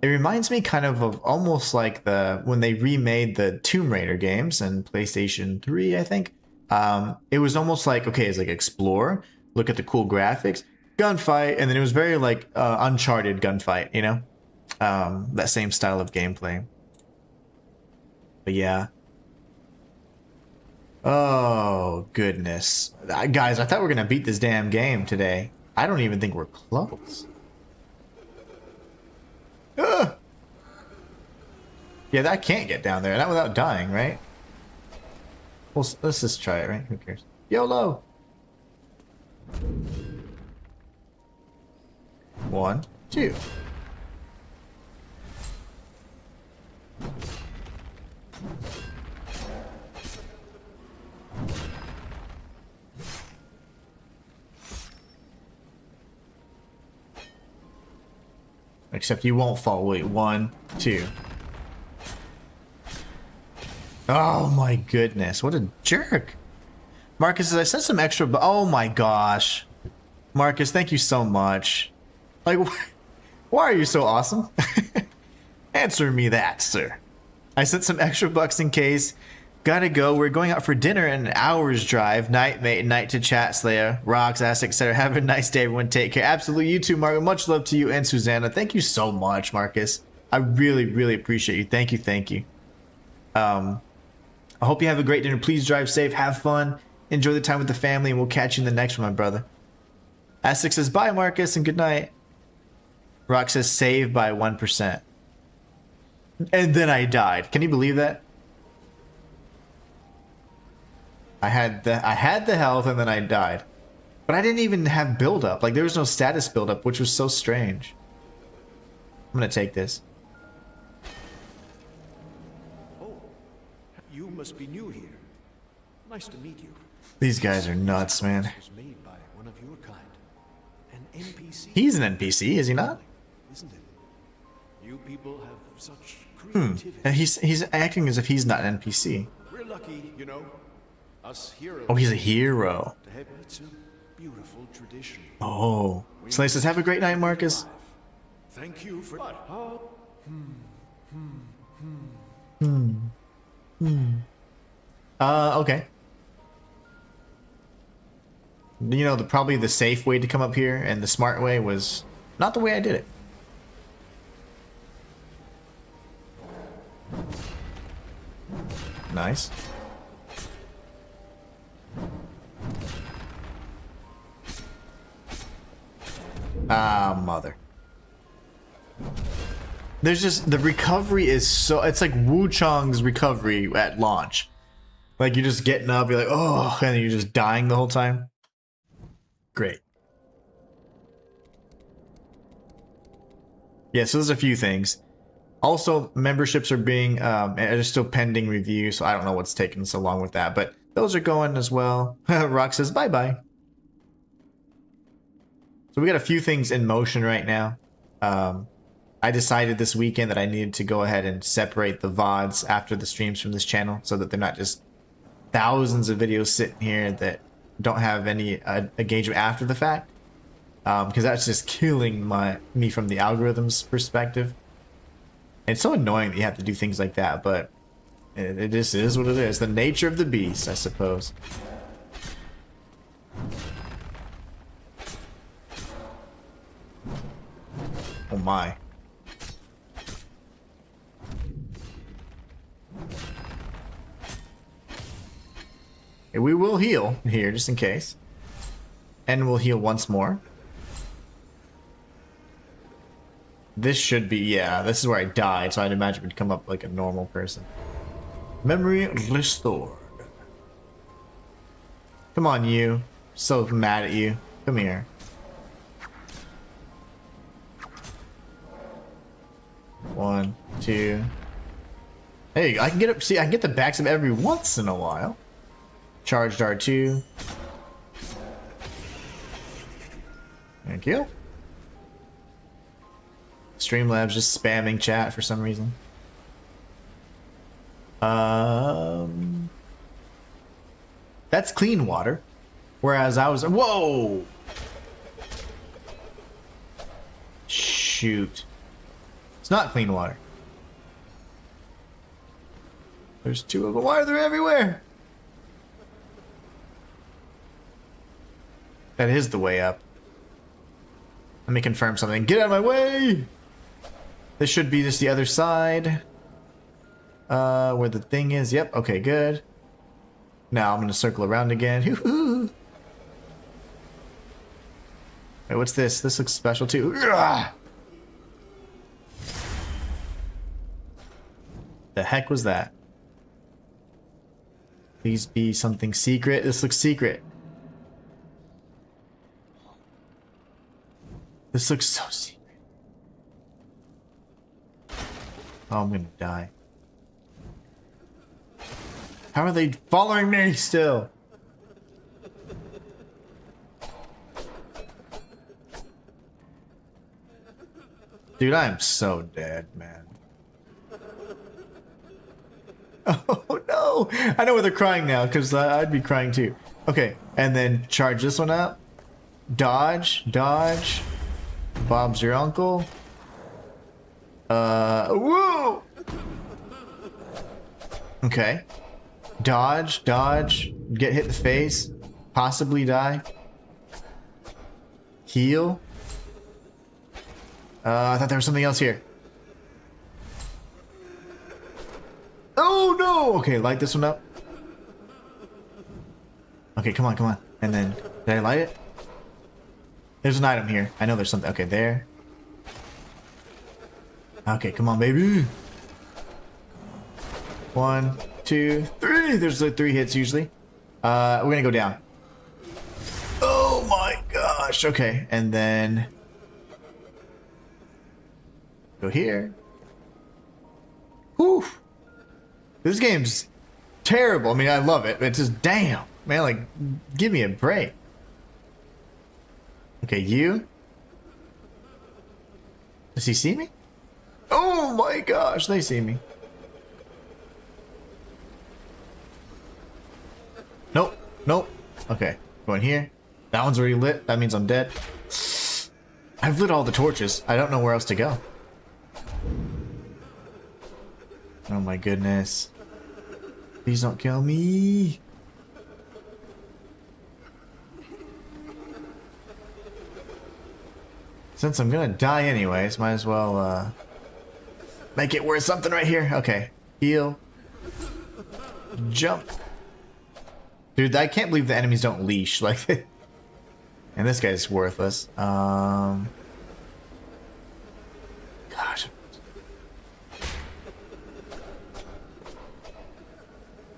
it reminds me kind of almost like when they remade the Tomb Raider games in PlayStation 3, I think. It was almost like, okay, it's like explore, look at the cool graphics, gunfight, and then it was very like Uncharted gunfight, you know? That same style of gameplay. But yeah. Oh, goodness. Guys, I thought we were going to beat this damn game today. I don't even think we're close. Ugh. Yeah, that can't get down there. Not without dying, right? Well, let's just try it, right? Who cares? YOLO! 1, 2. Except you won't fall. Wait, 1, 2. Oh my goodness, what a jerk. Marcus says, I sent some extra, but oh my gosh. Marcus, thank you so much. Like, why are you so awesome? Answer me that, sir. I sent some extra bucks in case. Gotta go. We're going out for dinner in an hour's drive. Night, mate. Night to chat, Slayer. Rocks, ass, etc. Have a nice day, everyone. Take care. Absolutely. You too, Marcus. Much love to you and Susanna. Thank you so much, Marcus. I really, really appreciate you. Thank you. Thank you. I hope you have a great dinner. Please drive safe. Have fun. Enjoy the time with the family, and we'll catch you in the next one, my brother. Essex says, bye, Marcus, and good night. Rock says, save by 1%. And then I died. Can you believe that? I had the health and then I died. But I didn't even have build-up. Like, there was no status build-up, which was so strange. I'm gonna take this. Oh, you must be new here. Nice to meet you. These guys are nuts, man. Was made by one of your kind. An NPC. He's an NPC, is he not? Isn't it? You people have such creativity. And he's acting as if he's not an NPC. We're lucky, you know. Us heroes. Oh, he's a hero. It's a beautiful tradition. Oh. Slay says, have a great night, Marcus. Thank you for Okay. You know, probably the safe way to come up here and the smart way was not the way I did it. Nice. Ah, mother. There's just, the recovery is so, it's like Wu Chang's recovery at launch. Like, you're just getting up, you're like, oh, and you're just dying the whole time. Great. Yeah, so there's a few things. Also, memberships are being, are still pending review, so I don't know what's taking so long with that, but those are going as well. Rock says, bye-bye. So we got a few things in motion right now. I decided this weekend that I needed to go ahead and separate the VODs after the streams from this channel so that they're not just thousands of videos sitting here that don't have any engagement after the fact. Because that's just killing me from the algorithm's perspective. It's so annoying that you have to do things like that, but it just is what it is. The nature of the beast, I suppose. Oh my. We will heal here, just in case. And we'll heal once more. This should be, yeah, this is where I died, so I'd imagine it would come up like a normal person. Memory restored. Come on, you. So mad at you. Come here. One, two. Hey, I can get up. See, I can get the backs of every once in a while. Charged R2. Thank you. Streamlabs just spamming chat for some reason. That's clean water. Whereas I was... Whoa! Shoot. It's not clean water. There's two of them. Why are they everywhere? That is the way up. Let me confirm something. Get out of my way! This should be just the other side. Where the thing is. Yep, okay, good. Now I'm gonna circle around again. Wait, what's this? This looks special too. Ugh! The heck was that? Please be something secret. This looks secret. This looks so secret. Oh, I'm gonna die. How are they following me still? Dude, I'm so dead, man. Oh no! I know where they're crying now, because I'd be crying too. Okay, and then charge this one up. Dodge, dodge. Bob's your uncle. Whoa! Okay. Dodge, dodge. Get hit in the face. Possibly die. Heal. I thought there was something else here. Oh no! Okay, light this one up. Okay, come on, come on. And then, did I light it? There's an item here. I know there's something. Okay, there. Okay, come on, baby. 1, 2, 3. There's like 3 hits usually. We're gonna go down. Oh my gosh. Okay, and then go here. Whew. This game's terrible. I mean, I love it, but it's just damn, man. Like, give me a break. Okay, you. Does he see me? Oh my gosh, they see me. Nope, nope. Okay, going here. That one's already lit. That means I'm dead. I've lit all the torches. I don't know where else to go. Oh my goodness. Please don't kill me. Since I'm gonna die anyways, might as well make it worth something right here. Okay. Heal. Jump. Dude, I can't believe the enemies don't leash like that. And this guy's worthless. Gosh.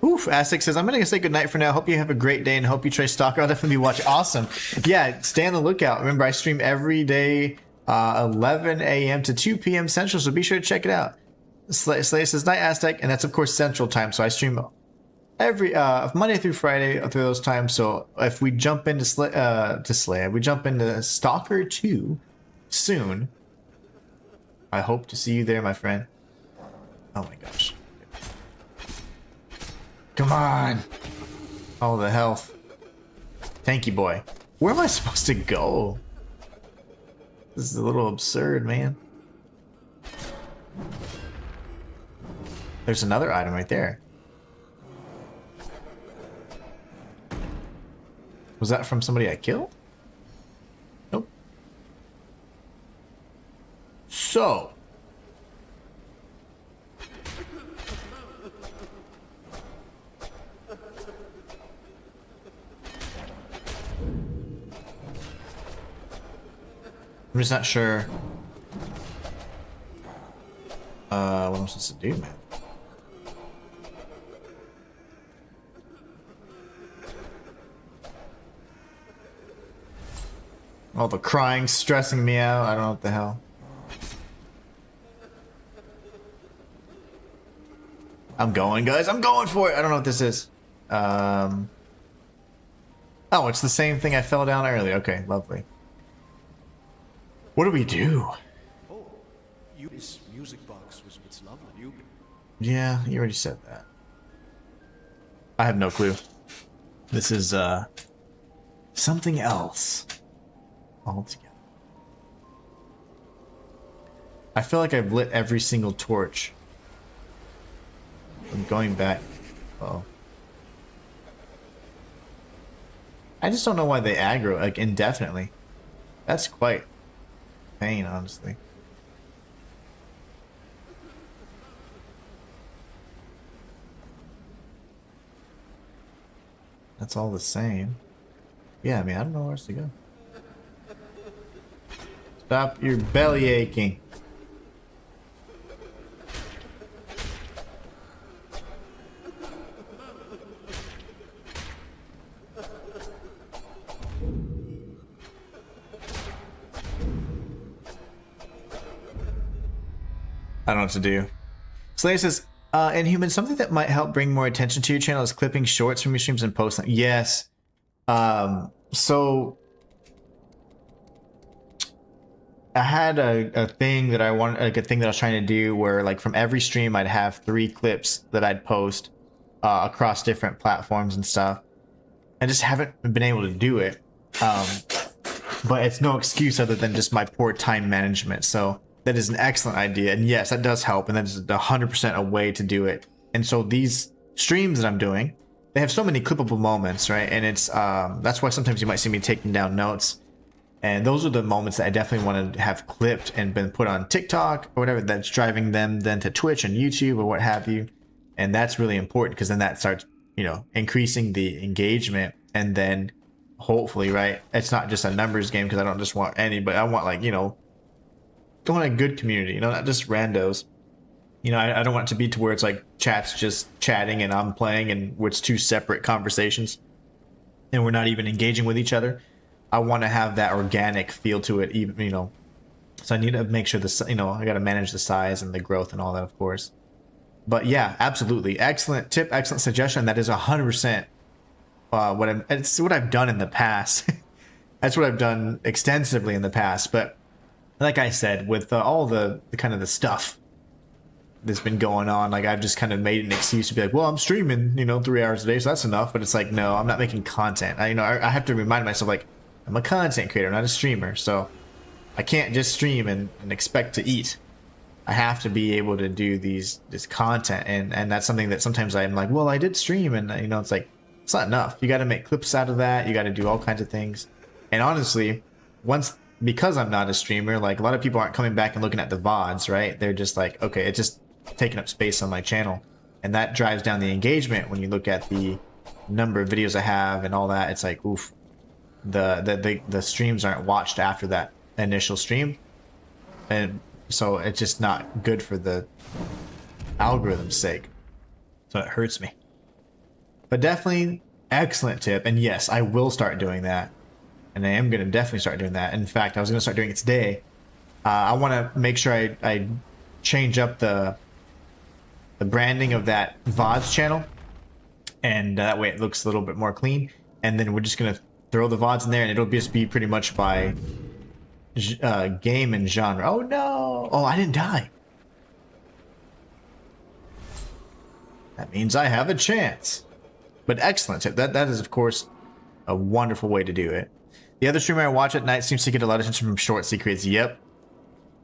Oof, Aztec says, I'm gonna say goodnight for now. Hope you have a great day and hope you try Stalker. I'll definitely be watching. Awesome. Yeah, stay on the lookout. Remember, I stream every day, 11 a.m. to 2 p.m. Central, so be sure to check it out. Slay says, night Aztec, and that's of course Central time, so I stream every Monday through Friday through those times. So if we jump into we jump into Stalker 2 soon, I hope to see you there, my friend. Oh my gosh. Come on. All the health. Tanky boy. Where am I supposed to go? This is a little absurd, man. There's another item right there. Was that from somebody I killed? Nope. So. I'm just not sure what I'm supposed to do, man. All the crying stressing me out. I don't know what the hell. I'm going, guys. I'm going for it. I don't know what this is. Oh, it's the same thing I fell down earlier. Okay, lovely. What do we do? Oh, this music box was it's lovely. Yeah, you already said that. I have no clue. This is something else altogether. I feel like I've lit every single torch. I'm going back. Oh. I just don't know why they aggro like indefinitely. That's quite pain, honestly. That's all the same. Yeah, I mean, I don't know where else to go. Stop your belly aching. I don't know what to do. Slayer says, Inhuman, something that might help bring more attention to your channel is clipping shorts from your streams and posting. Yes. So I had a thing that I wanted, like a thing that I was trying to do where like from every stream I'd have 3 clips that I'd post across different platforms and stuff. I just haven't been able to do it. But it's no excuse other than just my poor time management. So that is an excellent idea. And yes, that does help. And that is 100% a way to do it. And so these streams that I'm doing, they have so many clippable moments, right? And it's that's why sometimes you might see me taking down notes. And those are the moments that I definitely want to have clipped and been put on TikTok or whatever that's driving them then to Twitch and YouTube or what have you. And that's really important because then that starts, you know, increasing the engagement. And then hopefully, right, it's not just a numbers game because I don't just want anybody. I want like, you know, I want a good community, you know, not just randos. You know, I don't want it to be to where it's like chat's just chatting and I'm playing and it's 2 separate conversations and we're not even engaging with each other. I want to have that organic feel to it, even, you know. So I need to make sure this, you know, I got to manage the size and the growth and all that, of course. But yeah, absolutely. Excellent tip, excellent suggestion. That is 100% it's what I've done in the past. That's what I've done extensively in the past. But like I said, with all the kind of the stuff that's been going on, like I've just kind of made an excuse to be like, well, I'm streaming, you know, 3 hours a day, so that's enough. But it's like, no, I'm not making content. I have to remind myself, like, I'm a content creator, not a streamer. So I can't just stream and expect to eat. I have to be able to do this content. And that's something that sometimes I'm like, well, I did stream. And, you know, it's like, it's not enough. You got to make clips out of that. You got to do all kinds of things. And honestly, because I'm not a streamer, like a lot of people aren't coming back and looking at the VODs, right? They're just like, okay, it's just taking up space on my channel. And that drives down the engagement when you look at the number of videos I have and all that. It's like, oof, the streams aren't watched after that initial stream. And so it's just not good for the algorithm's sake. So it hurts me. But definitely excellent tip. And yes, I will start doing that. And I am going to definitely start doing that. In fact, I was going to start doing it today. I want to make sure I change up the branding of that VODs channel. And that way it looks a little bit more clean. And then we're just going to throw the VODs in there and it'll just be pretty much by game and genre. Oh no! Oh, I didn't die. That means I have a chance. But excellent tip. That is, of course, a wonderful way to do it. The other streamer I watch at night seems to get a lot of attention from short secrets. Yep.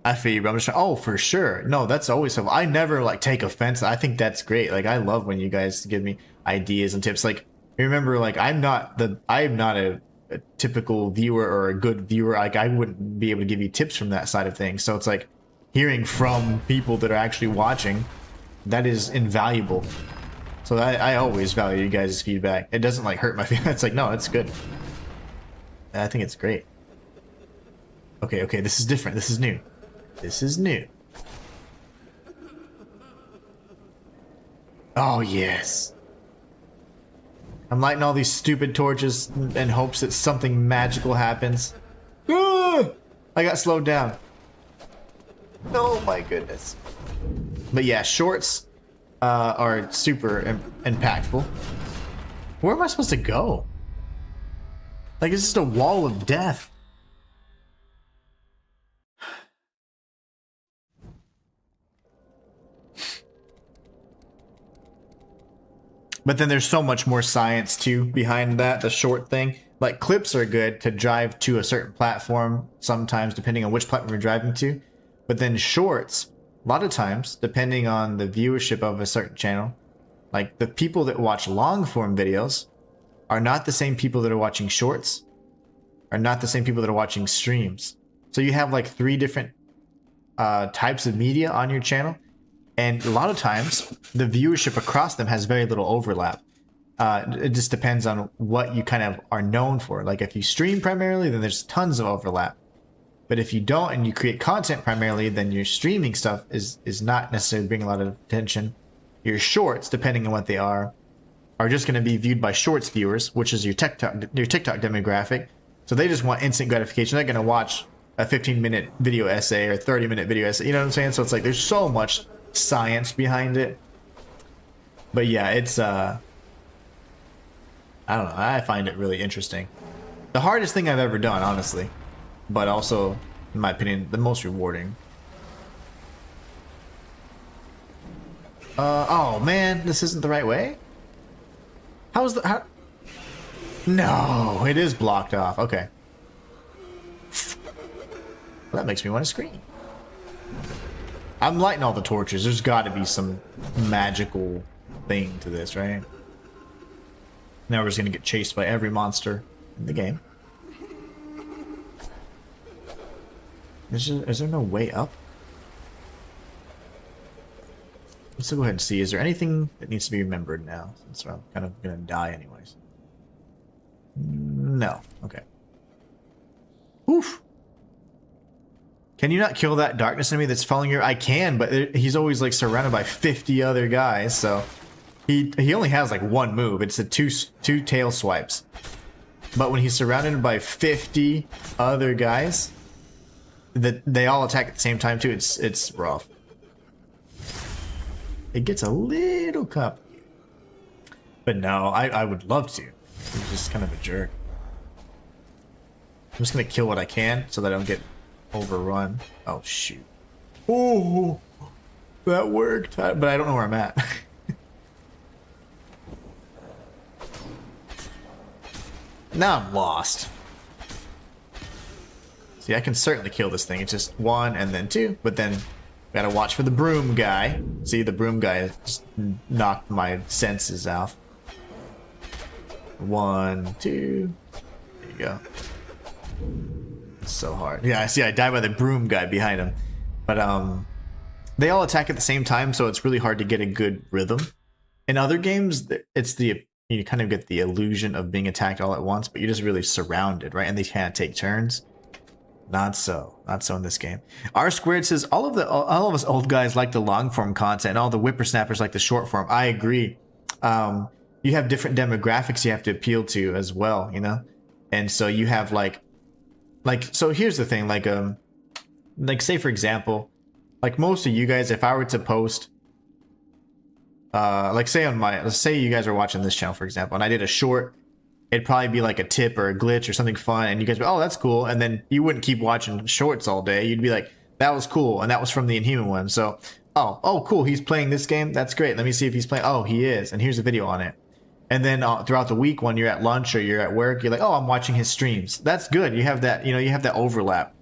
I feel you. I'm just oh, for sure. No, that's always so. I never like take offense. I think that's great. Like I love when you guys give me ideas and tips. Like remember, like I'm not a typical viewer or a good viewer. Like I wouldn't be able to give you tips from that side of things. So it's like hearing from people that are actually watching, that is invaluable. So I always value you guys' feedback. It doesn't like hurt my feelings. It's like, no, it's good. I think it's great. Okay, this is different. This is new. This is new. Oh, yes. I'm lighting all these stupid torches in hopes that something magical happens. Ah! I got slowed down. Oh my goodness. But yeah, shorts. are super impactful. Where am I supposed to go? Like, it's just a wall of death. But then there's so much more science too behind that, the short thing. Like, clips are good to drive to a certain platform sometimes, depending on which platform you're driving to. But then shorts, a lot of times, depending on the viewership of a certain channel, like the people that watch long form videos are not the same people that are watching shorts, are not the same people that are watching streams. So you have like 3 different types of media on your channel. And a lot of times, the viewership across them has very little overlap. It just depends on what you kind of are known for. Like, if you stream primarily, then there's tons of overlap. But if you don't and you create content primarily, then your streaming stuff is not necessarily bringing a lot of attention. Your shorts, depending on what they are just going to be viewed by shorts viewers, which is your TikTok demographic. So they just want instant gratification. They're going to watch a 15-minute video essay or 30-minute video essay. You know what I'm saying? So it's like there's so much science behind it. But yeah, it's I don't know, I find it really interesting. The hardest thing I've ever done, honestly, but also, in my opinion, the most rewarding. Oh man, this isn't the right way? How? No, it is blocked off. Okay. Well, that makes me want to scream. I'm lighting all the torches. There's got to be some magical thing to this, right? Now we're just going to get chased by every monster in the game. Is there no way up? Let's go ahead and see. Is there anything that needs to be remembered now? Since I'm kind of going to die anyways. No. Okay. Oof. Can you not kill that darkness enemy that's following you? I can, but he's always like surrounded by 50 other guys, so he only has like one move. It's a two tail swipes. But when he's surrounded by 50 other guys, that they all attack at the same time too, it's rough. It gets a little complicated. But no, I would love to. He's just kind of a jerk. I'm just gonna kill what I can so that I don't get overrun. Oh shoot. Oh, that worked. But I don't know where I'm at. Now I'm lost. See, I can certainly kill this thing. It's just 1 and then 2, but then gotta watch for the broom guy. See, the broom guy just knocked my senses out. 1, 2. There you go. It's so hard. Yeah, I see. I died by the broom guy behind him. But they all attack at the same time, so it's really hard to get a good rhythm. In other games, it's you kind of get the illusion of being attacked all at once, but you're just really surrounded, right? And they kind of take turns. Not so in this game. R Squared says all of us old guys like the long form content, and all the whippersnappers like the short form. I agree. You have different demographics you have to appeal to as well, you know. And so you have like so here's the thing, like say for example, like most of you guys, if I were to post like let's say you guys are watching this channel for example, and I did a short, it'd probably be like a tip or a glitch or something fun, and you guys be, oh, that's cool, and then you wouldn't keep watching shorts all day. You'd be like, that was cool, and that was from the Inhuman one. So oh cool, he's playing this game, that's great, let me see if he's playing. Oh, he is, and here's a video on it. And then throughout the week, when you're at lunch or you're at work, you're like, oh, I'm watching his streams. That's good. You have that, you have that overlap.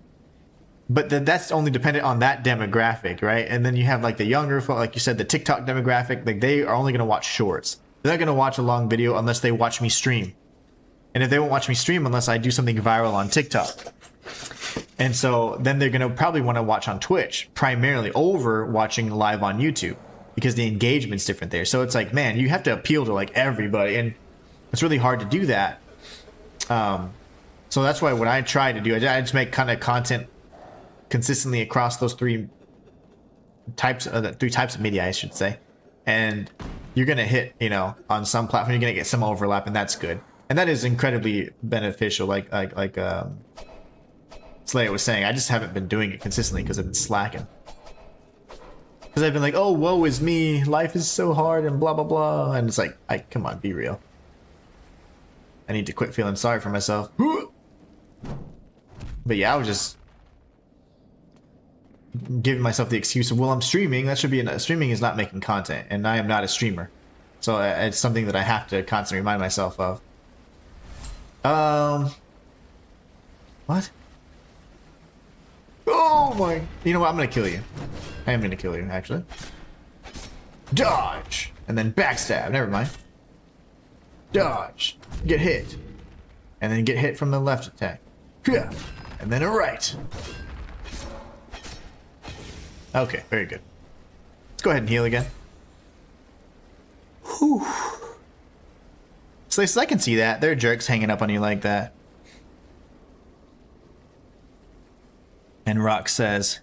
But that's only dependent on that demographic, right? And then you have like the younger folk, like you said, the TikTok demographic, like they are only going to watch shorts. They're not going to watch a long video unless they watch me stream. And if they won't watch me stream unless I do something viral on TikTok. And so then they're going to probably want to watch on Twitch primarily over watching live on YouTube, because the engagement's different there. So it's like, man, you have to appeal to like everybody, and it's really hard to do that. So that's why what I try to do, I just make kind of content consistently across those three types of media, I should say. And you're gonna hit, on some platform, you're gonna get some overlap, and that's good. And that is incredibly beneficial. Like Slayer was saying, I just haven't been doing it consistently because I've been slacking. Because I've been like, oh, woe is me, life is so hard and blah blah blah, and it's like, come on, be real. I need to quit feeling sorry for myself. But yeah, I was just giving myself the excuse of, well, I'm streaming. That should be streaming is not making content, and I am not a streamer, so it's something that I have to constantly remind myself of. What? Oh my! You know what? I'm gonna kill you. I am gonna kill you, actually. Dodge, and then backstab. Never mind. Dodge, get hit, and then get hit from the left attack. Yeah, and then a right. Okay, very good. Let's go ahead and heal again. Whew. So I can see that. There are jerks hanging up on you like that. And Rock says,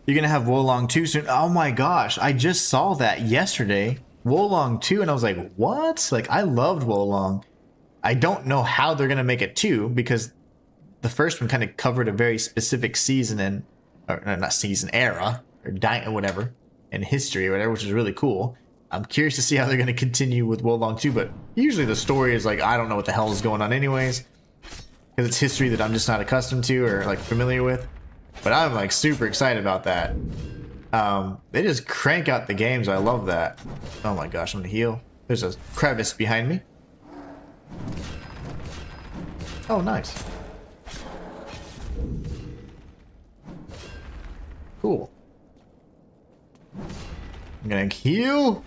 you're gonna have Wolong 2 soon. Oh my gosh, I just saw that yesterday. Wolong 2, and I was like, what? Like, I loved Wolong. I don't know how they're gonna make it 2, because the first one kind of covered a very specific season and, or not season, era, or whatever, in history or whatever, which is really cool. I'm curious to see how they're gonna continue with Wolong 2, but usually the story is like, I don't know what the hell is going on anyways, because it's history that I'm just not accustomed to or like familiar with. But I'm like super excited about that. They just crank out the games. I love that. Oh my gosh, I'm gonna heal. There's a crevice behind me. Oh, nice. Cool. I'm gonna heal.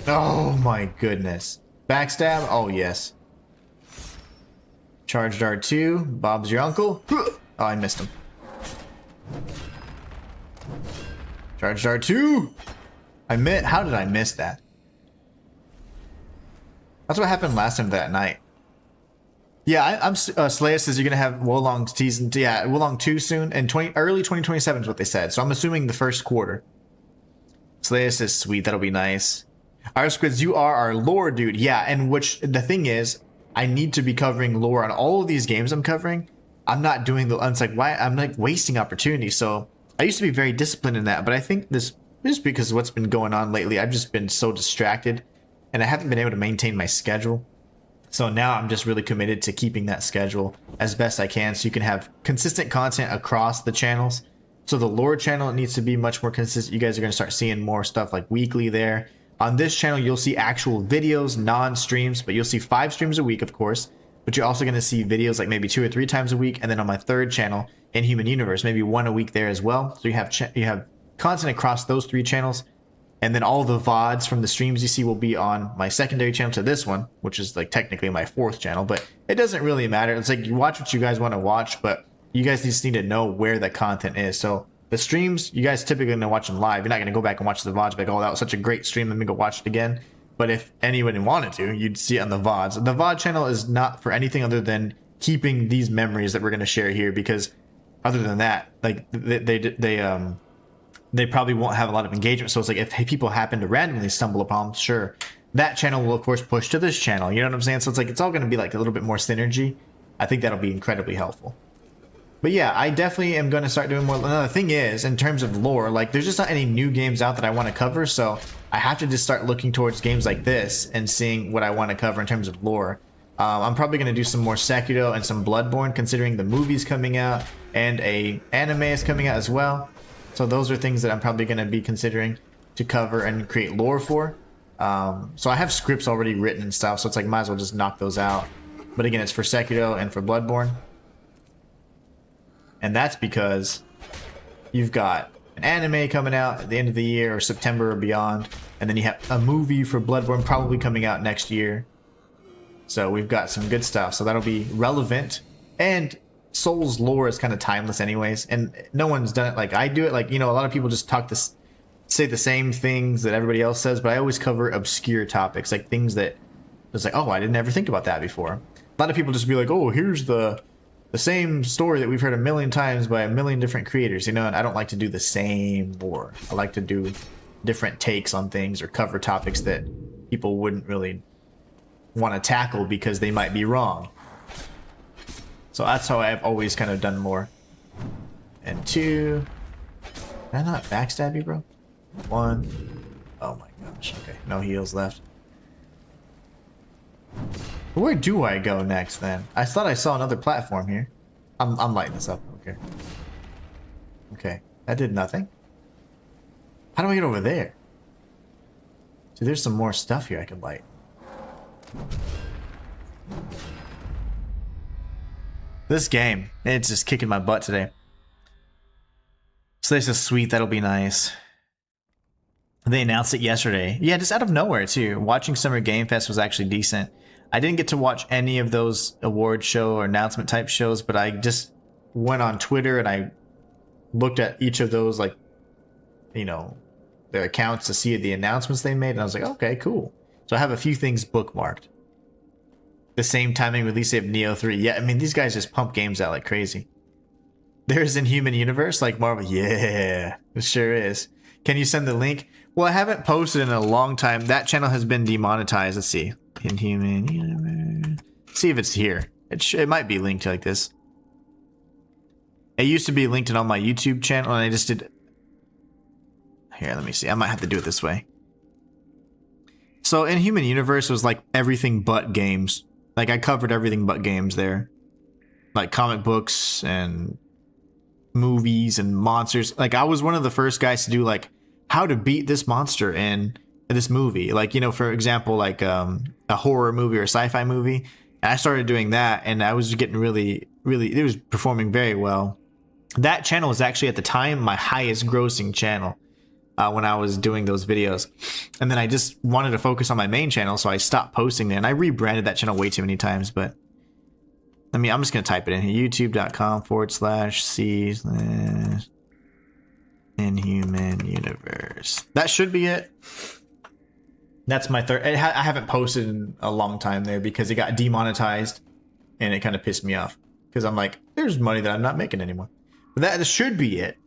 Oh my goodness. Backstab? Oh yes. Charged R2. Bob's your uncle. Oh, I missed him. Charged R2. How did I miss that? That's what happened last time that night. Yeah, I'm Slayer says you're gonna have Wolong season. Yeah, Wolong 2 soon, and early 2027 is what they said. So I'm assuming the first quarter. Slayer says sweet, that'll be nice. Our Squids, you are our lore dude. Yeah, and which the thing is, I need to be covering lore on all of these games I'm covering. I'm not doing the. It's like, why? I'm like wasting opportunities. So I used to be very disciplined in that, but I think this is because of what's been going on lately. I've just been so distracted, and I haven't been able to maintain my schedule. So now I'm just really committed to keeping that schedule as best I can, so you can have consistent content across the channels. So the lore channel needs to be much more consistent. You guys are going to start seeing more stuff like weekly there. On this channel, you'll see actual videos, non-streams, but you'll see 5 streams a week, of course. But you're also going to see videos like maybe 2 or 3 times a week. And then on my third channel, Inhuman Universe, maybe 1 a week there as well. So you have content across those 3 channels. And then all the VODs from the streams you see will be on my secondary channel to this one, which is like technically my 4th channel. But it doesn't really matter. It's like you watch what you guys want to watch, but you guys just need to know where the content is. So the streams, you guys typically going to watch them live. You're not going to go back and watch the VODs like, oh, that was such a great stream, let me go watch it again. But if anyone wanted to, you'd see it on the VODs. The VOD channel is not for anything other than keeping these memories that we're going to share here, because other than that, like they probably won't have a lot of engagement. So it's like if people happen to randomly stumble upon them, sure, that channel will of course push to this channel. You know what I'm saying? So it's like it's all going to be like a little bit more synergy. I think that'll be incredibly helpful. But yeah, I definitely am going to start doing more. Another thing is, in terms of lore, like there's just not any new games out that I want to cover, so I have to just start looking towards games like this and seeing what I want to cover in terms of lore. I'm probably going to do some more Sekiro and some Bloodborne, considering the movie's coming out and a anime is coming out as well. So those are things that I'm probably going to be considering to cover and create lore for. So I have scripts already written and stuff, so it's like might as well just knock those out. But again, it's for Sekiro and for Bloodborne. And that's because you've got an anime coming out at the end of the year or September or beyond. And then you have a movie for Bloodborne probably coming out next year. So we've got some good stuff. So that'll be relevant. And Souls lore is kind of timeless anyways. And no one's done it like I do it. Like, you know, a lot of people just say the same things that everybody else says. But I always cover obscure topics. Like things that it's like, oh, I didn't ever think about that before. A lot of people just be like, oh, here's the same story that we've heard a million times by a million different creators, you know, and I don't like to do the same lore. I like to do different takes on things or cover topics that people wouldn't really want to tackle because they might be wrong. So that's how I've always kind of done lore. And 2. Can I not backstab you, bro? One. Oh my gosh. Okay, no heals left. Where do I go next then? I thought I saw another platform here. I'm lighting this up. Okay. Okay, that did nothing. How do I get over there? See, there's some more stuff here I can light. This game, it's just kicking my butt today. So this is sweet, that'll be nice. They announced it yesterday. Yeah, just out of nowhere too. Watching Summer Game Fest was actually decent. I didn't get to watch any of those award show or announcement type shows, but I just went on Twitter and I looked at each of those, like, you know, their accounts to see the announcements they made, and I was like, okay, cool. So I have a few things bookmarked. The same timing release of Neo 3. Yeah, I mean, these guys just pump games out like crazy. There's Inhuman Universe, like Marvel. Yeah, it sure is. Can you send the link? Well, I haven't posted in a long time. That channel has been demonetized. Let's see. Inhuman Universe. See if it's here. It might be linked like this. It used to be linked on my YouTube channel, and I just did... Here, let me see. I might have to do it this way. So, Inhuman Universe was like everything but games. Like, I covered everything but games there. Like comic books and movies and monsters. Like, I was one of the first guys to do, like, how to beat this monster in this movie. Like, you know, for example, like a horror movie or sci-fi movie. And I started doing that, and I was getting really, it was performing very well. That channel was actually, at the time, my highest grossing channel when I was doing those videos. And then I just wanted to focus on my main channel, so I stopped posting there. And I rebranded that channel way too many times, but... I mean, I'm just going to type it in here. YouTube.com/C/Inhuman Universe. That should be it. That's my third. I haven't posted in a long time there because it got demonetized, and it kind of pissed me off because I'm like, there's money that I'm not making anymore. But that should be it.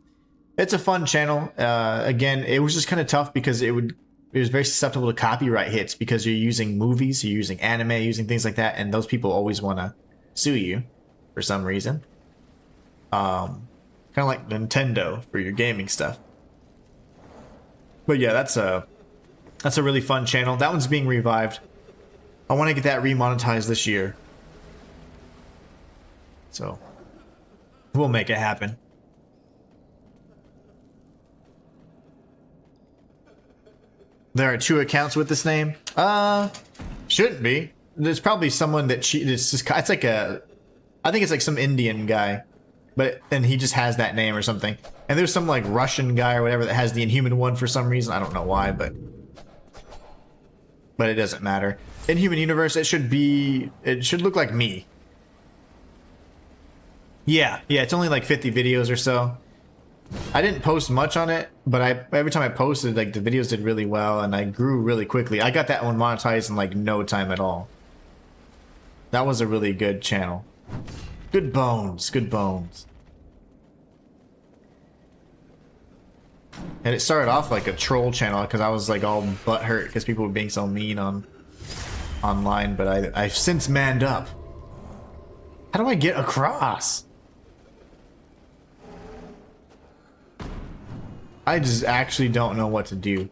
It's a fun channel. Again, it was just kind of tough because it was very susceptible to copyright hits because you're using movies, you're using anime, using things like that, and those people always want to sue you for some reason. Kind of like Nintendo for your gaming stuff. But yeah, that's a really fun channel. That one's being revived. I want to get that remonetized this year. So we'll make it happen. There are 2 accounts with this name. Shouldn't be. There's probably someone that it's like I think it's like some Indian guy, and he just has that name or something. And there's some like Russian guy or whatever that has the Inhuman one for some reason. I don't know why, but it doesn't matter. Inhuman Universe, it should look like me. Yeah, it's only like 50 videos or so. I didn't post much on it, but every time I posted, like, the videos did really well, and I grew really quickly. I got that one monetized in like no time at all. That was a really good channel. Good bones, good bones. And it started off like a troll channel because I was like all butthurt because people were being so mean online, but I've since manned up. How do I get across? I just actually don't know what to do.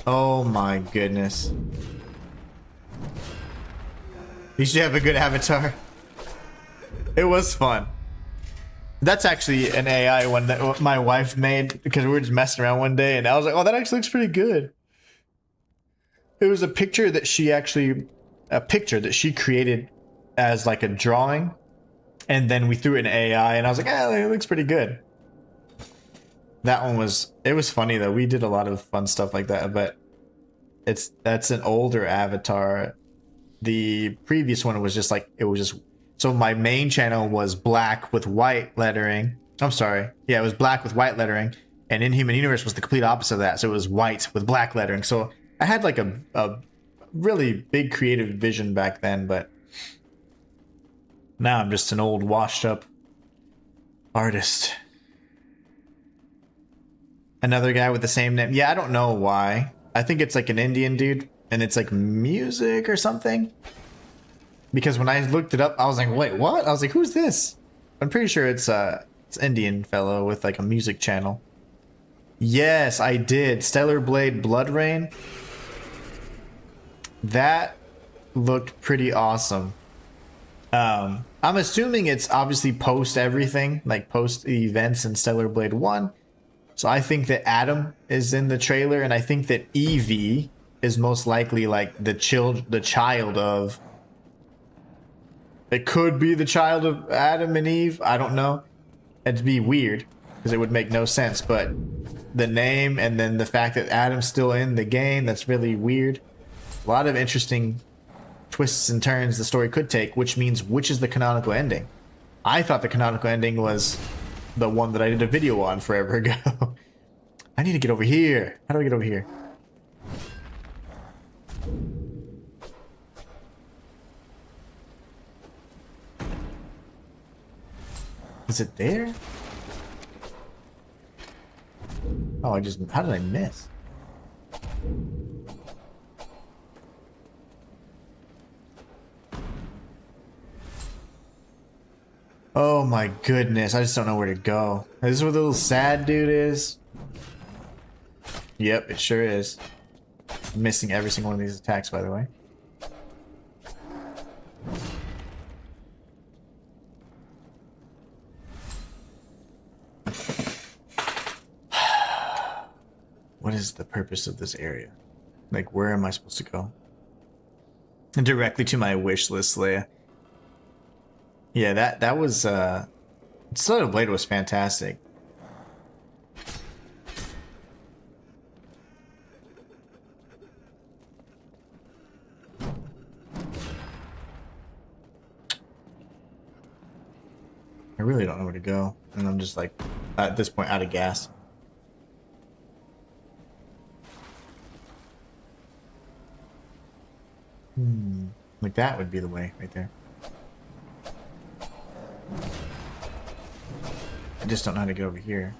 Oh my goodness. You should have a good avatar. It was fun. That's actually an AI one that my wife made because we were just messing around one day, and I was like, oh, that actually looks pretty good. It was a picture that she created as like a drawing. And then we threw it in AI, and I was like, it looks pretty good. That one was funny though. We did a lot of fun stuff like that, but that's an older avatar. The previous one was just like, so my main channel was black with white lettering. I'm sorry. Yeah, it was black with white lettering, and Inhuman Universe was the complete opposite of that. So it was white with black lettering. So I had like a really big creative vision back then, but now I'm just an old washed up artist. Another guy with the same name. Yeah, I don't know why. I think it's like an Indian dude, and it's like music or something. because when I looked it up, I was like, wait, what? I was like, who's this? I'm pretty sure it's Indian fellow with like a music channel. Yes, I did. Stellar Blade Blood Rain. That looked pretty awesome. I'm assuming it's obviously post everything, like post the events in Stellar Blade 1. So I think that Adam is in the trailer, and I think that Evie is most likely like the child of. It could be the child of Adam and Eve. I don't know. It'd be weird because it would make no sense. But the name and then the fact that Adam's still in the game, that's really weird. A lot of interesting twists and turns the story could take, which means which is the canonical ending? I thought the canonical ending was the one that I did a video on forever ago. I need to get over here. How do I get over here? Is it there? Oh, how did I miss? Oh my goodness, I just don't know where to go. Is this where the little sad dude is? Yep, it sure is. I'm missing every single one of these attacks, by the way. What is the purpose of this area? Like, where am I supposed to go? Directly to my wish list, Leia. Yeah, that was Stellar Blade was fantastic. I really don't know where to go, and I'm just like at this point out of gas. Like that would be the way right there. I just don't know how to get over here.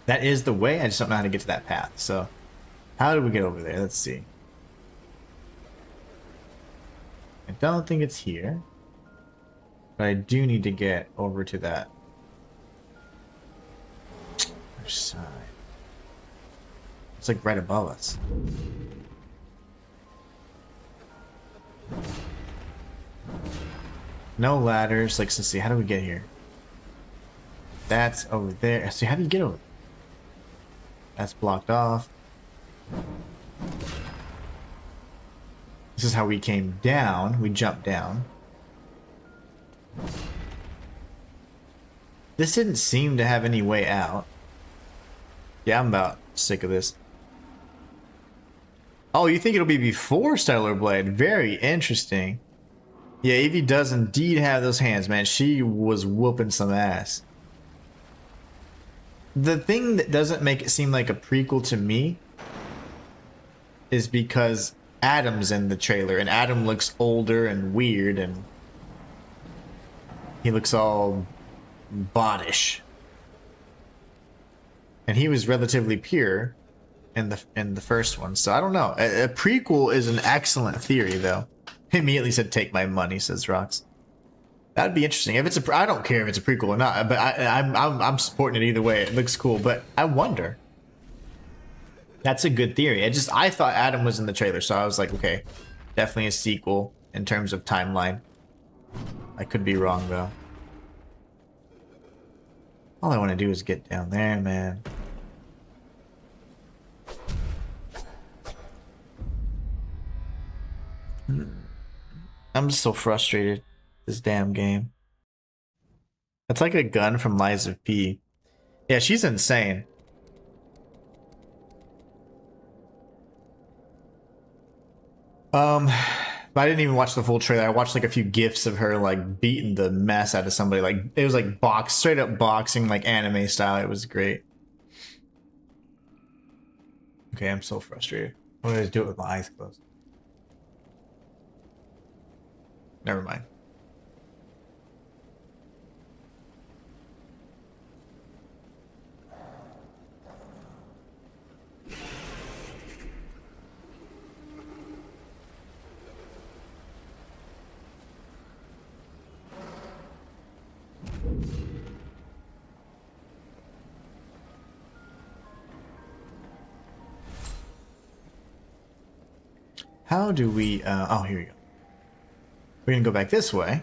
That is the way, I just don't know how to get to that path. So, how do we get over there? Let's see. I don't think it's here. But I do need to get over to that other side. It's like right above us. No ladders. Like, let's see. How do we get here? That's over there. See, how do you get over? That's blocked off. This is how we came down. We jumped down. This didn't seem to have any way out. Yeah, I'm about sick of this. Oh, you think it'll be before Stellar Blade? Very interesting. Yeah, Evie does indeed have those hands, man. She was whooping some ass. The thing that doesn't make it seem like a prequel to me is because Adam's in the trailer, and Adam looks older and weird, and he looks all bodish. And he was relatively pure in the first one, so I don't know. A prequel is an excellent theory, though. He immediately said, "Take my money," says Rox. That'd be interesting. If it's I don't care if it's a prequel or not, but I'm supporting it either way. It looks cool, but I wonder. That's a good theory. I thought Adam was in the trailer, so I was like, okay, definitely a sequel in terms of timeline. I could be wrong though. All I want to do is get down there, man. I'm just so frustrated. This damn game. It's like a gun from Lies of P. Yeah, she's insane. But I didn't even watch the full trailer. I watched like a few gifs of her like beating the mess out of somebody. Like it was like straight up boxing, like anime style. It was great. Okay, I'm so frustrated. I'm gonna do it with my eyes closed. Never mind. How do we, oh, here we go. We're gonna go back this way.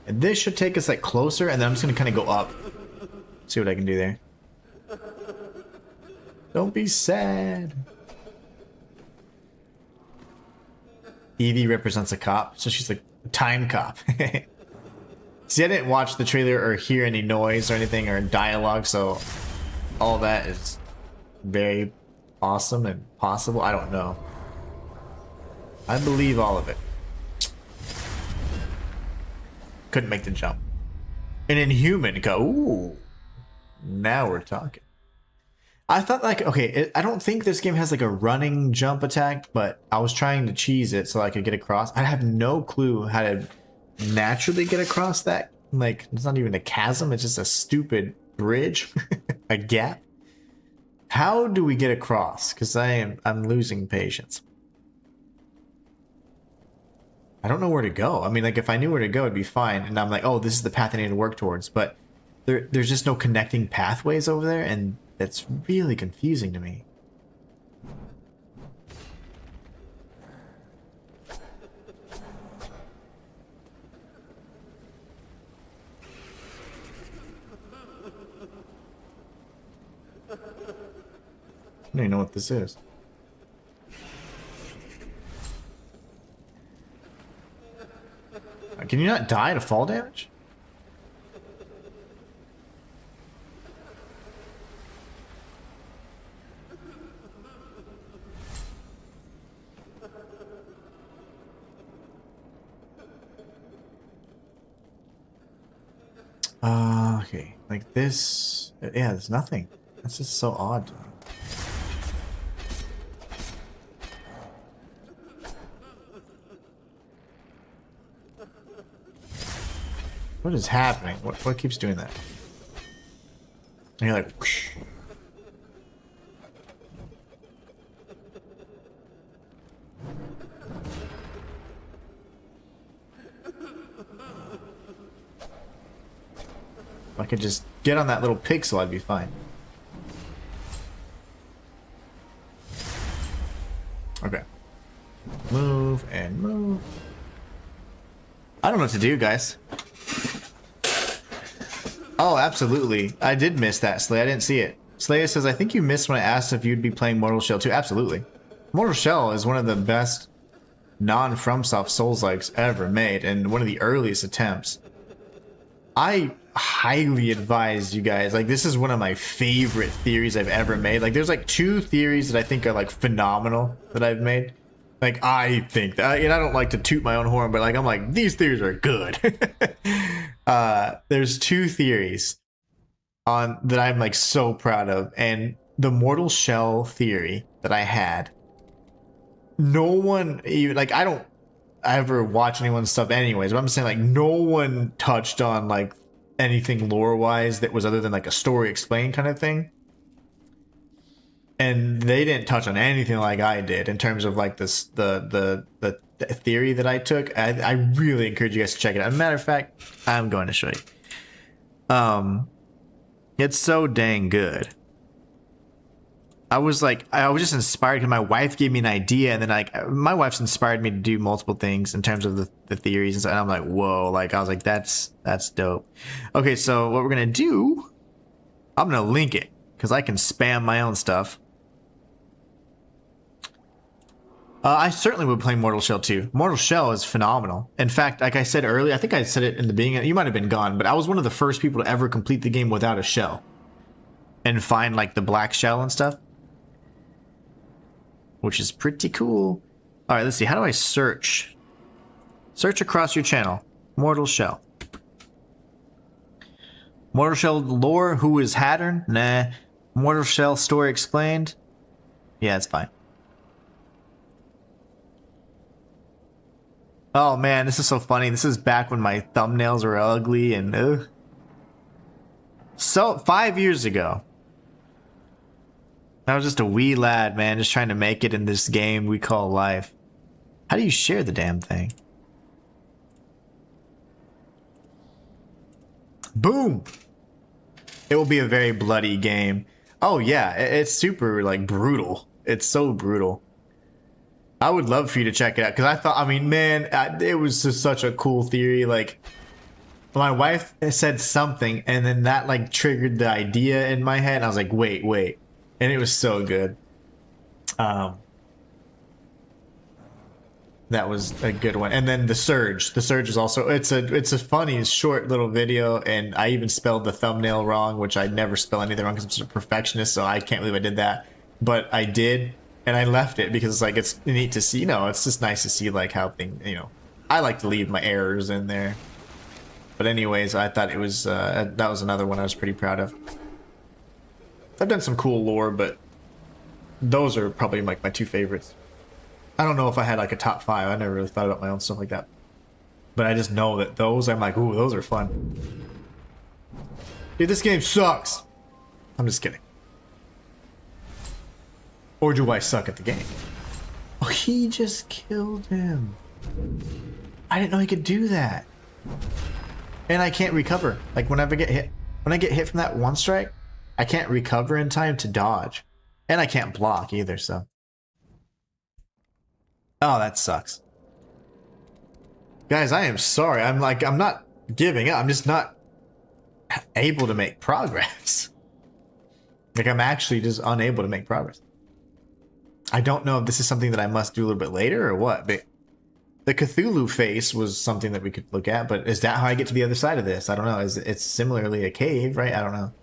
And this should take us like closer, and then I'm just gonna kind of go up. See what I can do there. Don't be sad. Evie represents a cop, so she's like a time cop. See, I didn't watch the trailer or hear any noise or anything or dialogue, so all that is very awesome and possible. I don't know. I believe all of it. Couldn't make the jump. An Inhuman go. Ooh. Now we're talking. I thought like, okay, I don't think this game has like a running jump attack, but I was trying to cheese it so I could get across. I have no clue how to naturally get across that. Like, it's not even a chasm, it's just a stupid bridge, a gap. How do we get across? Because I'm losing patience. I don't know where to go. I mean, like, if I knew where to go, it'd be fine. And I'm like, oh, this is the path I need to work towards. But there's just no connecting pathways over there, and that's really confusing to me. I don't even know what this is. Can you not die to fall damage? Okay, like this. Yeah, there's nothing. That's just so odd to me. What is happening? What keeps doing that? And you're like, whoosh. If I could just get on that little pixel, I'd be fine. Okay. Move and move. I don't know what to do, guys. Oh, absolutely. I did miss that, Slay. I didn't see it. Slaya says, I think you missed when I asked if you'd be playing Mortal Shell 2. Absolutely. Mortal Shell is one of the best non-FromSoft Souls-likes ever made, and one of the earliest attempts. I highly advise you guys, like, this is one of my favorite theories I've ever made. Like, there's like 2 theories that I think are like phenomenal that I've made. Like, I think that, and I don't like to toot my own horn, but like, I'm like, these theories are good. There's 2 theories on that I'm like so proud of, and the Mortal Shell theory that I had, no one even, like, I don't ever watch anyone's stuff anyways, but I'm saying, like, no one touched on like anything lore wise that was other than like a story explained kind of thing. And they didn't touch on anything like I did in terms of like this the theory that I took. I really encourage you guys to check it out. As a matter of fact, I'm going to show you. It's so dang good. I was just inspired because my wife gave me an idea, and then like my wife's inspired me to do multiple things in terms of the theories and stuff. And I'm like, whoa! Like I was like, that's dope. Okay, so what we're gonna do? I'm gonna link it because I can spam my own stuff. I certainly would play Mortal Shell 2. Mortal Shell is phenomenal. In fact, like I said earlier, I think I said it in the beginning, you might have been gone, but I was one of the first people to ever complete the game without a shell. And find like the black shell and stuff. Which is pretty cool. Alright, let's see. How do I search? Search across your channel. Mortal Shell. Mortal Shell lore, who is Hattern? Nah. Mortal Shell story explained? Yeah, it's fine. Oh man, this is so funny. This is back when my thumbnails were ugly and So 5 years ago. I was just a wee lad, man, just trying to make it in this game we call life. How do you share the damn thing? Boom! It will be a very bloody game. Oh yeah, it's super like brutal. It's so brutal. I would love for you to check it out because I thought, I mean, man, it was just such a cool theory. Like, my wife said something, and then that like triggered the idea in my head. And I was like, wait, and it was so good. That was a good one. And then the Surge is also, it's a funny short little video, and I even spelled the thumbnail wrong, which I never spell anything wrong because I'm such a perfectionist, so I can't believe I did that. But I did, and I left it because it's like, it's neat to see, you know, it's just nice to see like how things, you know, I like to leave my errors in there. But anyways, I thought it was, that was another one I was pretty proud of. I've done some cool lore, but those are probably like my two favorites. I don't know if I had like a top 5. I never really thought about my own stuff like that. But I just know that those, I'm like, ooh, those are fun. Dude, this game sucks. I'm just kidding. Or do I suck at the game? Oh, he just killed him. I didn't know he could do that. And I can't recover. Like whenever I get hit from that one strike, I can't recover in time to dodge. And I can't block either, so. Oh, that sucks. Guys, I am sorry. I'm not giving up. I'm just not able to make progress. Like, I'm actually just unable to make progress. I don't know if this is something that I must do a little bit later or what, but the Cthulhu face was something that we could look at, but is that how I get to the other side of this? I don't know. It's similarly a cave, right? I don't know.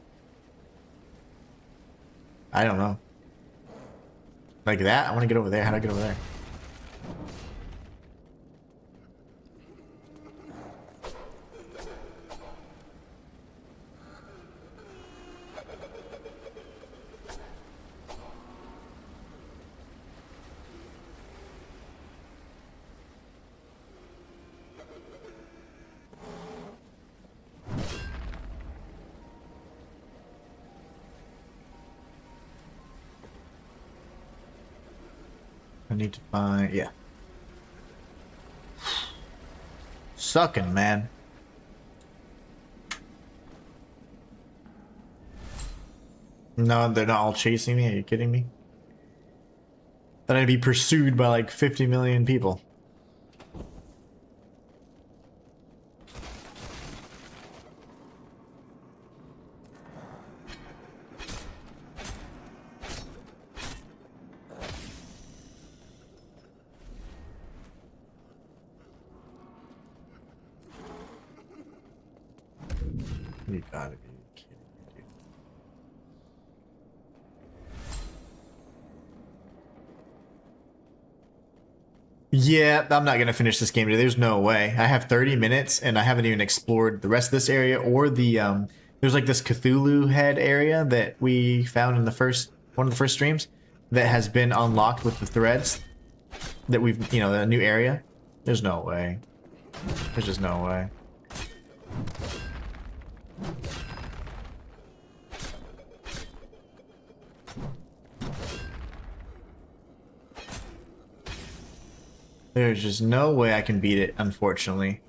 I don't know. Like that? I want to get over there. How do I get over there? I need to find, yeah. Sucking, man. No, they're not all chasing me. Are you kidding me? That I'd be pursued by like 50 million people. You gotta be kidding me, dude. Yeah, I'm not gonna finish this game today. There's no way. I have 30 minutes and I haven't even explored the rest of this area or the there's like this Cthulhu head area that we found in the one of the first streams that has been unlocked with the threads that we've, you know, the new area. There's no way. There's just no way. There's just no way I can beat it, unfortunately.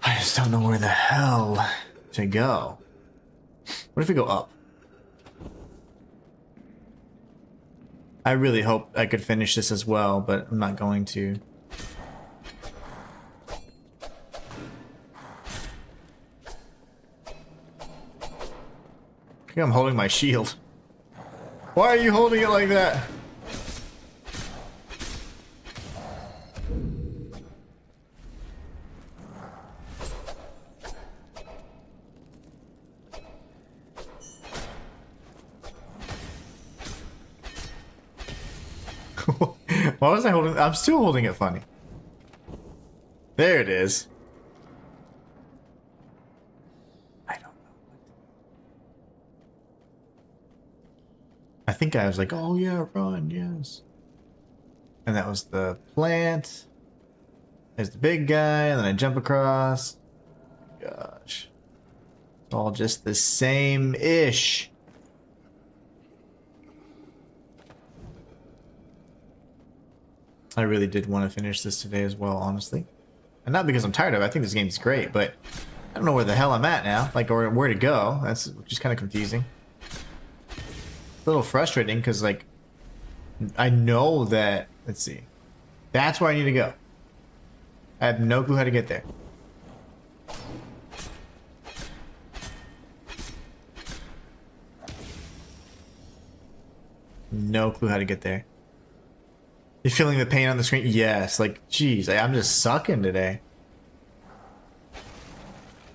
I just don't know where the hell to go. What if we go up? I really hope I could finish this as well, but I'm not going to. I think I'm holding my shield. Why are you holding it like that? Why was I holding? I'm still holding it funny. There it is. I don't know. I think I was like, oh yeah, run, yes. And that was the plant. There's the big guy, and then I jump across. Gosh. It's all just the same-ish. I really did want to finish this today as well, honestly. And not because I'm tired of it. I think this game's great, but I don't know where the hell I'm at now. Like, or where to go. That's just kind of confusing. A little frustrating because, like, I know that, let's see. That's where I need to go. I have no clue how to get there. No clue how to get there. You feeling the pain on the screen? Yes, like, geez, I'm just sucking today.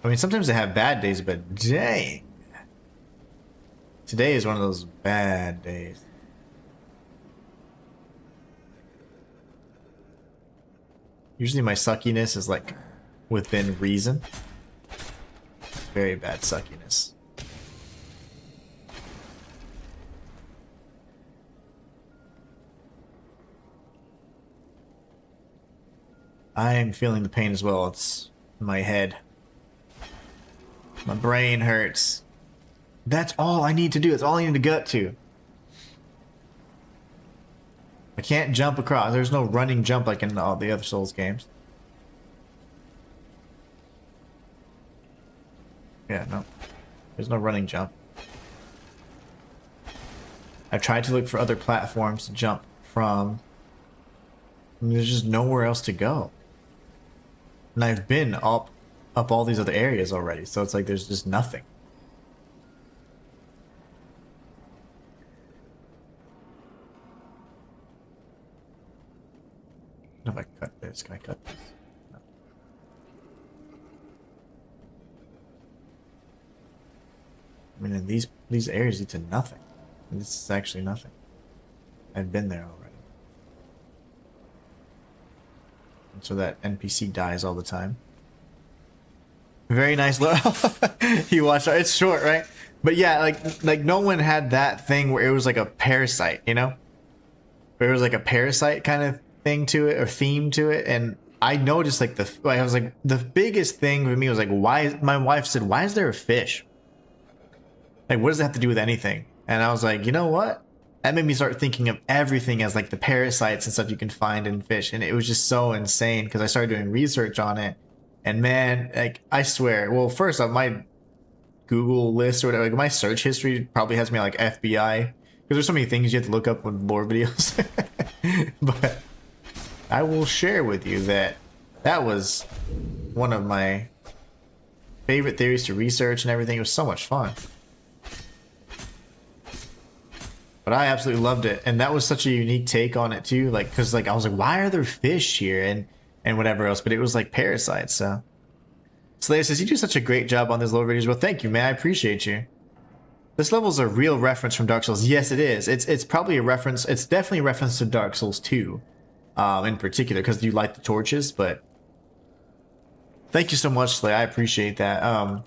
I mean, sometimes I have bad days, but dang. Today is one of those bad days. Usually my suckiness is like within reason. Very bad suckiness. I am feeling the pain as well. It's in my head. My brain hurts. That's all I need to do. That's all I need to gut to. I can't jump across. There's no running jump like in all the other Souls games. Yeah, no. There's no running jump. I've tried to look for other platforms to jump from. I mean, there's just nowhere else to go. And I've been up all these other areas already, so it's like there's just nothing. What if I cut this? Can I cut this? No. I mean, in these areas lead to nothing. And this is actually nothing. I've been there already. And so that NPC dies all the time. Very nice look. You watch it. It's short, right? But yeah, like no one had that thing where it was like a parasite, you know? Where it was like a parasite kind of thing to it or theme to it, and I noticed like I was like the biggest thing with me was like, why? My wife said, why is there a fish? Like, what does that have to do with anything? And I was like, you know what? That made me start thinking of everything as like the parasites and stuff you can find in fish, and it was just so insane because I started doing research on it, and man, like I swear, well, first off, my Google list or whatever, like my search history probably has me like FBI because there's so many things you have to look up with lore videos. But I will share with you that that was one of my favorite theories to research and everything. It was so much fun. But I absolutely loved it. And that was such a unique take on it too. Like, cause like I was like, why are there fish here and whatever else? But it was like parasites. So Slayer says, you do such a great job on these lore videos. Well, thank you, man. I appreciate you. This level's a real reference from Dark Souls. Yes, it is. It's probably a reference. It's definitely a reference to Dark Souls 2. In particular, because you light the torches, but thank you so much, Slay. I appreciate that. I'm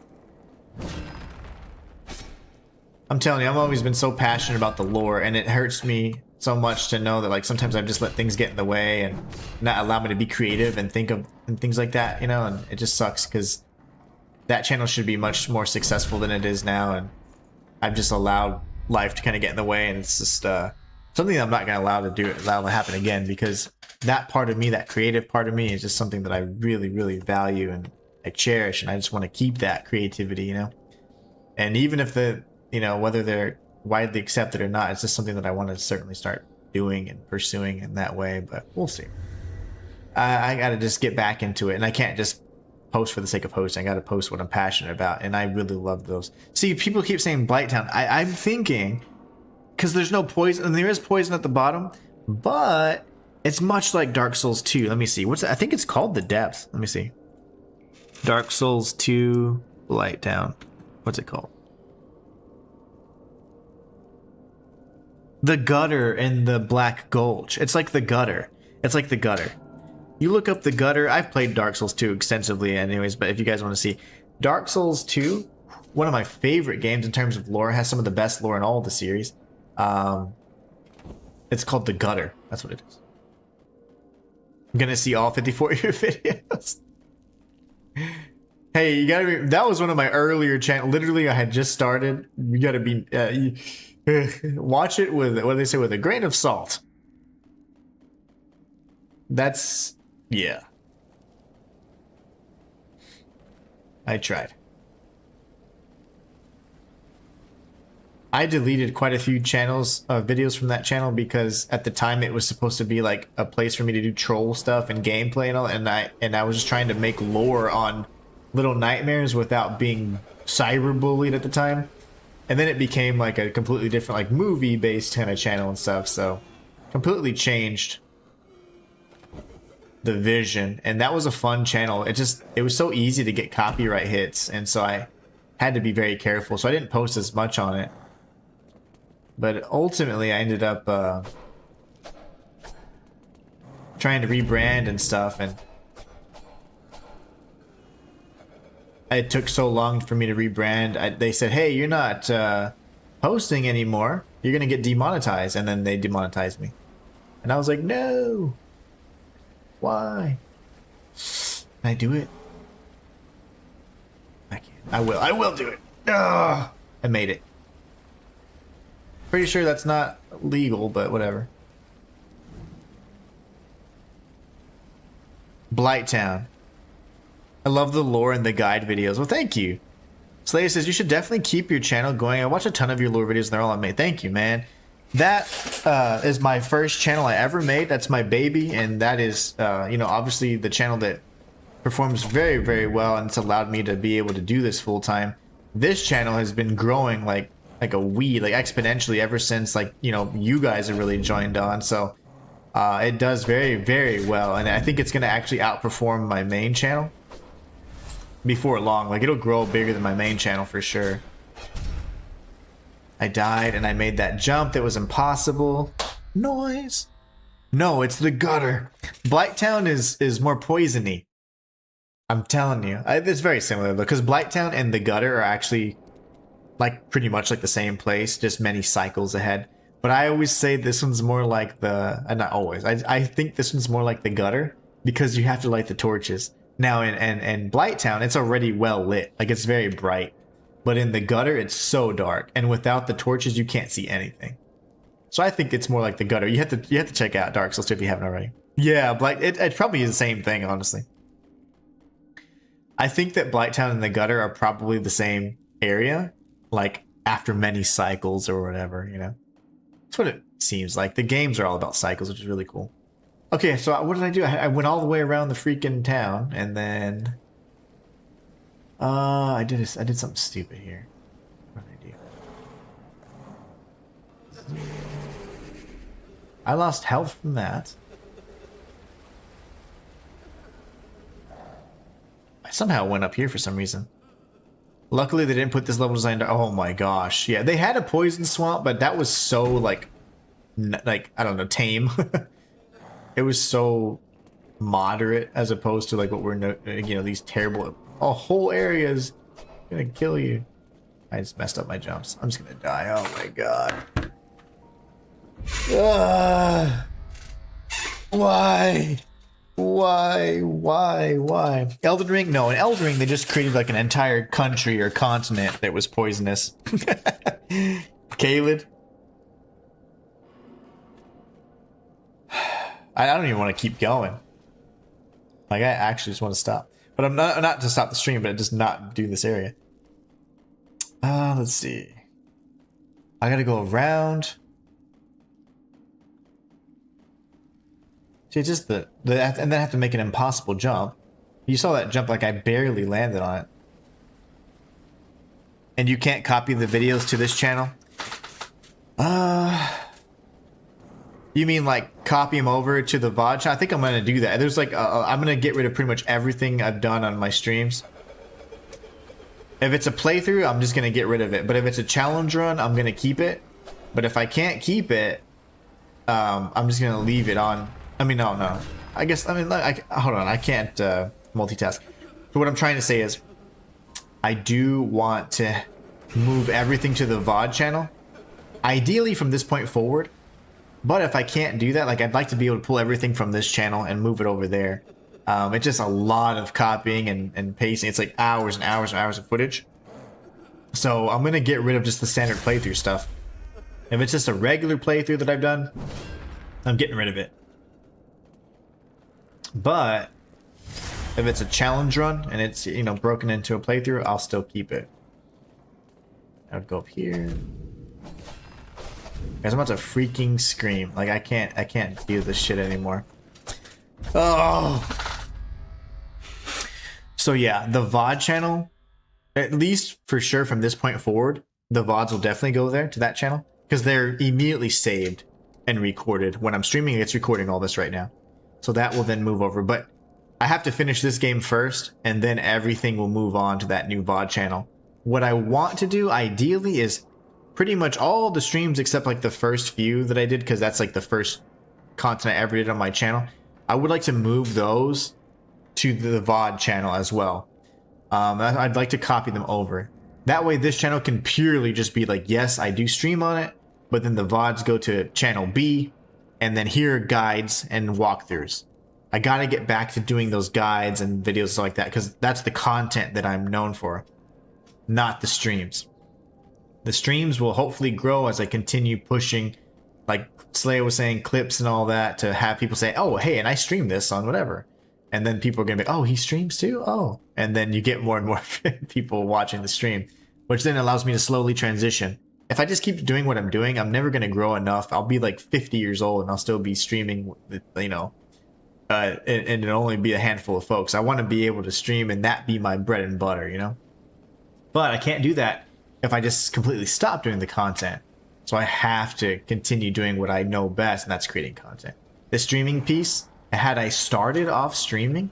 telling you, I've always been so passionate about the lore, and it hurts me so much to know that like sometimes I've just let things get in the way and not allow me to be creative and think of and things like that, you know, and it just sucks because that channel should be much more successful than it is now, and I've just allowed life to kind of get in the way, and it's just something that I'm not going to allow to happen again, because that part of me, that creative part of me, is just something that I really, really value and I cherish, and I just want to keep that creativity, you know? And even if whether they're widely accepted or not, it's just something that I want to certainly start doing and pursuing in that way, but we'll see. I got to just get back into it, and I can't just post for the sake of posting. I got to post what I'm passionate about, and I really love those. See, people keep saying Blighttown. I'm thinking, because there's no poison, and there is poison at the bottom, but it's much like Dark Souls 2. Let me see. I think it's called The Depth. Let me see. Dark Souls 2 Blighttown. What's it called? The Gutter in the Black Gulch. It's like the gutter. It's like the gutter. You look up the gutter. I've played Dark Souls 2 extensively anyways, but if you guys want to see, Dark Souls 2, one of my favorite games in terms of lore, has some of the best lore in all of the series. It's called The Gutter. That's what it is. I'm gonna see all 54 of your videos. Hey, you gotta be, that was one of my earlier channels. Literally, I had just started. You gotta be watch it with, what do they say, with a grain of salt. That's, yeah. I tried. I deleted quite a few videos from that channel because at the time it was supposed to be like a place for me to do troll stuff and gameplay and all, and I was just trying to make lore on Little Nightmares without being cyberbullied at the time. And then it became like a completely different like movie based kind of channel and stuff, so completely changed the vision. And that was a fun channel. It was so easy to get copyright hits, and so I had to be very careful, so I didn't post as much on it. But ultimately I ended up trying to rebrand and stuff, and it took so long for me to rebrand. They said, hey, you're not posting anymore, you're gonna get demonetized, and then they demonetized me. And I was like, no, why? Can I do it? I can't. I will do it. Ugh, I made it. Pretty sure that's not legal, but whatever. Blighttown. I love the lore and the guide videos. Well, thank you. Slayer says, you should definitely keep your channel going. I watch a ton of your lore videos and they're all made. Thank you, man. That is my first channel I ever made. That's my baby. And that is, you know, obviously the channel that performs very, very well. And it's allowed me to be able to do this full time. This channel has been growing like a weed, like exponentially ever since, like, you know, you guys have really joined on. So it does very, very well. And I think it's going to actually outperform my main channel before long. Like, it'll grow bigger than my main channel for sure. I died and I made that jump that was impossible. Noise. No, it's the gutter. Blighttown is more poisony. I'm telling you. It's very similar though, because Blighttown and the gutter are actually like pretty much like the same place, just many cycles ahead. But I always say this one's more like the, not always, I think this one's more like the gutter because you have to light the torches. Now in Blighttown, it's already well lit, like it's very bright. But in the gutter, it's so dark, and without the torches, you can't see anything. So I think it's more like the gutter. You have to check out Dark Souls 2 if you haven't already. Yeah, it probably is the same thing, honestly. I think that Blighttown and the gutter are probably the same area, like after many cycles or whatever, you know. That's what it seems like. The games are all about cycles, which is really cool. Okay, so what did I do? I went all the way around the freaking town, and then I did something stupid here. What did I do? I lost health from that. I somehow went up here for some reason. Luckily, they didn't put this level design. Oh my gosh, yeah, they had a poison swamp, but that was so like I don't know, tame. It was so moderate as opposed to like what we're, you know, these terrible. A whole area is gonna kill you. I just messed up my jumps. I'm just gonna die. Oh my god. Why? Why? Elden Ring? No, in Elden Ring they just created like an entire country or continent that was poisonous. Caelid. I don't even want to keep going. Like, I actually just want to stop. But I'm not to stop the stream, but just not do this area. Let's see. I gotta go around. See, it's just and then I have to make an impossible jump. You saw that jump, like I barely landed on it. And you can't copy the videos to this channel? You mean like copy them over to the VOD channel? I think I'm gonna do that. There's like, I'm gonna get rid of pretty much everything I've done on my streams. If it's a playthrough, I'm just gonna get rid of it. But if it's a challenge run, I'm gonna keep it. But if I can't keep it, I'm just gonna leave it on. I mean, no. I guess, I mean, hold on, I can't multitask. But what I'm trying to say is, I do want to move everything to the VOD channel. Ideally from this point forward. But if I can't do that, like I'd like to be able to pull everything from this channel and move it over there. It's just a lot of copying and pasting. It's like hours and hours and hours of footage. So I'm going to get rid of just the standard playthrough stuff. If it's just a regular playthrough that I've done, I'm getting rid of it. But if it's a challenge run and it's, you know, broken into a playthrough, I'll still keep it. I would go up here. Guys, I'm about to freaking scream. Like I can't do this shit anymore. Oh. So yeah, the VOD channel, at least for sure from this point forward, the VODs will definitely go there to that channel because they're immediately saved and recorded. When I'm streaming, it's recording all this right now. So that will then move over. But I have to finish this game first, and then everything will move on to that new VOD channel. What I want to do ideally is pretty much all the streams except like the first few that I did, because that's like the first content I ever did on my channel. I would like to move those to the VOD channel as well. I'd like to copy them over. That way this channel can purely just be like, yes, I do stream on it, but then the VODs go to channel B, and then here are guides and walkthroughs. I gotta get back to doing those guides and videos like that, because that's the content that I'm known for, not the streams. The streams will hopefully grow as I continue pushing, like Slaya was saying, clips and all that, to have people say, oh, hey, and I stream this on whatever. And then people are going to be, oh, he streams too? Oh. And then you get more and more people watching the stream, which then allows me to slowly transition. If I just keep doing what I'm doing, I'm never going to grow enough. I'll be like 50 years old and I'll still be streaming, you know, and it'll only be a handful of folks. I want to be able to stream and that be my bread and butter, you know? But I can't do that if I just completely stop doing the content. So I have to continue doing what I know best, and that's creating content. The streaming piece, had I started off streaming,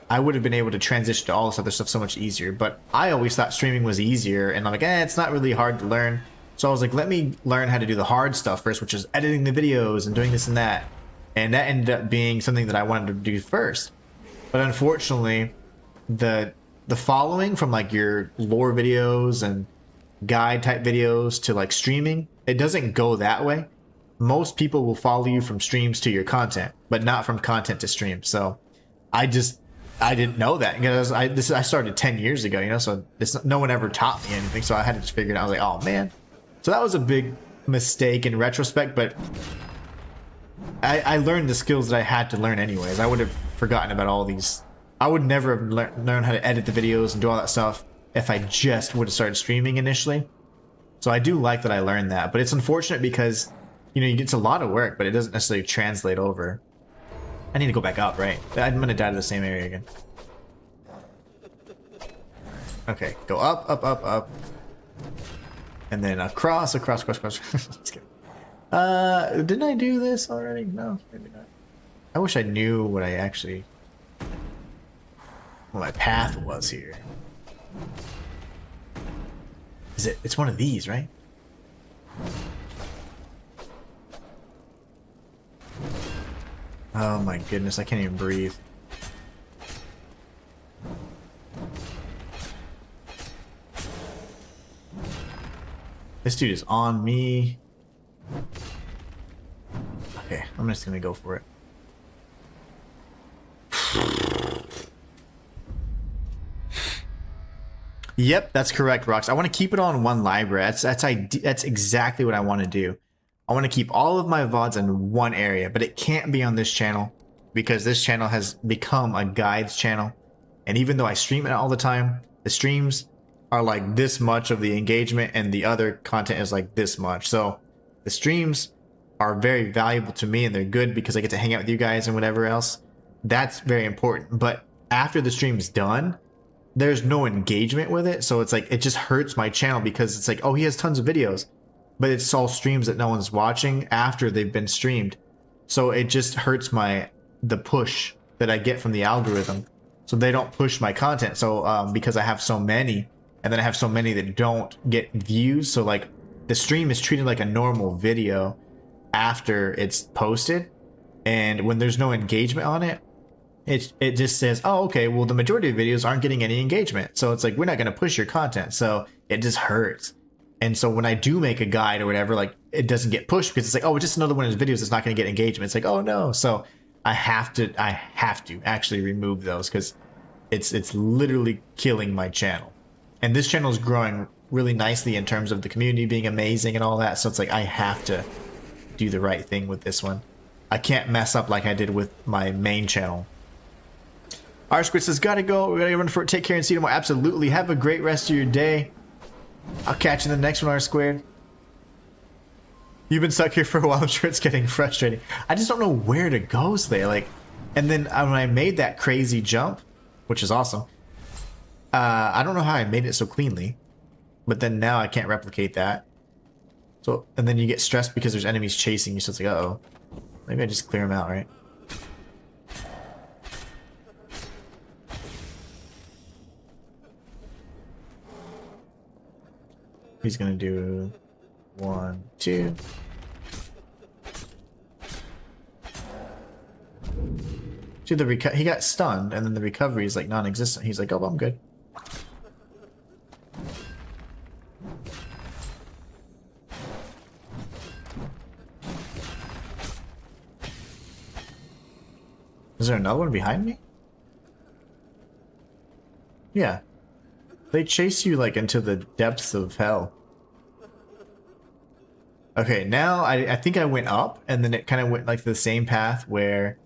I would have been able to transition to all this other stuff so much easier. But I always thought streaming was easier, and I'm like, it's not really hard to learn. So I was like, let me learn how to do the hard stuff first, which is editing the videos and doing this and that. And that ended up being something that I wanted to do first. But unfortunately, the following from like your lore videos and guide type videos to like streaming, it doesn't go that way. Most people will follow you from streams to your content, but not from content to stream. So I didn't know that, because I started 10 years ago, you know, so no one ever taught me anything. So I had to just figure it out. I was like, oh man. So that was a big mistake in retrospect, but I learned the skills that I had to learn anyways. I would have forgotten about all these. I would never have learned how to edit the videos and do all that stuff if I just would have started streaming initially. So I do like that I learned that, but it's unfortunate because, you know, it's a lot of work, but it doesn't necessarily translate over. I need to go back up, right? I'm gonna die to the same area again. Okay, go up, up, up, up. And then across. Just kidding. Didn't I do this already? No, maybe not. I wish I knew what my path was here. It's one of these, right? Oh my goodness, I can't even breathe. This dude is on me. Okay, I'm just gonna go for it. Yep, that's correct, Rox. I want to keep it on one library. That's exactly what I want to do. I want to keep all of my VODs in one area, but it can't be on this channel because this channel has become a guides channel. And even though I stream it all the time, the streams are like this much of the engagement and the other content is like this much. So the streams are very valuable to me and they're good because I get to hang out with you guys and whatever else. That's very important. But after the stream's done, there's no engagement with it. So it's like, it just hurts my channel because it's like, oh, he has tons of videos, but it's all streams that no one's watching after they've been streamed. So it just hurts the push that I get from the algorithm. So they don't push my content. So because I have so many, and then I have so many that don't get views. So like the stream is treated like a normal video after it's posted. And when there's no engagement on it, it just says, oh, okay, well, the majority of videos aren't getting any engagement. So it's like, we're not going to push your content. So it just hurts. And so when I do make a guide or whatever, like it doesn't get pushed because it's like, oh, it's just another one of his videos that's not going to get engagement. It's like, oh no. So I have to actually remove those because it's literally killing my channel. And this channel is growing really nicely in terms of the community being amazing and all that. So it's like, I have to do the right thing with this one. I can't mess up like I did with my main channel. R Squid says, gotta go. We gotta run for it. Take care and see you tomorrow. Absolutely. Have a great rest of your day. I'll catch you in the next one, R Squared. You've been stuck here for a while. I'm sure it's getting frustrating. I just don't know where to go, Slayer. Like, and then when I made that crazy jump, which is awesome, I don't know how I made it so cleanly, but then now I can't replicate that. So, and then you get stressed because there's enemies chasing you, so it's like, uh-oh. Maybe I just clear them out, right? He's gonna do 1, 2. See, he got stunned, and then the recovery is like non-existent. He's like, oh, well, I'm good. Is there another one behind me? Yeah. They chase you like into the depths of hell. Okay, now I think I went up, and then it kind of went like the same path where...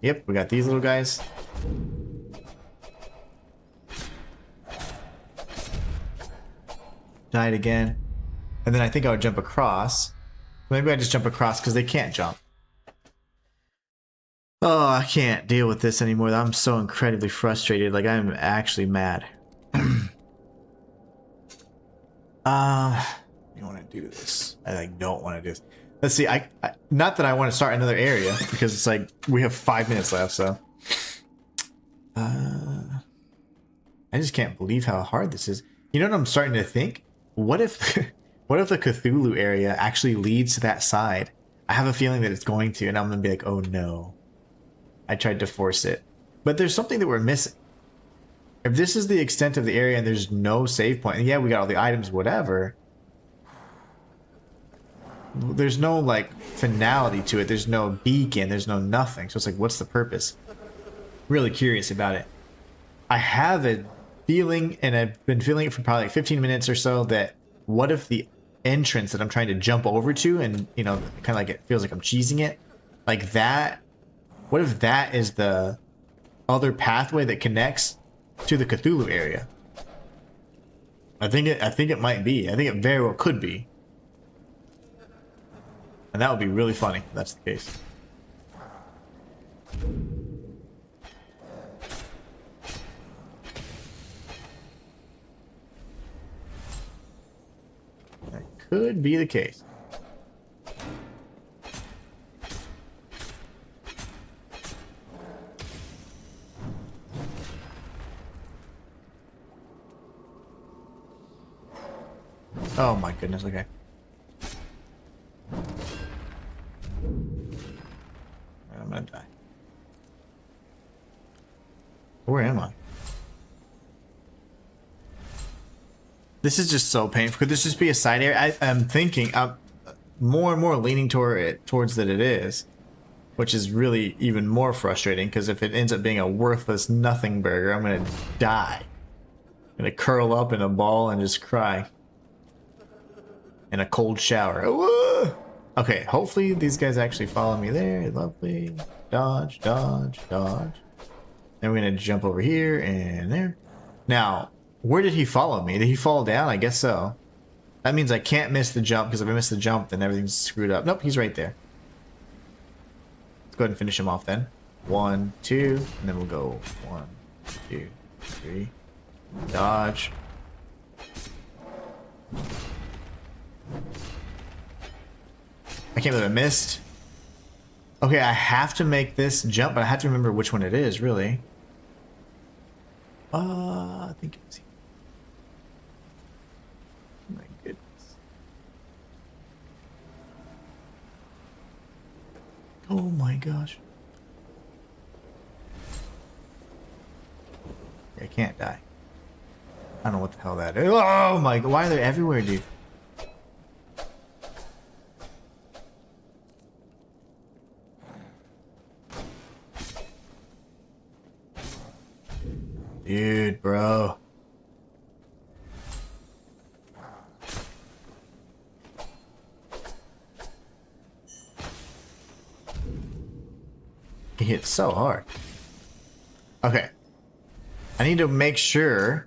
Yep, we got these little guys. Died again. And then I think I would jump across. Maybe I just jump across because they can't jump. Oh, I can't deal with this anymore. I'm so incredibly frustrated. Like, I'm actually mad. You want to do this? I like don't want to do this. Let's see. I not that I want to start another area because it's like we have 5 minutes left. So, I just can't believe how hard this is. You know what I'm starting to think? What if, what if the Cthulhu area actually leads to that side? I have a feeling that it's going to, and I'm gonna be like, oh no. I tried to force it. But there's something that we're missing. If this is the extent of the area and there's no save point, and yeah, we got all the items, whatever. There's no, like, finality to it. There's no beacon. There's no nothing. So it's like, what's the purpose? Really curious about it. I have a feeling, and I've been feeling it for probably like 15 minutes or so, that what if the entrance that I'm trying to jump over to, and, you know, kind of like it feels like I'm cheesing it, like that. What if that is the other pathway that connects to the Cthulhu area? I think it might be. I think it very well could be. And that would be really funny if that's the case. That could be the case. Oh my goodness, okay. I'm gonna die. Where am I? This is just so painful. Could this just be a side area? I'm thinking, I'm more and more leaning towards that it is, which is really even more frustrating, because if it ends up being a worthless nothing burger, I'm gonna die. I'm gonna curl up in a ball and just cry. In a cold shower. Okay, hopefully these guys actually follow me there. Lovely. Dodge, dodge, dodge. Then we're gonna jump over here and there. Now, where did he follow me? Did he fall down? I guess so. That means I can't miss the jump, because if I miss the jump, then everything's screwed up. Nope, he's right there. Let's go ahead and finish him off then. 1, 2, and then we'll go 1, 2, 3. Dodge. I can't believe I missed. Okay, I have to make this jump, but I have to remember which one it is, really. I think it's here. My goodness. Oh my gosh. I can't die. I don't know what the hell that is. Oh my god, why are they everywhere, dude? Dude, bro. He hit so hard. Okay. I need to make sure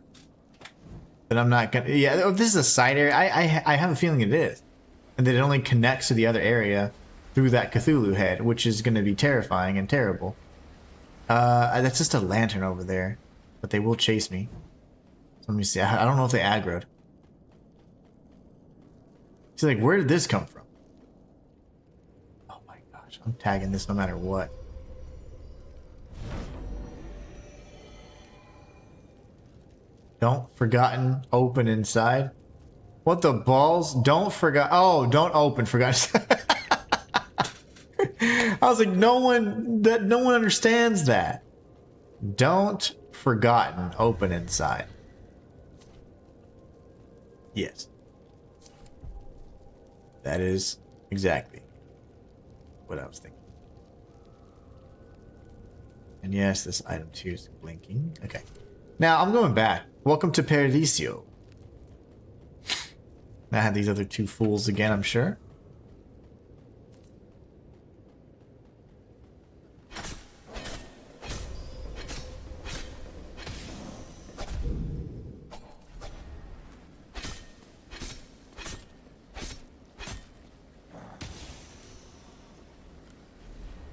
that I'm not gonna... Yeah, if this is a side area, I have a feeling it is. And then it only connects to the other area through that Cthulhu head, which is going to be terrifying and terrible. That's just a lantern over there. But they will chase me. So let me see. I don't know if they aggroed. It's like, where did this come from? Oh my gosh. I'm tagging this no matter what. Don't forgotten open inside. What the balls? Don't forgot. Oh, don't open. Forgot. I was like, no one understands that. Don't forgotten open inside. Yes. That is exactly what I was thinking. And yes, this item too is blinking. Okay. Now I'm going back. Welcome to Paradiso. I had these other two fools again, I'm sure.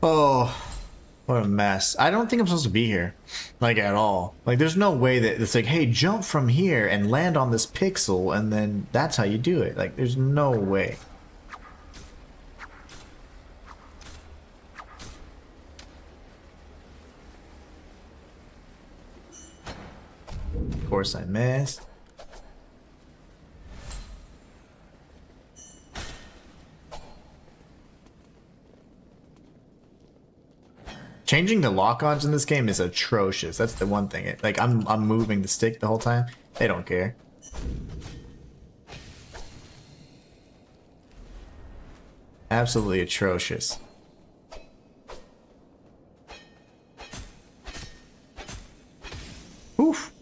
Oh, what a mess. I don't think I'm supposed to be here. Like, at all. Like, there's no way that it's like, hey, jump from here and land on this pixel, and then that's how you do it. Like, there's no way. Of course I missed. Changing the lock-ons in this game is atrocious. That's the one thing. Like, I'm moving the stick the whole time. They don't care. Absolutely atrocious. Oof.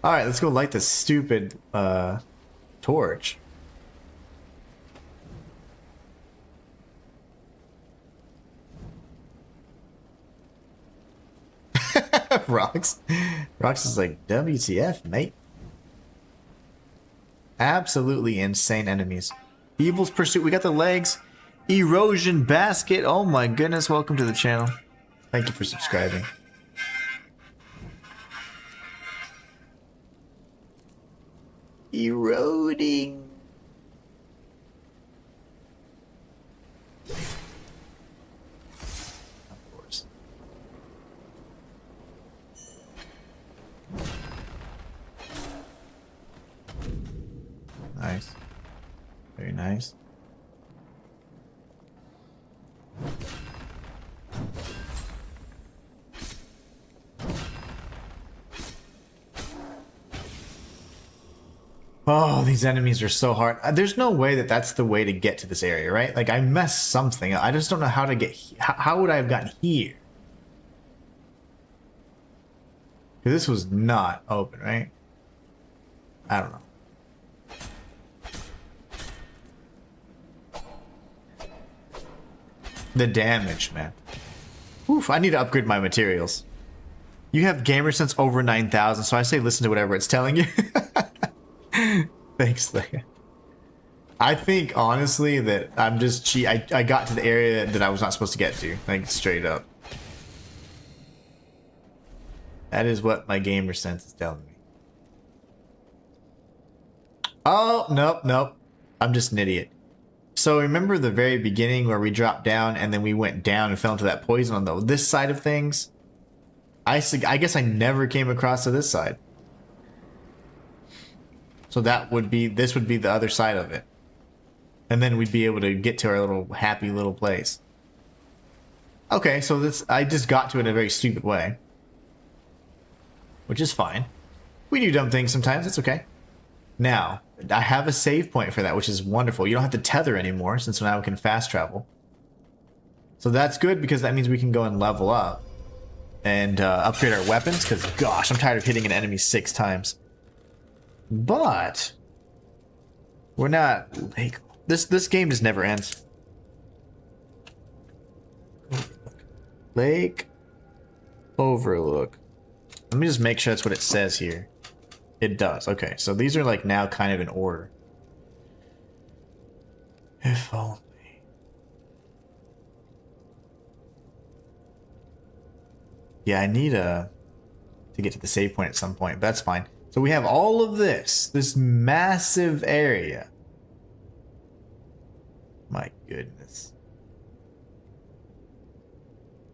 Alright, let's go light this stupid torch. Rocks is like, WTF, mate. Absolutely insane enemies. Evil's Pursuit, we got the legs. Erosion Basket, oh my goodness, welcome to the channel. Thank you for subscribing. Eroding. Nice. Very nice. Oh, these enemies are so hard. There's no way that that's the way to get to this area, right? Like, I messed something up. I just don't know how to get... How would I have gotten here? Because this was not open, right? I don't know. The damage, man. Oof, I need to upgrade my materials. You have gamer sense over 9,000, so I say listen to whatever it's telling you. Thanks, Leia. I think, honestly, that I'm just cheat. I got to the area that I was not supposed to get to. Like, straight up. That is what my gamer sense is telling me. Oh, nope, nope. I'm just an idiot. So remember the very beginning where we dropped down and then we went down and fell into that poison on this side of things? I guess I never came across to this side. So that would be, this would be the other side of it. And then we'd be able to get to our little happy little place. Okay, so this, I just got to it in a very stupid way. Which is fine. We do dumb things sometimes, it's okay. Now, I have a save point for that, which is wonderful. You don't have to tether anymore, since now we can fast travel. So that's good, because that means we can go and level up. And upgrade our weapons, because gosh, I'm tired of hitting an enemy 6 times. But we're not like this game just never ends. Lake Overlook. Let me just make sure that's what it says here. It does. Okay, so these are like now kind of in order. If only. Yeah, I need to get to the save point at some point, but that's fine. So we have all of this massive area. My goodness.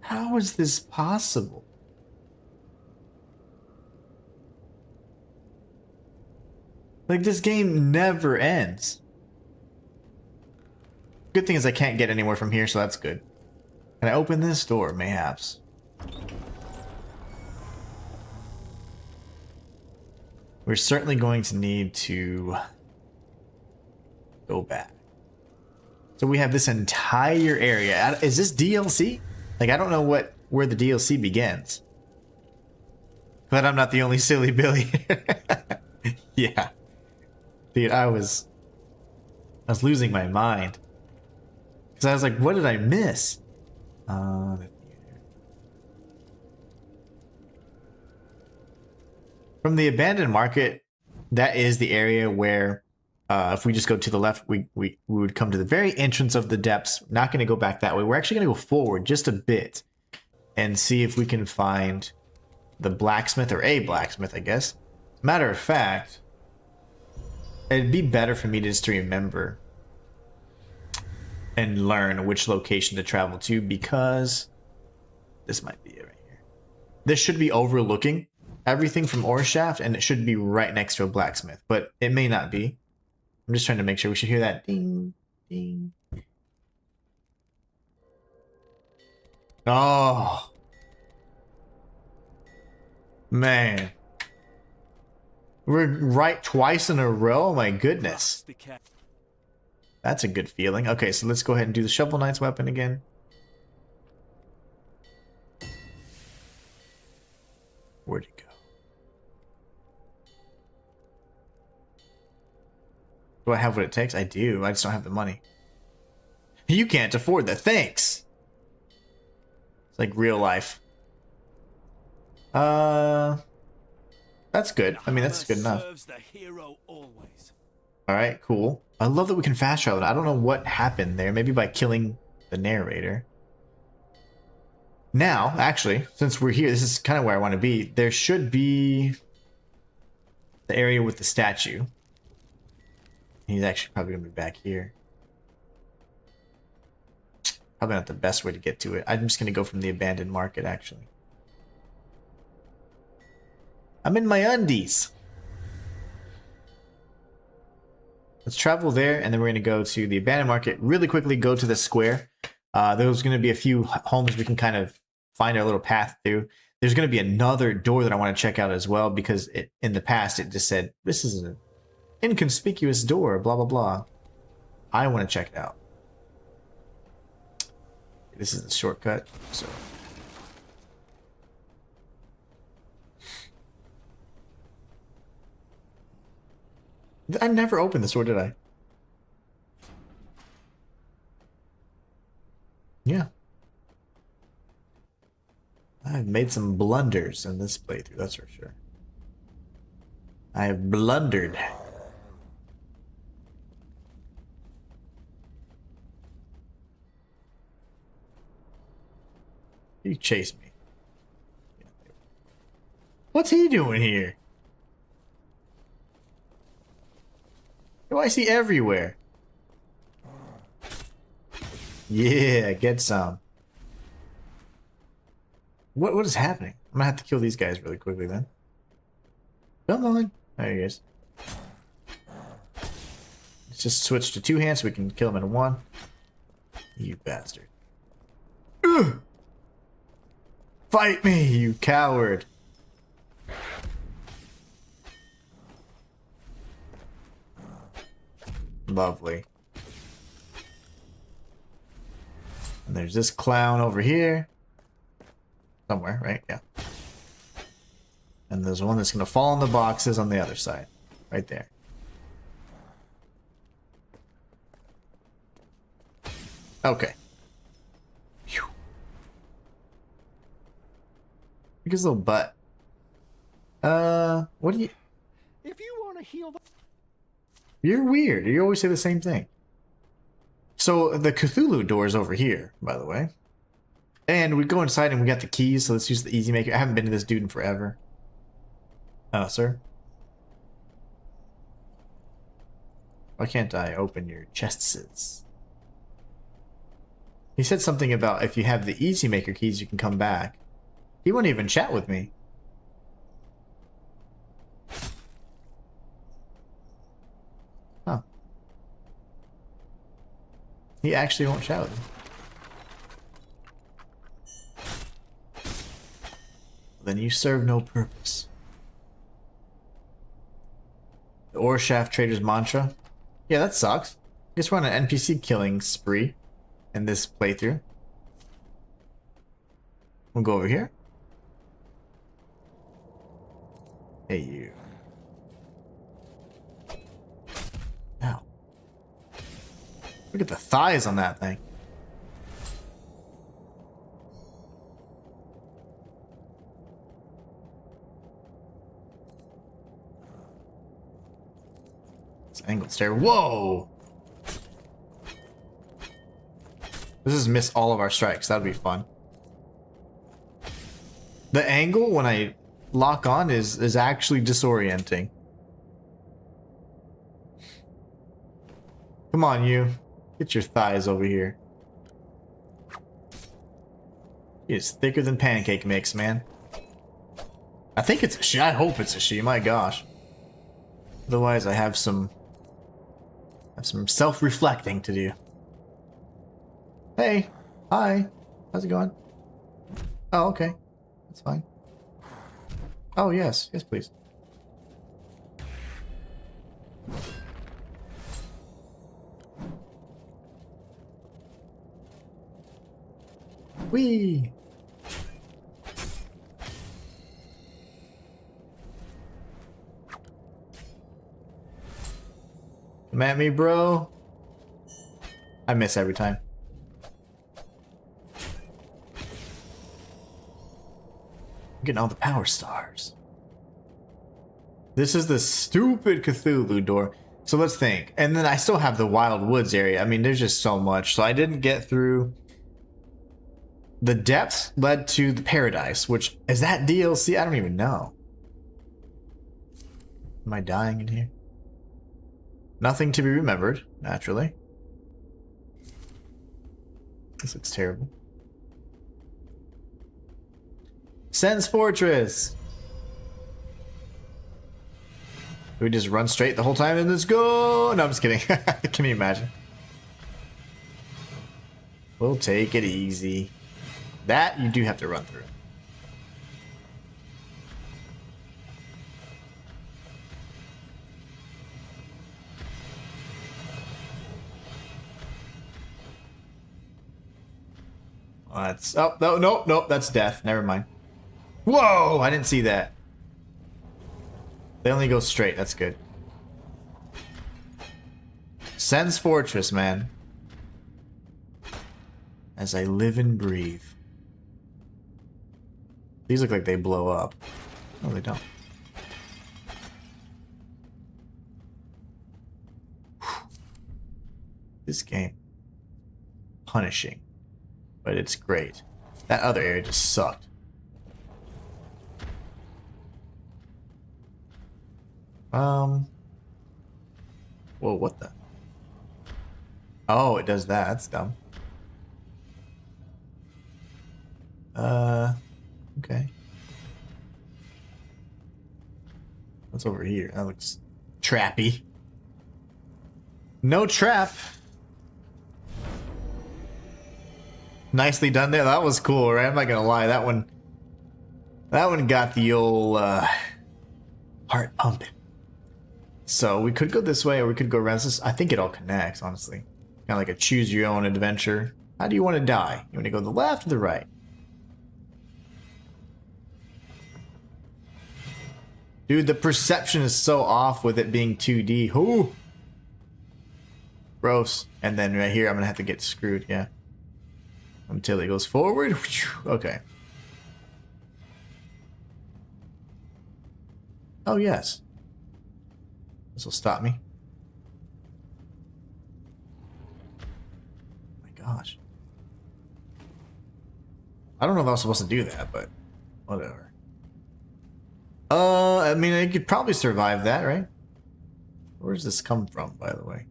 How is this possible? Like, this game never ends. Good thing is I can't get anywhere from here, so that's good. Can I open this door? Mayhaps. We're certainly going to need to go back. So we have this entire area. Is this DLC? Like, I don't know where the DLC begins. But I'm not the only silly Billy. Yeah. Dude, I was losing my mind. Because I was like, what did I miss? From the abandoned market, that is the area where if we just go to the left, we would come to the very entrance of the depths. Not going to go back that way. We're actually going to go forward just a bit and see if we can find the blacksmith, or a blacksmith, I guess. Matter of fact, it'd be better for me just to remember and learn which location to travel to, because this might be it right here. This should be overlooking everything from Orshaft, and it should be right next to a blacksmith, but it may not be. I'm just trying to make sure. We should hear that ding, ding. Oh. Man. We're right twice in a row? My goodness. That's a good feeling. Okay, so let's go ahead and do the Shovel Knight's weapon again. Where'd he go? Do I have what it takes? I do. I just don't have the money. You can't afford that. Thanks. It's like real life. That's good. I mean, that's good enough. Alright, cool. I love that we can fast travel. I don't know what happened there. Maybe by killing the narrator. Now, actually, since we're here, this is kind of where I want to be. There should be the area with the statue. He's actually probably going to be back here. Probably not the best way to get to it. I'm just going to go from the abandoned market, actually. I'm in my undies. Let's travel there, and then we're going to go to the abandoned market. Really quickly go to the square. There's going to be a few homes we can kind of find our little path through. There's going to be another door that I want to check out as well, because in the past it just said, this is an inconspicuous door, blah, blah, blah. I want to check it out. This is the shortcut, so... I never opened this door, did I? Yeah. I've made some blunders in this playthrough, that's for sure. I have blundered. You chase me. What's he doing here? Who I see everywhere. Yeah, get some. What is happening? I'm gonna have to kill these guys really quickly then. Come on. There he is. Let's just switch to two hands so we can kill him in one. You bastard. Ugh! Fight me, you coward. Lovely. And there's this clown over here. Somewhere, right? Yeah. And there's one that's going to fall in the boxes on the other side. Right there. Okay. Phew. Look at his little butt. What do you... If you want to heal the... You're weird. You always say the same thing. So the Cthulhu door is over here, by the way. And we go inside and we got the keys, so let's use the easy maker. I haven't been to this dude in forever. Oh, sir. Why can't I open your chests? He said something about if you have the easy maker keys, you can come back. He won't even chat with me. Huh. He actually won't chat with me. Then you serve no purpose. The Ore Shaft Trader's Mantra. Yeah, that sucks. Guess we're on an NPC killing spree in this playthrough. We'll go over here. Hey, you. Ow. Look at the thighs on that thing. Angled stair. Whoa! This is miss all of our strikes. That'd be fun. The angle when I lock on is actually disorienting. Come on, you. Get your thighs over here. It's thicker than pancake mix, man. I think it's a she. I hope it's a she. My gosh. Otherwise, I have some self-reflecting to do. Hey, hi, how's it going? Oh, okay, that's fine. Oh, yes, yes, please. Whee! Come at me, bro. I miss every time. I'm getting all the power stars. This is the stupid Cthulhu door. So let's think. And then I still have the Wild Woods area. I mean, there's just so much. So I didn't get through. The depths led to the Paradise, which is that DLC? I don't even know. Am I dying in here? Nothing to be remembered, naturally. This looks terrible. Sen's Fortress! Do we just run straight the whole time and let's go? No, I'm just kidding. Can you imagine? We'll take it easy. That you do have to run through. That's oh no, nope, that's death. Never mind. Whoa, I didn't see that. They only go straight, that's good. Sen's Fortress, man. As I live and breathe. These look like they blow up. No, they don't. This game. Punishing. But it's great. That other area just sucked. Whoa, what the? Oh, it does that. That's dumb. Okay. What's over here? That looks trappy. No trap. Nicely done there. That was cool, right? I'm not gonna lie. That one got the old heart pumping. So we could go this way, or we could go around this. I think it all connects, honestly. Kind of like a choose your own adventure. How do you want to die? You want to go to the left or the right? Dude, the perception is so off with it being 2D. Ooh. Gross. And then right here, I'm gonna have to get screwed. Yeah. Until it goes forward. Okay. Oh, yes. This will stop me. gosh. I don't know if I was supposed to do that, but whatever. I mean, I could probably survive that, right? Where does this come from, by the way?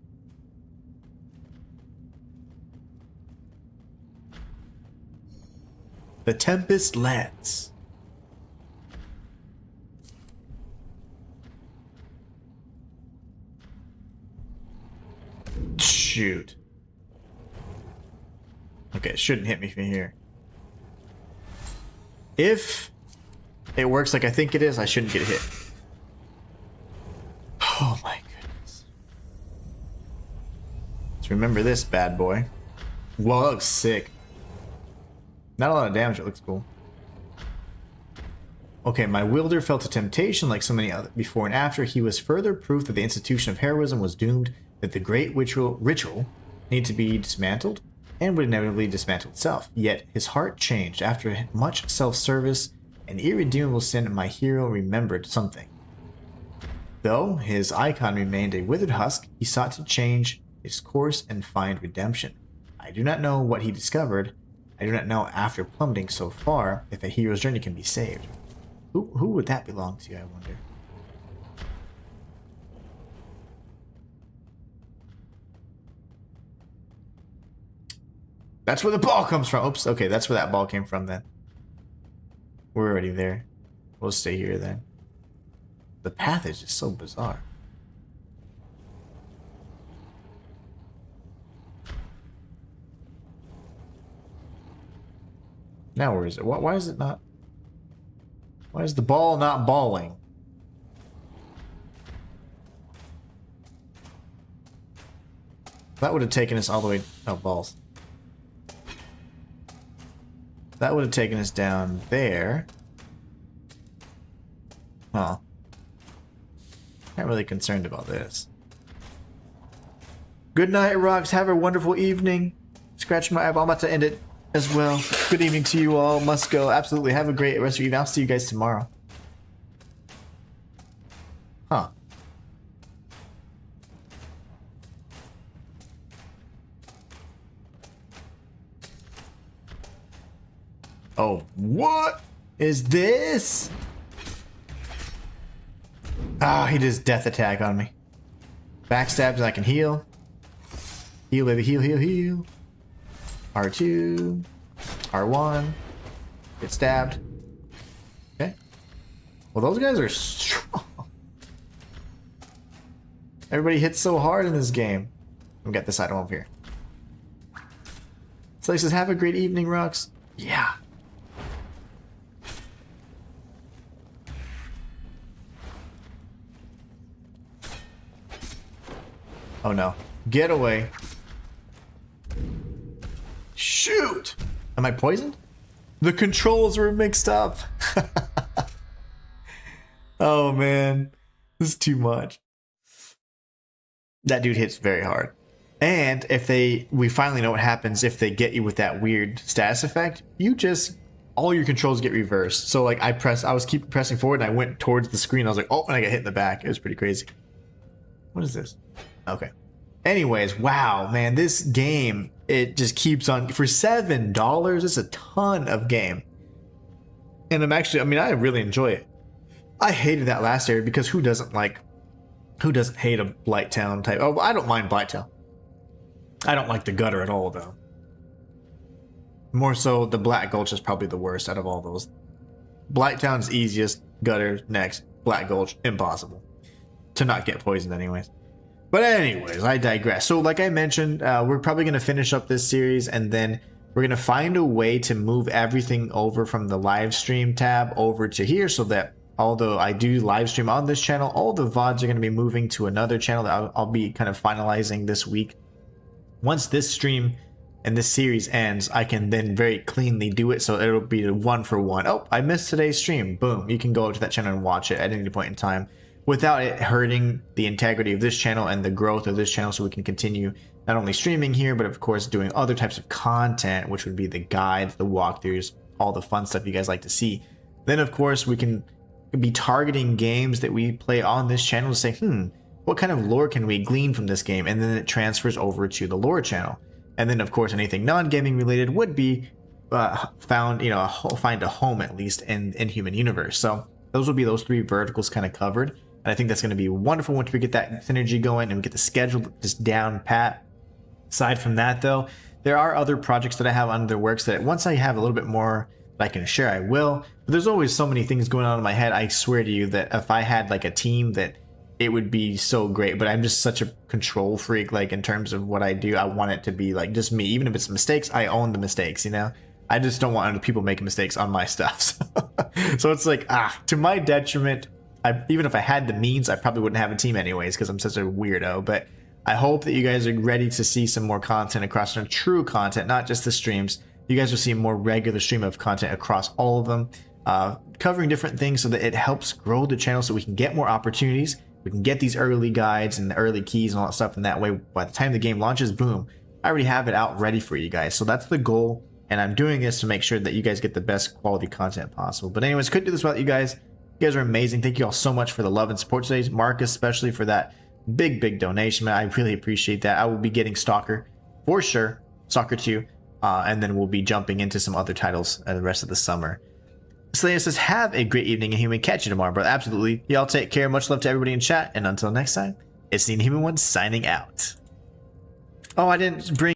The Tempest Lance. Shoot. Okay, it shouldn't hit me from here. If it works like I think it is, I shouldn't get hit. Oh my goodness. Let's remember this bad boy. Whoa, that looks sick. Not a lot of damage, it looks cool. Okay, my wielder fell to temptation like so many other before and after. He was further proof that the institution of heroism was doomed, that the great ritual needed to be dismantled, and would inevitably dismantle itself. Yet his heart changed. After much self-service and irredeemable sin, my hero remembered something. Though his icon remained a withered husk, he sought to change his course and find redemption. I do not know what he discovered. I do not know, after plummeting so far, if a hero's journey can be saved. Who would that belong to, I wonder? That's where the ball comes from. Oops, okay, that's where that ball came from then. We're already there. We'll stay here then. The path is just so bizarre. Now where is it? Why is it not? Why is the ball not balling? That would have taken us all the way... Oh, balls. That would have taken us down there. Huh. Not really concerned about this. Good night, Rocks. Have a wonderful evening. Scratching my eyeball. I'm about to end it as well. Good evening to you all. Must go. Absolutely. Have a great rest of your evening. I'll see you guys tomorrow. Huh. Oh, what is this? Ah, he does death attack on me. Backstabs and I can heal. Heal, baby, heal, heal, heal. R2. R1. Get stabbed. Okay. Well, those guys are strong. Everybody hits so hard in this game. Let me get this item over here. So he says, have a great evening, Rux. Yeah. Oh no. Get away. Shoot! Am I poisoned? The controls were mixed up. Oh man. This is too much. That dude hits very hard. And if we finally know what happens if they get you with that weird status effect, all your controls get reversed. So like I was keep pressing forward and I went towards the screen. I was like, oh, and I got hit in the back. It was pretty crazy. What is this? Okay. Anyways, wow, man, this game, it just keeps on. For $7, it's a ton of game. And I really enjoy it. I hated that last area because who doesn't hate a Blighttown type? Oh, I don't mind Blighttown. I don't like the gutter at all, though. More so, the Black Gulch is probably the worst out of all those. Blighttown's easiest, gutter next, Black Gulch, impossible. To not get poisoned anyways. But anyways, I digress. So like I mentioned, we're probably going to finish up this series and then we're going to find a way to move everything over from the live stream tab over to here so that although I do live stream on this channel, all the VODs are going to be moving to another channel that I'll be kind of finalizing this week. Once this stream and this series ends, I can then very cleanly do it so it'll be a 1-for-1. Oh, I missed today's stream. Boom. You can go to that channel and watch it at any point in time, without it hurting the integrity of this channel and the growth of this channel, so we can continue not only streaming here, but of course doing other types of content, which would be the guides, the walkthroughs, all the fun stuff you guys like to see. Then of course we can be targeting games that we play on this channel to say, what kind of lore can we glean from this game? And then it transfers over to the lore channel. And then of course anything non-gaming related would be found, you know, find a home at least in Inhuman universe. So those will be those 3 verticals kind of covered. And I think that's going to be wonderful once we get that synergy going and we get the schedule just down pat. Aside from that though, there are other projects that I have under the works that once I have a little bit more that I can share, I will. But there's always so many things going on in my head. I swear to you that if I had like a team, that it would be so great. But I'm just such a control freak, like in terms of what I do. I want it to be like just me. Even if it's mistakes, I own the mistakes, you know? I just don't want other people making mistakes on my stuff. So it's like, to my detriment. Even if I had the means, I probably wouldn't have a team anyways because I'm such a weirdo. But I hope that you guys are ready to see some more content across true content, not just the streams. You guys will see a more regular stream of content across all of them, covering different things so that it helps grow the channel so we can get more opportunities. We can get these early guides and the early keys and all that stuff. And that way, by the time the game launches, boom, I already have it out ready for you guys. So that's the goal. And I'm doing this to make sure that you guys get the best quality content possible. But anyways, couldn't do this without you guys. You guys are amazing. Thank you all so much for the love and support today. Marcus, especially for that big donation, man. I really appreciate that. I will be getting Stalker for sure, Stalker 2, and then we'll be jumping into some other titles the rest of the summer. Slayer says, have a great evening, Inhuman. Catch you tomorrow, brother. Absolutely. Y'all take care. Much love to everybody in chat. And until next time, it's the Inhuman One signing out. Oh, I didn't bring